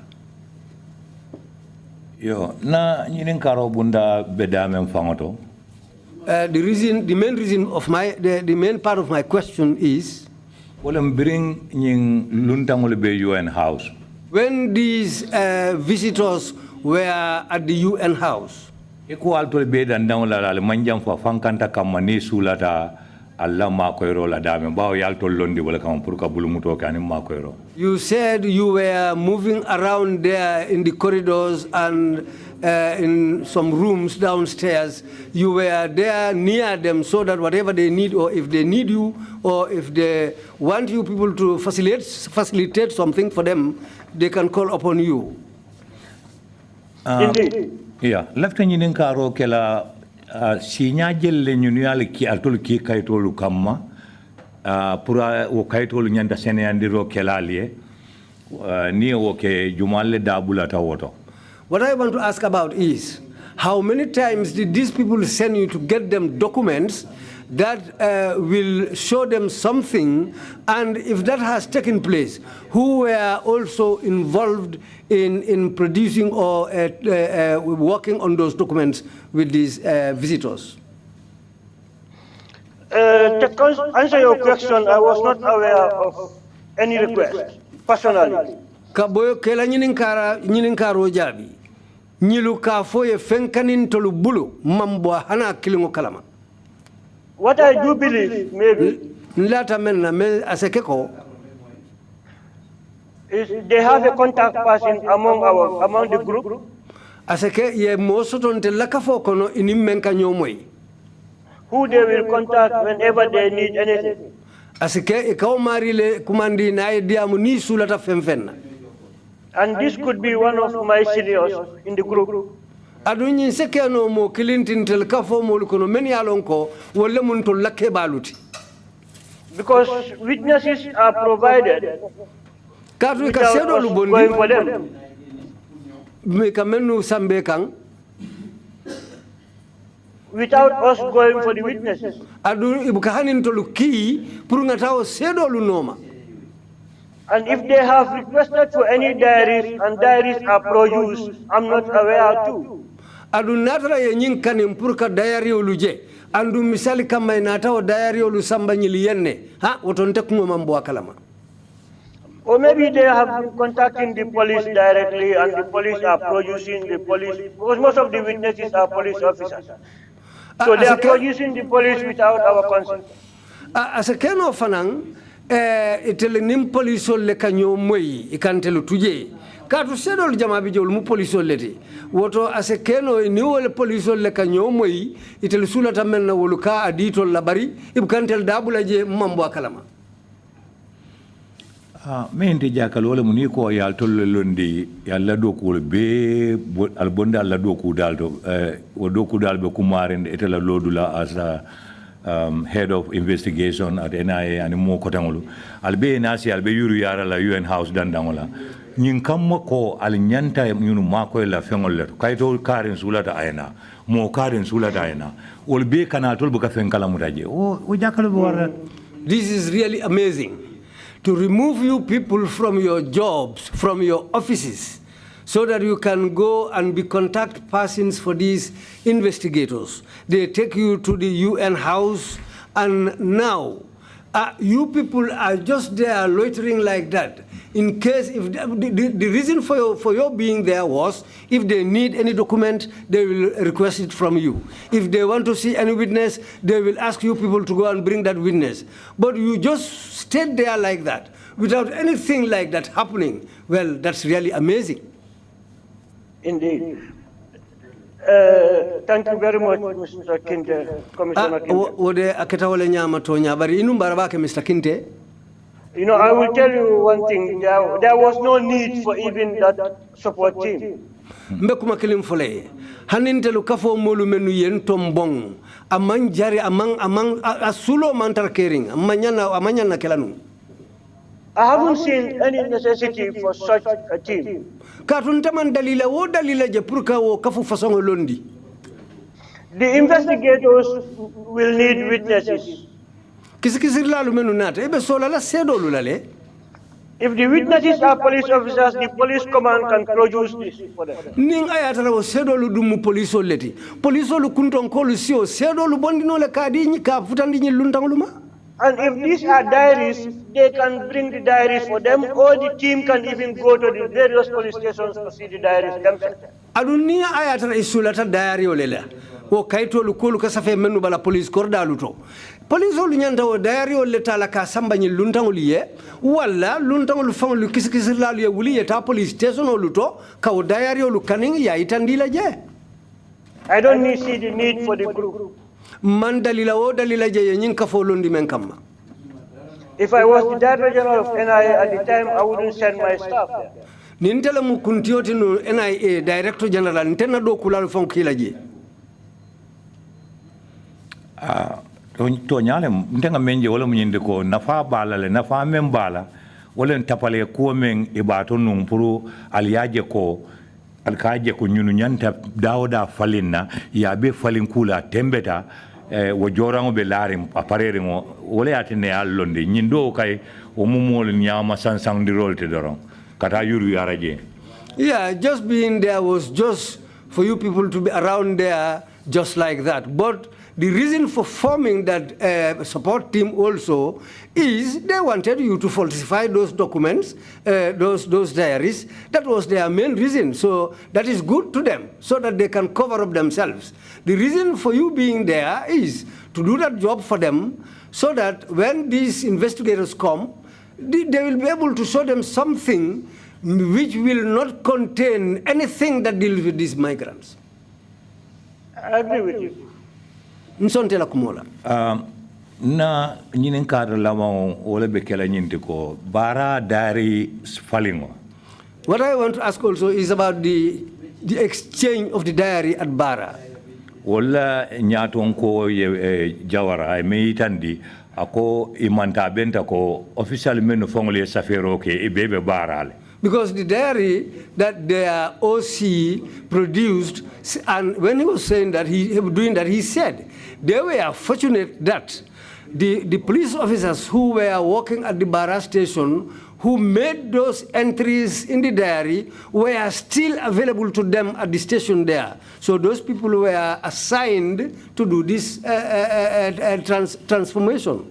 Yo na nyinin karo bunda bedamen fangoto. The main reason of the main part of my question is when UN house. When these visitors were at the UN house. Equal to be dan down la manjam for fankanta kamani sulata Allah ma koiro la dame bao yalto londi wala kam pour ka bulumuto kanim ma koiro. You said you were moving around there in the corridors and in some rooms downstairs. You were there near them so that whatever they need, or if they need you, or if they want you people to facilitate something for them, they can call upon you. Indeed. Yeah, left in karo kela sinya jelle nyunyal ki atul ki kaitolu kamma pura wo kaitolu nyanda sene andiro kelalie ni wo ke jumalle dabula tawoto. What I want to ask about is, how many times did these people send you to get them documents that will show them something, and if that has taken place, who were also involved in producing or working on those documents with these visitors? To answer your question, I was not aware of any request, personally. Kaboyo kela nyininkaro jabi. Nyilu ka foye fenkanin tolu bulu mambo hana kilingo kalama. What I do believe, maybe, nlata menna me asekeko is they have a contact person among the group. Aseke ye mosoton te lakafo kono inimenka nyomoy. Who they will contact whenever they need anything. Aseke ikaw marile kumandi na diamu ni sulata femfenna. And this could be one of my seniors in the group. Adunyi seke no mo kilintin tel kafo mo kono men yalonko wolle mun to lakke baluti. Because witnesses are provided. Katu ka sedo lu bondi going for them. Me kamenu sambe kang without us going for the witnesses. Adu ibukahanin to lu ki pour ngatao sedo lu noma. And if they have requested for any diaries and diaries are produced, I'm not aware too. Adu natra ye nyinkanim pour ka diary oluje andu misali kama inata o diary olu samba nyiliyenne ha wotonte kuma mambo akalama. Or maybe they have been contacting the police directly and the police are producing the police, because most of the witnesses are police officers. So they are producing the police without our consent. As a keno fanang itele nim police le kanyo moyi ikantelu tuje katu sedol jama bi jol mu police leti woto as a keno ni wole police le kanyo moyi itele sulata menna woluka adito labari ibkantel dabula je mambo akalama. Mente jakalole muniko yal tolle londi yalla doku be albonda alla doku daldo doku dalbe kumaren etela lodula as head of investigation at NIA and mo kotangulu albe nasi albe yuru yara la UN house dandangola nyin kammo ko al nyanta nyunu mako la fengol leto kayto karin sulata ayna mo karin sulata ayna olbe kana tolbu ka fenkala mutaje o jakalo wara. This is really amazing. To remove you people from your jobs, from your offices, so that you can go and be contact persons for these investigators. They take you to the UN house, and now you people are just there loitering like that. In case, if the reason for your being there was, if they need any document, they will request it from you. If they want to see any witness, they will ask you people to go and bring that witness. But you just stayed there like that, without anything like that happening. Well, that's really amazing. Indeed. Thank you very much, Mr. Kinte, Commissioner Kinte. Mr. Kinte. You know, I will tell you one thing. There was no need for even that support team. Mbekuma kilim fole. Hanintelu kafo molu menu yen tombong. Amang jari amang asulo mantar kering. Amanyana kelanu. I haven't seen any necessity for such a team. Katuntaman dalila wo dalila je purka wo kafu fasongo londi. The investigators will need witnesses. If the witnesses are police officers, the police command can produce this for them. And if these are diaries, they can bring the diaries for them, or the team can even go to the various police stations to see the diaries themselves. Adunia ayatara isulata diary olela. Wo kaito lukulu kasafe menu bala police korda luto. Police olu nyanda wo diary oleta la kasamba nyi luntangul ye wala luntangul fangul kisikisir lalu ye wuli ye ta police station oluto ka wo diary olu kaning ya itandila je. I don't see the need for the group. Man dalila wo dalila je ye nyinka fo londi men kamma. If I was the Director General of NIA at the time, I wouldn't send my staff there. Nintela mu kuntioti no NIA Director General ntena do kulalu fonkila je. To nyale ntenga menje wala munyinde ko nafa bala le nafa membala wala ntapale ko men ibato num puru aliyaje ko alkaje ko nyunu nyanta dawda falinna ya be falin kula tembeta wo jorango be larim aparere mo wala atene allonde nyindo kay o mumol nyama sansang di rolte doron kata yuru yaraje. Yeah, just being there was just for you people to be around there just like that. But the reason for forming that support team also is they wanted you to falsify those documents, those diaries. That was their main reason. So that is good to them, so that they can cover up themselves. The reason for you being there is to do that job for them, so that when these investigators come, they will be able to show them something which will not contain anything that deals with these migrants. I agree with you. Nsontela kumola. Na nyinen kadra lama wala be kala nyinte ko bara diary falingo. What I want to ask also is about the exchange of the diary at Bara. Wala nyaton ko jawara ay meitandi ako imanta benta ko official men fongole safero ke ibebe barale. Because the diary that their OC produced, and when he was saying that, he said they were fortunate that the police officers who were working at the Bara station, who made those entries in the diary, were still available to them at the station there. So those people were assigned to do this transformation.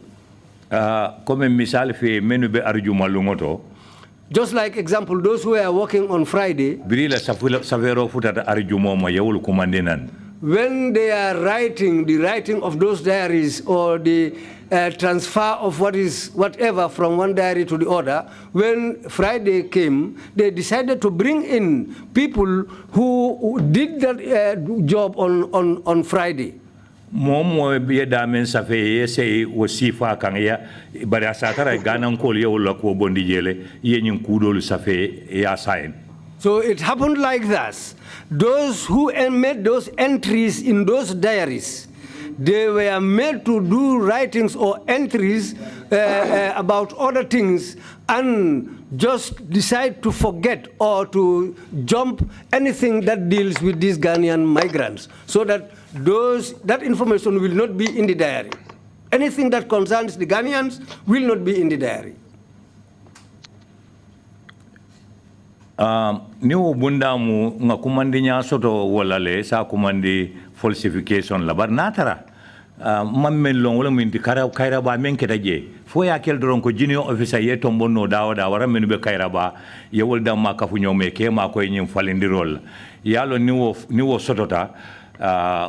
Comme misal fe menu be arjuma lungoto. Just like example, those who are working on Friday, when they are writing the writing of those diaries or the transfer of whatever from one diary to the other, when Friday came, they decided to bring in people who did that job on Friday. Momo be damen safe say wasifa kan ya bari asatara ganan kol ye wala ko bondi jele ye nyin kudol safe ya sign. So it happened like this. Those who made those entries in those diaries, they were made to do writings or entries about other things and just decide to forget or to jump anything that deals with these Ghanaian migrants, so that that information will not be in the diary. Anything that concerns the Ghanaians will not be in the diary. Ni bunda mu nga kumandi nya soto wala le sa kumandi falsification la bar natara mammen long wala min kaira ba men keta je fo ya kel doron ko junior officer ye tombo no dawo da wara men be kaira ba ye wol dam ma kafu nyome ke ma koy nyim falindirol yalo ni wo sotota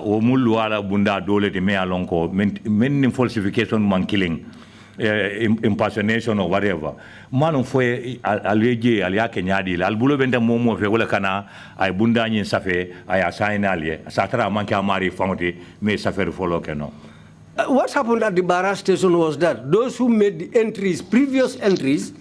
o mulu wala bunda dole de me alon ko men ni falsification man killing impersonation or whatever manu foi alweje aliake nyadi al bulo benda momo fe wala kana ay bunda nyin safe ay assign alie satara manke amari fonti me safer follow keno. What happened at the Bara station was that those who made the entries, previous entries,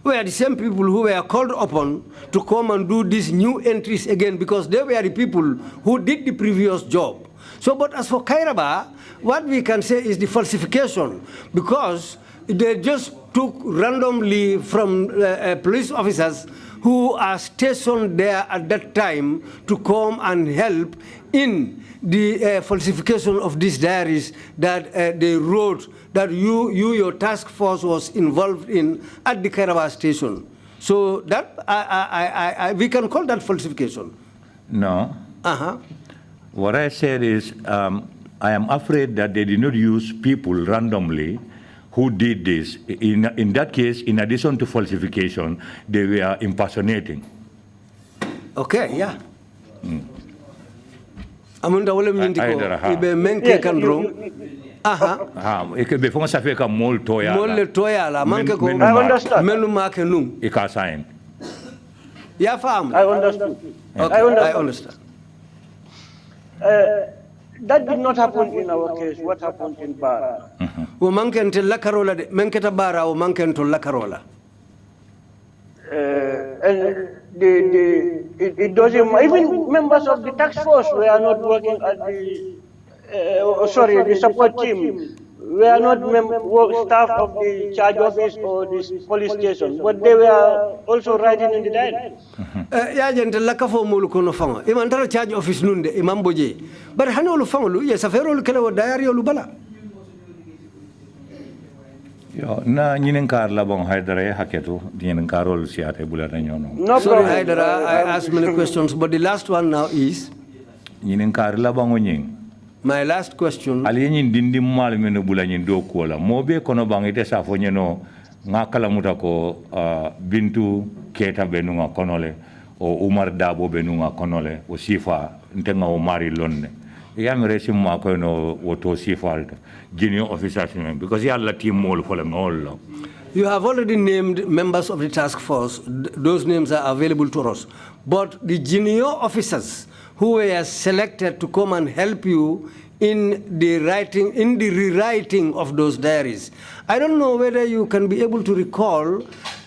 were the same people who were called upon to come and do these new entries again, because they were the people who did the previous job. So, but as for Kairaba, what we can say is the falsification, because they just took randomly from police officers who are stationed there at that time to come and help in the falsification of these diaries that they wrote that your task force was involved in at the Kairaba station. So that we can call that falsification. No. What I said is I am afraid that they did not use people randomly who did this. In that case, in addition to falsification, they were impersonating. Okay, yeah. Amunda wala mnyindi ko ibe menke kandro. Before ça fait comme mol toya. Mol toya la manke ko. I understand. Menu make nung. Ika sign. Yeah, fam. I understand. Okay, I understand. That did not happen in our case. What happened in Bara? Wo manken te lakarola de menketa Bara wo manken to lakarola. And it doesn't. Even members of the task force were not working at the support team. We are not staff of the charge office or the police station, but they were also writing in the diary. Ya gente la kafo mulu kono fanga. Imantara charge office nunde imam boje. But hano lu fanga lu ya safero lu kala wa diary lu bala. Yo na nyinen kar la bon Hydara haketu nyinen karol siate bulata nyono. No Sorry problem. Hydara, I asked many questions, but the last one now is nyinen kar la bon nying. my last question. Aliyin dindi mal menu bulanyin do kola. Mobe kono bangite sa fonyeno ngakala mutako bintu keta benunga konole o Umar Dabo benunga konole o sifa ntenga o mari lonne. Yam resi ma ko no woto sifalta junior officers because yalla team mol for all. You have already named members of the task force. Those names are available to us. But the junior officers who were selected to come and help you in the rewriting of those diaries, I don't know whether you can be able to recall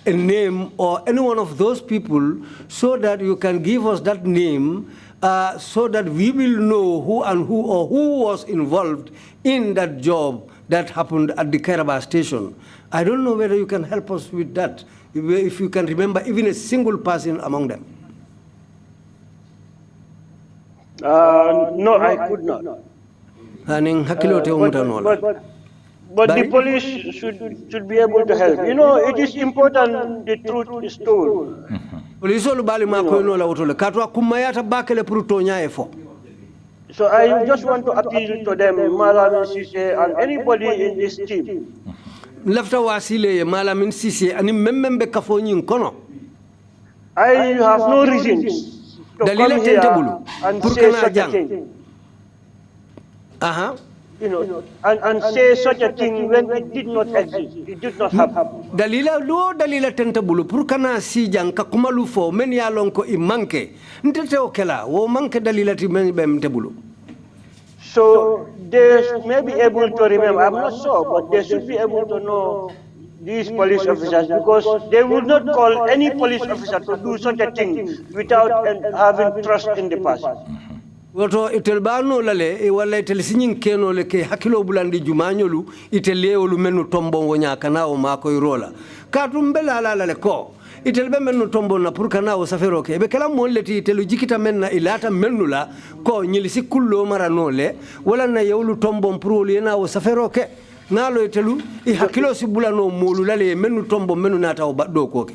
a name or any one of those people so that you can give us that name so that we will know who was involved in that job that happened at the Kairaba station. I don't know whether you can help us with that, if you can remember even a single person among them. No, I could not. But the police should be able to help. You know, it is important the truth is told. So I just want to appeal to them, Malam Sise and anybody in this team. I have no reasons to come here and say such a thing. You know, and say such a thing when it did not exist. It did not happen. Dalila lo dalila tentabulu purkana si jang kakumalu fo men ya lonko imanke ntete okela wo manke dalila ti men bem tebulu. So they may be able to remember, I'm not sure, but they should be able to know these police officers, because they would not call any police officer to do such a thing without having trust in the person. Woto itel bano lale e wala itel sinyin keno le ke hakilo bulandi jumanyolu itel leolu menu tombo wonya kana o mako irola katum bela lale ko itel be menu tombo na pour kana o safero ke be kala mon leti itelu jikita menna ilata menula ko nyilisi kullo marano le wala na yewlu tombo pour yena o safero ke ngalo itelu I hakilo si bulano molu lale menu tombo menu nata o baddo ko ke,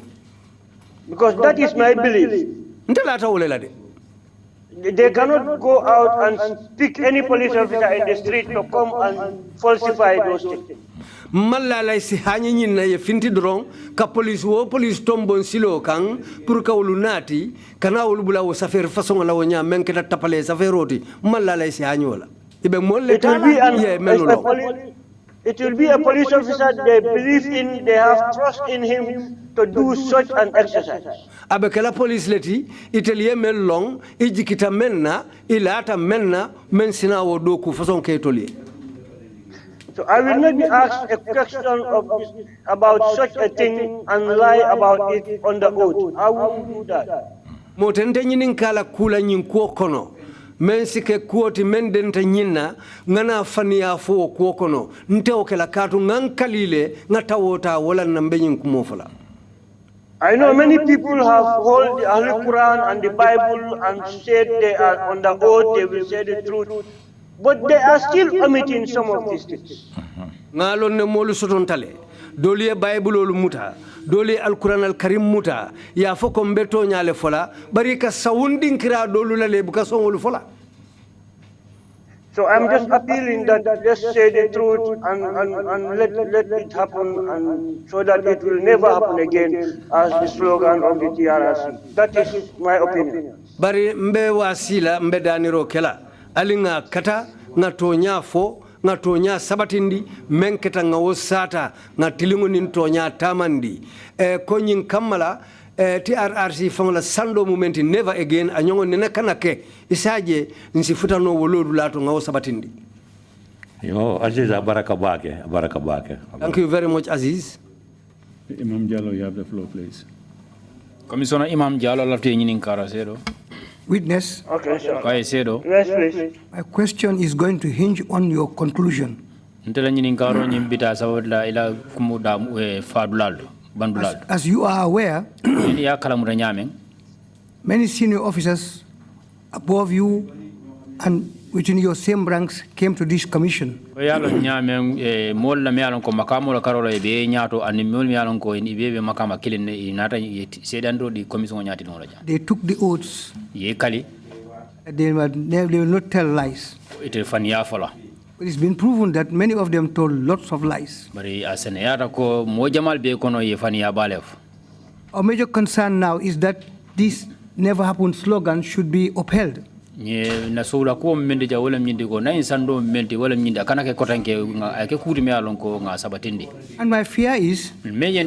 because that is my belief. Ntelata wole lade. They cannot go out and pick any police officer in the street to come and falsify those things. Malala si hanyi na ye finti drong ka police tombon silo kang pour ka ulunati kana ulubula wo safer façon la wonya menke ta tapale saferoti malala si hanyola ibe molle it will be a police officer they believe in, they have trust in him to do such an exercise. Abekela police leti itelie men long ijikita menna ilata menna men sina wo doku façon ke tolie. So I will not be asked a question about such a thing and lie about it on the oath. I won't do that. Motente nyinin kala kula nyin ko kono men sike kuoti men denta nyina ngana fania fo ko kono nte okela katu ngankalile ngatawota wala nambenyin kumofala. I know many people have hold the Holy Quran and the Bible and said they are on the oath, they will say the truth, but they are still omitting some of these things. Ngalon ne molu sotontale doliye Bible olu muta doli Al-Quran al-Karim muta ya foko mbeto nyale fola bari ka sawundin kira dolu la le buka songolu fola. So I'm just appealing that let's say the truth and let it happen, and so that it will never happen again as the slogan of the TRRC. That is my opinion. Bari mbe wasila mbe daniro kela alinga kata nga tonya fo nga tonya sabatindi menketa nga wosata nga tilingu nin tonya tamandi konyin kamala TRRC fangla sando momenti never again anyongo nene kanake isaje nsifuta no wolodu lato nga wosabatindi. Yo Aziz baraka bake. Thank you very much Aziz. Imam Jallo, you have the floor please. Commissioner Imam Jallo lafte nyinin kara sedo. Witness. Okay, sir. Yes, please. My question is going to hinge on your conclusion. As you are aware, many senior officers above you and within your same ranks came to this commission. They took the oaths. They will not tell lies. It's been proven that many of them told lots of lies. Our major concern now is that this never happened slogan should be upheld. And my fear is many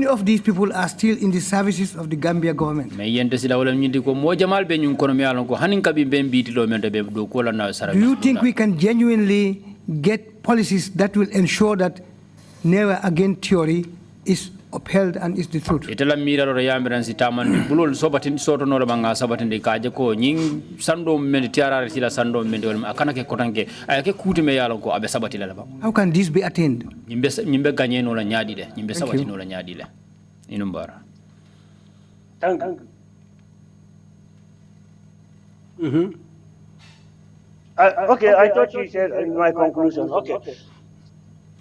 of these people are still in the services of the Gambia government. Do you think we can genuinely get policies that will ensure that never again theory is upheld and is the truth? How can this be attained? Thank you. Okay, I thought you said in my conclusion. Okay.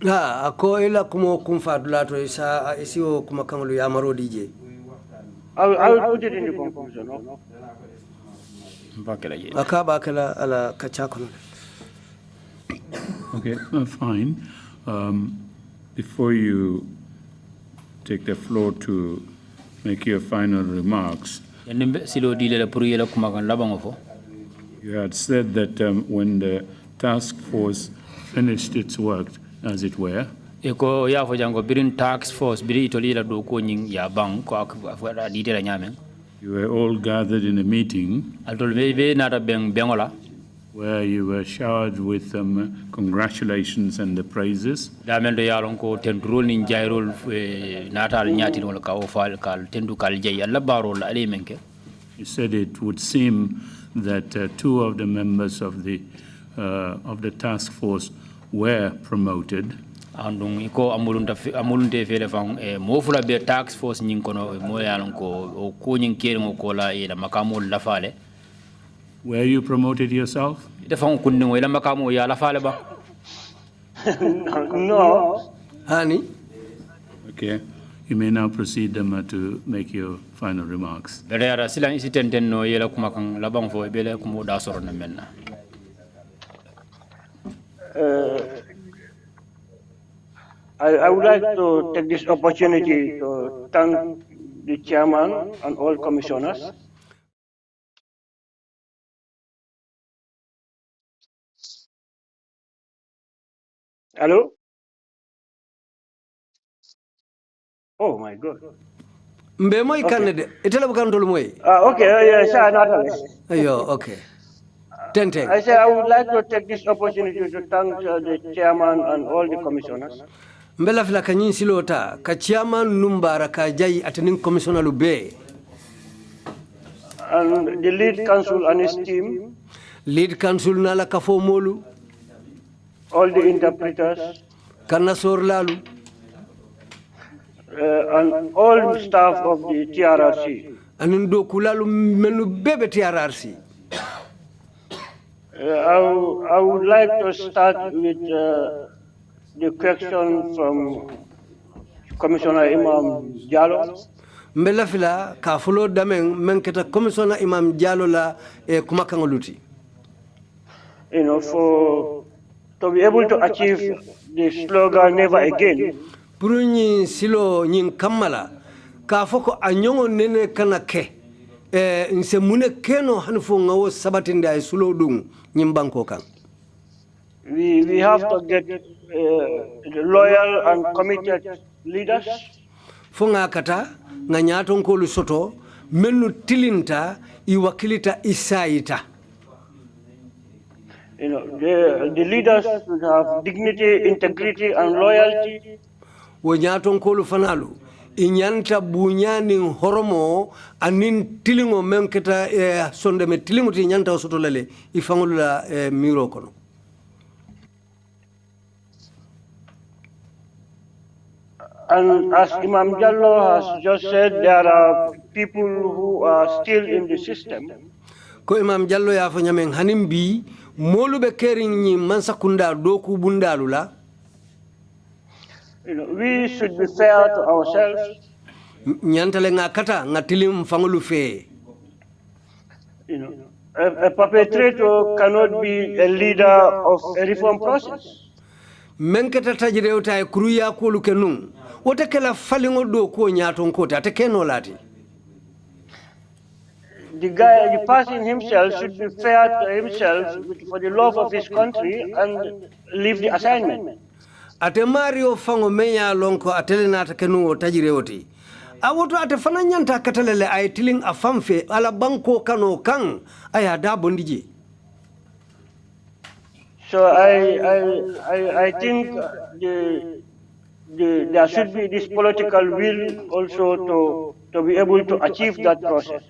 Ako ila kumo kumfadulato isa isiyo kumakangulu ya maro DJ. I will put it in the conclusion. Bakela ala kachako. Okay, fine. Before you take the floor to make your final remarks, you had said that when the task force finished its work, as it were, you were all gathered in a meeting, where you were showered with congratulations and the praises. You said it would seem that two of the members of the task force were promoted. Andung iko amulunte fele fang mofula be task force nyinkono moyalon ko ko nyinkere mo kola ila makamo la fale. Were you promoted yourself? Ite fang kunni mo ila makamo ya la fale ba. No. Honey. Okay. You may now proceed to make your final remarks. Bele ara silan isi tenten no yela kuma kan labang fo bele kumo da soro na menna. I would like to take this opportunity to thank the chairman and all commissioners. Hello? Oh my God. Mbe moy kanede itela bukandol moy. Okay, yes, Ayo, okay. Tente. I say I would like to take this opportunity to thank the chairman and all the commissioners. Mbela fila kanyin silota ka chairman numbara ka jay atanin commissioner lube. And the lead council and his team. Lead council nala kafo molu. All the interpreters. Kanasor lalu. And all staff of the TRRC. Anundo kulalu menu bebe TRRC. I would like to start with the question from Commissioner Imam Jallo. Mbela fila ka fulo damen menketa Commissioner Imam Jallo la kumakangoluti. You know, to be able to achieve the slogan "Never Again." Purunyi silo nyin kamala ka foko anyongo nene kanake nse mune keno hanfo ngawo sabatinde ay sulo dung nyimbanko kan. We have to get loyal and committed leaders. Fonga kata nganyato nkolu soto menu tilinta iwakilita isaita. You know, the leaders should have dignity, integrity, and loyalty. Wonyato nkolu fanalu inyanta bunyani horomo anin tilingo menketa sonde me tilingo ti nyanta soto lele ifangula miro kono. And as Imam Jallo has just said, there are people who are still in the system. Ko Imam Jallo ya fanya men hanimbi molu be kering ni mansakunda doku bundalula. You know, we should be fair to ourselves. Nyantale ngakata ngatilim fangulu fe. You know, a perpetrator cannot be a leader of a reform process. Menketa tajire uta kuruya ko lukenung. Wote kala falingo do ko nyato nkota ate keno lati. The person himself should be fair to himself for the love of his country and leave the assignment. Ate Mario fango meya lonko atele nata kenu tajire oti. Awoto ate fana nyanta katalele ay tiling afamfe ala banko kano kang aya da bondiji. So I think there should be this political will also to be able to achieve that process.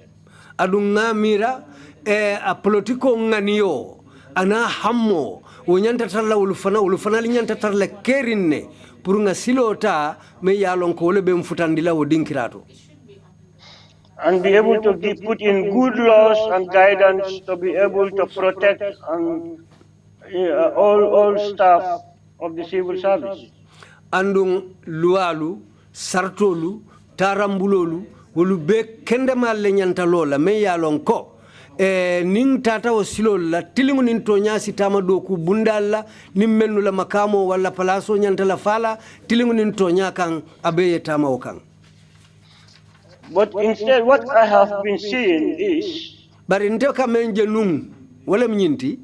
Adunga mira a politiko nganiyo ana hammo wonyanta tarla ulufana linyanta tarla kerinne purunga silota me yalon ko lebe mfutandila wodinkirato. And be able to put in good laws and guidance to be able to protect and all staff of the civil service. Andung lualu, sartolu, tarambulolu, wulu be kendema lenyanta lola me yalon ko ning tata o silo la tilingu nin to nyasi tama do ku bundalla nim mennu la makamo wala palaso nyanta la fala tilingu nin to nyakan abeye tama o kan. But instead what I have been seeing is bari ndoka menje num wala mnyinti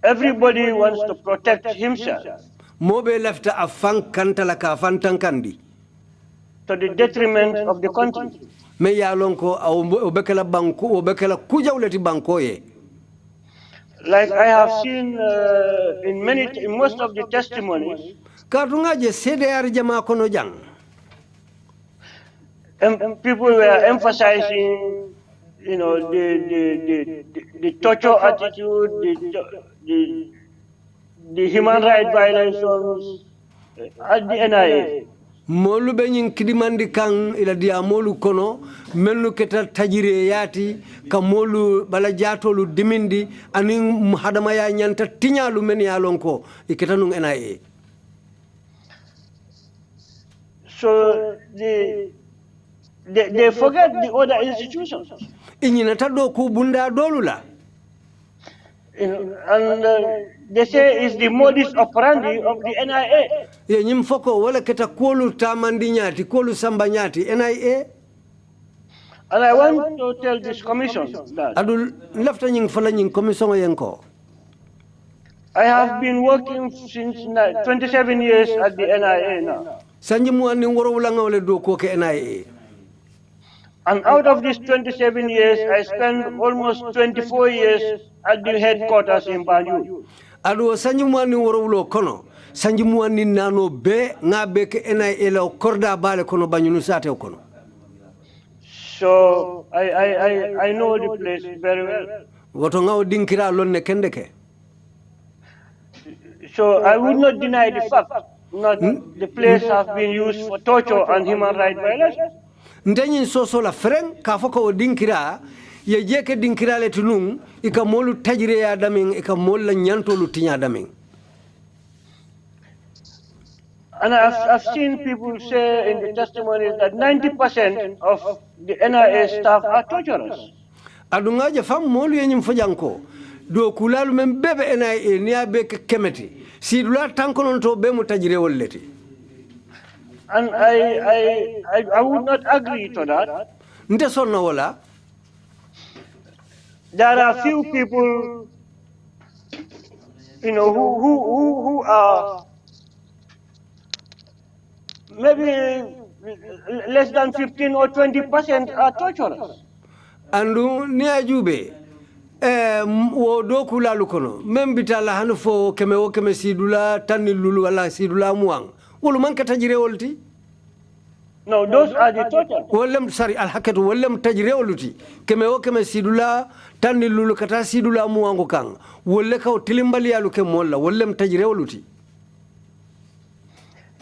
everybody wants to protect himself. Mobe lafta afan kantala ka afan tankandi to the detriment of the country. Me ya lonko obekela banko obekela kujawleti banko ye. Like I have seen in most of the testimonies, people were emphasizing, the torture attitude, the human rights violations at the NIA. Molu be nyin kidimandi kan ila dia molu kono mennu keta tajire yati ka molu bala jatolu dimindi ani hadama ya nyanta tinyalu men ya lonko iketa nun NIA. So they forget the other institutions. Inyinata do ku bunda dolula. And they say it's the modus operandi of the NIA. Ye nyim foko wala keta kolu tamandi nyati kolu samba nyati NIA. And I want to tell this commission that adul lafta nying fala nying commission yenko. I have been working since 27 years at the NIA now. Sanji mu andi ngoro wala ngawle do ko ke NIA. And out of these 27 years, I spent almost 24 years at the headquarters in Banjul. Ado sanji mu andi ngoro wulo kono. Sanji mu andi nano be ngabe ke NIA la korda bale kono Banjul sate kono. So I know the place very well. Woto ngaw dinkira lonne kendeke. So I would not deny the fact that the place has been used for torture and human rights violations. Ndanyin soso la freng ka foko dinkira ye jeke dinkira le tunung ika molu tajire ya daming ika molu la nyanto lu tinya daming. And I've seen people say in the testimonies that 90% of the NIA staff are torturers. Adunga je fam molu yenyum fajanko do kulalu men bebe NIA niya be kemeti sidula tankonon to be mu tajire wolleti. And I would not agree to that. There are few people, who are maybe less than 15 or 20% are torturers. Andu niya jube wo do kulalu kono membitala hanfo keme sidula tanilulu wala sidula muang. No, those are the total. Walem sari alhakatu walem tajire oluti. Keme sidula tani lulu kata sidula muango kang. Wole ka tilimbali alu ke molla walem tajire oluti.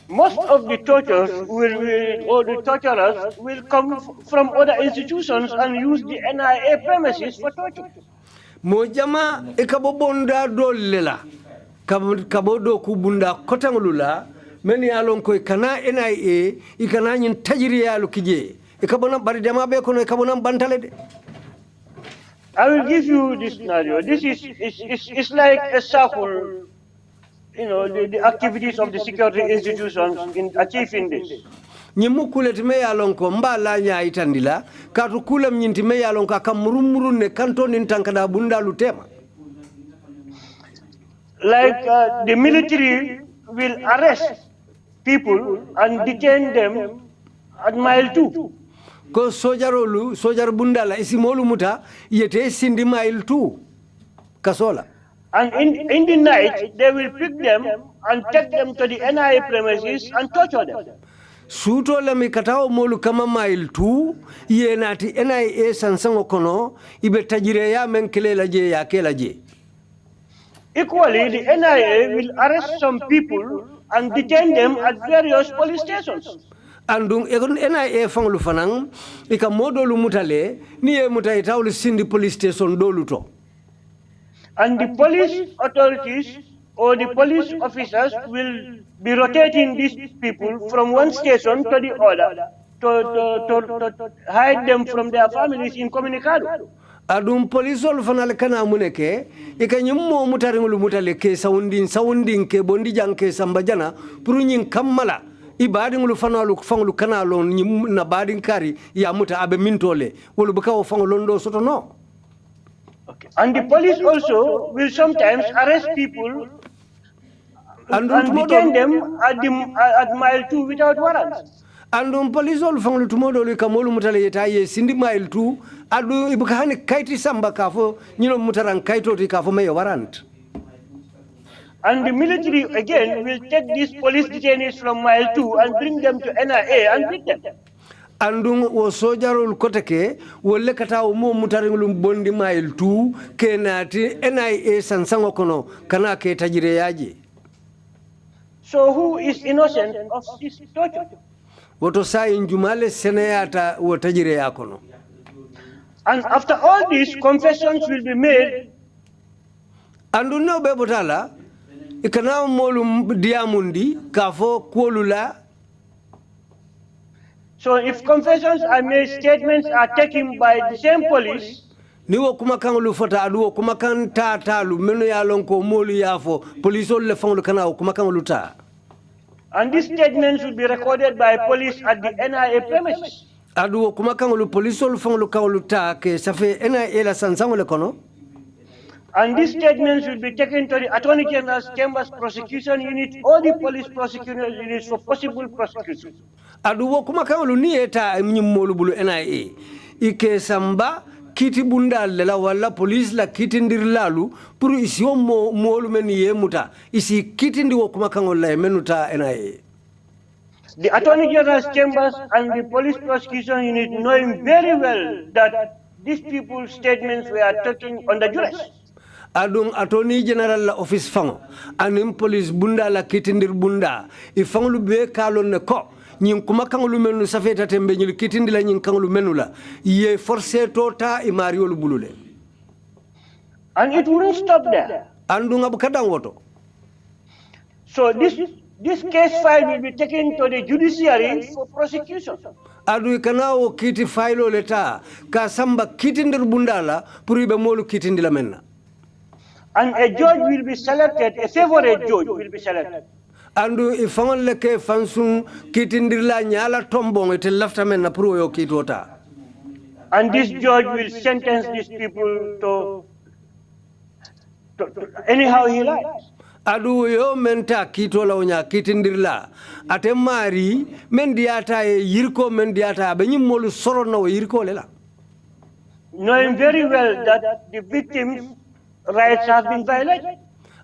Most of the torturers the torturers will come from other institutions and use the NIA premises for torture. Mojama ekabobonda dolela. Kabodo kubunda kotangulula. Many along koi kana NIA ikana nyin tajiriya lukije ikabona bari dama be kono ikabona bantalede. I will give you this scenario. This is like a circle, the activities of the security institutions in achieving this. Nyimukulet me along ko mbala nya itandila katu kula mnyinti me along ka kamurumuru ne kanto nintankada bunda lutema. Like the military will arrest people and detain them at mile 2. Ko sojar bundala isimolu muta yete sindi mile 2 kasola. And in the night they will pick them and take them to the NIA premises and torture them. Suto la mikatao molu kama mile 2 ye nati NIA sansango kono ibe tajire ya menkele la je ya kela je. Equally, the NIA will arrest some people and detain them at various police stations. Andung egon NIA fanglu fanang ika modolu mutale niye mutaita ulu sindi police station doluto. And the police authorities or the police officers will be rotating these people from one station to the other to hide them from their families incommunicado. Adum polisol fanal kana muneke ika nyummo mutaringulu mutale ke sounding ke bondi janke sambajana puru nyin kammala ibadingulu fanalu fangulu kanalo nyim na badin kari ya muta abe mintole wolu bakaw fangolondo soto no. Okay. And the police also will sometimes arrest people and detain them at mile 2 without warrants. andum police ol fanglu tumodo li kamolu mutale yeta ye sindi mile tu adu ibukani kaiti samba kafo nyino mutaran kaito ti kafo me warrant. And the military again will take these police detainees from mile 2 and bring them to NIA and beat them. Andung wo sojarul koteke wolle kata mo mutaringulum bondi mile 2 kenati NIA sansango kono kana ke tajire yaji. So who is innocent of this torture? Woto sa injumale seneyata wo tajire yakono. And after all these confessions will be made, andu no be botala ikana molu diamundi kafo kuolula. So if confessions are made, statements are taken by the same police. Ni wo kuma kan lu fota adu wo kuma kan ta talu menu ya lonko molu yafo police le fanglu kana wo kuma kan lu ta. And these statements will be recorded by police at the NIA premises. Adu wo kuma kan lu police le fanglu kan lu ta ke ça fait NIA la sansango le kono. And these statements will be taken to the Attorney General's Chambers Prosecution Unit or the Police Prosecution Unit for possible prosecution. Adu wo kuma kan lu ni eta molu bulu NIA ike samba kiti bunda lela wala police la kiti ndirlalu pour isi o molu men yemuta isi kiti ndi wo kuma kan la menuta NIA. The Attorney General's Chambers and the Police Prosecution Unit knowing very well that these people's statements were taken under duress. Adung Attorney General la office fango anim police bunda la kitindir bunda ifang lu be kalon ne ko nyin kuma kanglu menu safeta tembe nyil kitindi la nyin kanglu menu la ye forcé tota e mario lu bulule. And it wouldn't stop there. Andung abu kadang woto. So this case file will be taken to the judiciary for prosecution. Adu ikanao kiti file leta ka samba kitindir bunda la puri be molu kitindi la menna. And a judge will be selected, a favorite judge will be selected. Andu ifangol leke fansung kitindirla nyala tombong ete lafta men na pro yo kitota. And this judge will sentence these people to anyhow he likes. Adu yo menta kitola onya kitindirla ate mari men diata e yirko men diata be nyimolu soro no yirko lela. Knowing very well that the victims' rights have been violated.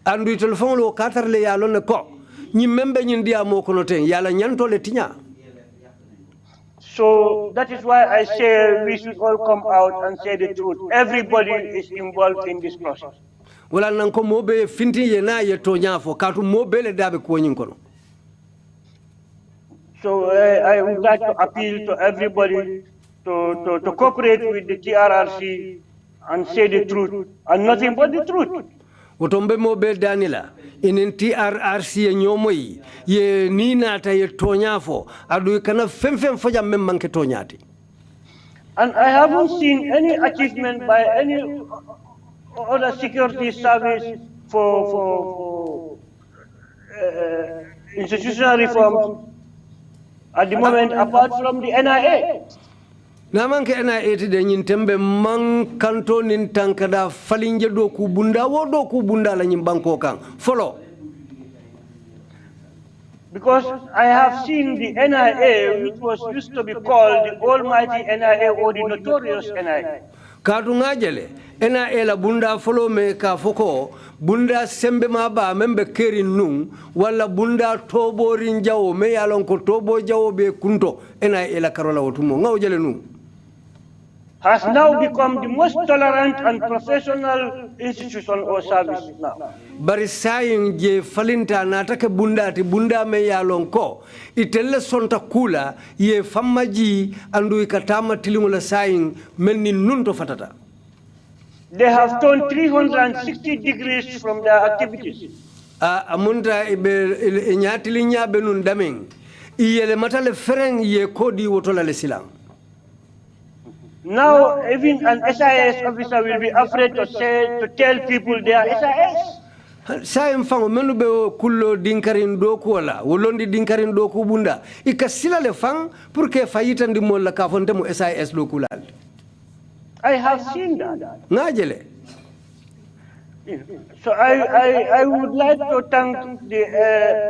Andu telefon lo katarle yalo ne ko nyi membe nyi ndia mo kono ten yala nyanto le tinya. So that is why I say we should all come out and say the truth. Everybody is involved in this process. Wala nan ko mobe finti ye na ye to nyafo katu mobe le dabe ko nyin kono. So I would like to appeal to everybody to cooperate with the TRRC and say the truth and nothing but the truth. Wotombe mobe danila inin TRRC ye nyomoyi ye nina ta ye tonyafo adu kana femfem foja memmanke tonyati. And I haven't seen any achievement by any other security service for institutional reform at the moment apart from the NIA. Namanke NIA de nyin tembe man kanto nin tankada falinje do ku bunda wo do ku bunda la nyim banko kan follow. Because I have seen the NIA, which was used to be called the Almighty NIA or the Notorious NIA. Kadu ngajele NIA la bunda follow me ka foko bunda sembe maba membe keri nung wala bunda tobo rinjawo me yalon ko tobo jawo be kunto NIA la karola wotumo ngawjele nung. Has now become the most tolerant and professional institution or service now. Bari sayin je falinta natake bundati bunda me yalon ko itelle sonta kula ye famaji andu ikatama tilimula sayin melni nunto fatata. They have turned 360 degrees from their activities. Amunda ibe nyatilinya benun daming iyele matale fereng ye kodi wotola le silang. Now, even an SIS officer will be afraid to tell people they are SIS. Sayem fango menu be kullo dinkarin doku wala wolondi dinkarin doku bunda ikasila le fang pour que fayita ndi mo la ka fonte mo SIS lokulal. I have seen that. Ngajele. So I would like to thank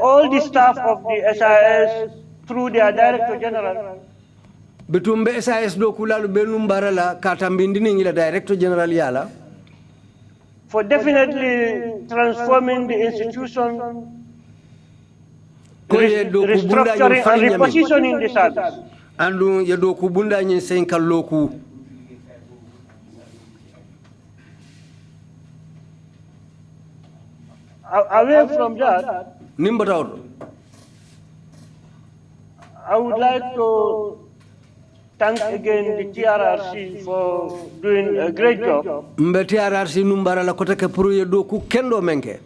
all the staff of the SIS through their Director General. Betumbe SAS do kulalu benum barala katambindini ngila Director General yala. For definitely transforming the institution, restructuring and repositioning the service. Andu yedo kubunda nyin senka loku. Away from that, Nimbataw. I would like to thank again the TRRC for doing a great job. Mbe TRRC numbara la kotake puru yedo ku kendo menke.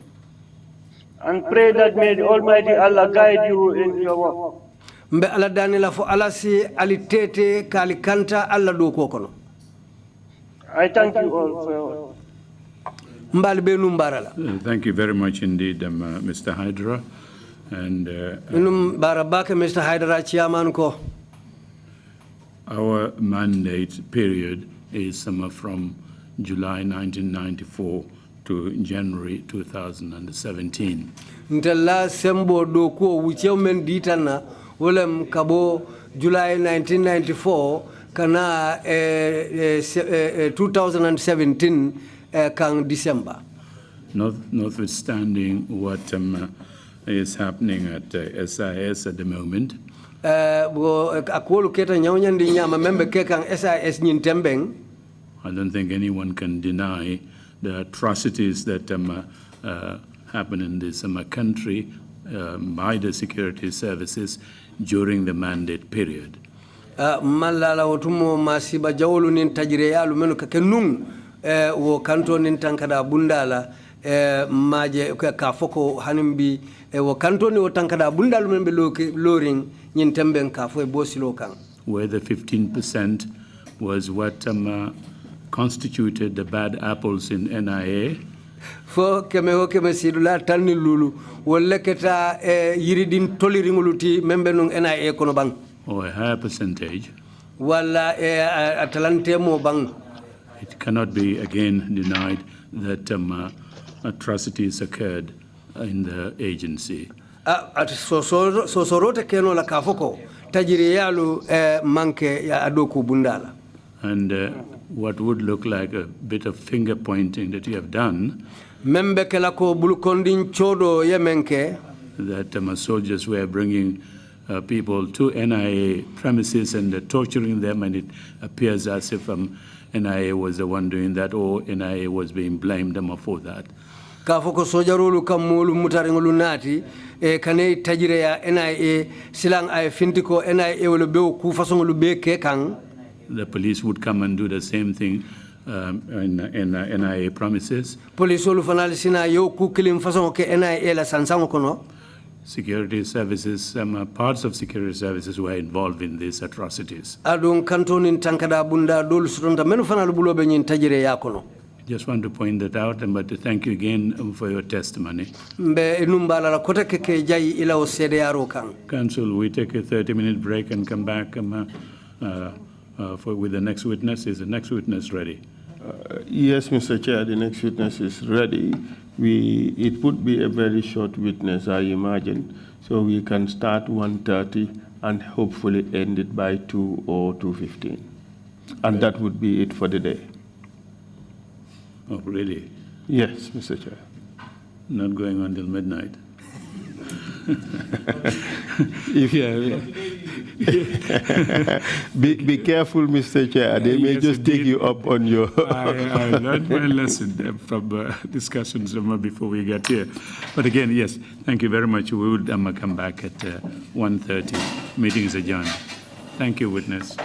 And pray that may the Almighty Allah guide you in your work. Mbe ala dani la fo ala si alitete kalikanta alla do ko kono. I thank you all for your Mbal benu mbarala. Thank you very much indeed, Mr. Hydara. And barabake Mr. Hydara chairman ko. Our mandate period is from July 1994 to January 2017. Ntella sembo do ko wuchew men ditana wolem kabo July 1994 kana 2017 kang December. Notwithstanding what is happening at SIS at the moment, I don't think anyone can deny the atrocities that happen in this country by the security services during the mandate period. Malala otumo masiba jawolu nin tajire yalu menu kakenung wo kanto nin tankada bundala maje ka foko hanimbi wo kanto ni wo tankada bundalu men be loring nyin temben ka fo e bosilo kan. Where the 15% was what constituted the bad apples in NIA. Fo keme ho keme sidula tanni lulu wolle keta yiridin toliringuluti membe nung NIA kono bang. Or a higher percentage. Wala atalante mo bang. It cannot be again denied that atrocities occurred in the agency. Sosorote keno la kafoko tajiri yalu manke ya adoku bundala. And what would look like a bit of finger pointing that you have done, membe kelako bulukondin chodo yemenke, that soldiers were bringing people to NIA premises and torturing them, and it appears as if NIA was the one doing that, or NIA was being blamed for that. Kafoko sojarulu kamulu mutaringulu nati kane tajire ya NIA silang ay fintiko NIA wala bew ku fasongulu be ke kang. The police would come and do the same thing in NIA premises. Police wolu fanal sina yo ku kilim fasong ke NIA la sansango kono. Security services, parts of security services were involved in these atrocities. Adun kantonin tankada bunda dol sutonda menu fanal bulobe nyin tajire ya kono. Just want to point that out, but to thank you again for your testimony. Council, we take a 30-minute break and come back with the next witness. Is the next witness ready? Yes, Mr. Chair, the next witness is ready. It would be a very short witness, I imagine, so we can start 1:30 and hopefully end it by 2 or 2:15. And that would be it for the day. Oh, really? Yes, Mr. Chair. Not going on till midnight. Be careful, Mr. Chair. They may just take you up on your... I learned my lesson from discussions before we got here. But again, yes, thank you very much. We will come back at 1:30. Meeting is adjourned. Thank you, witness.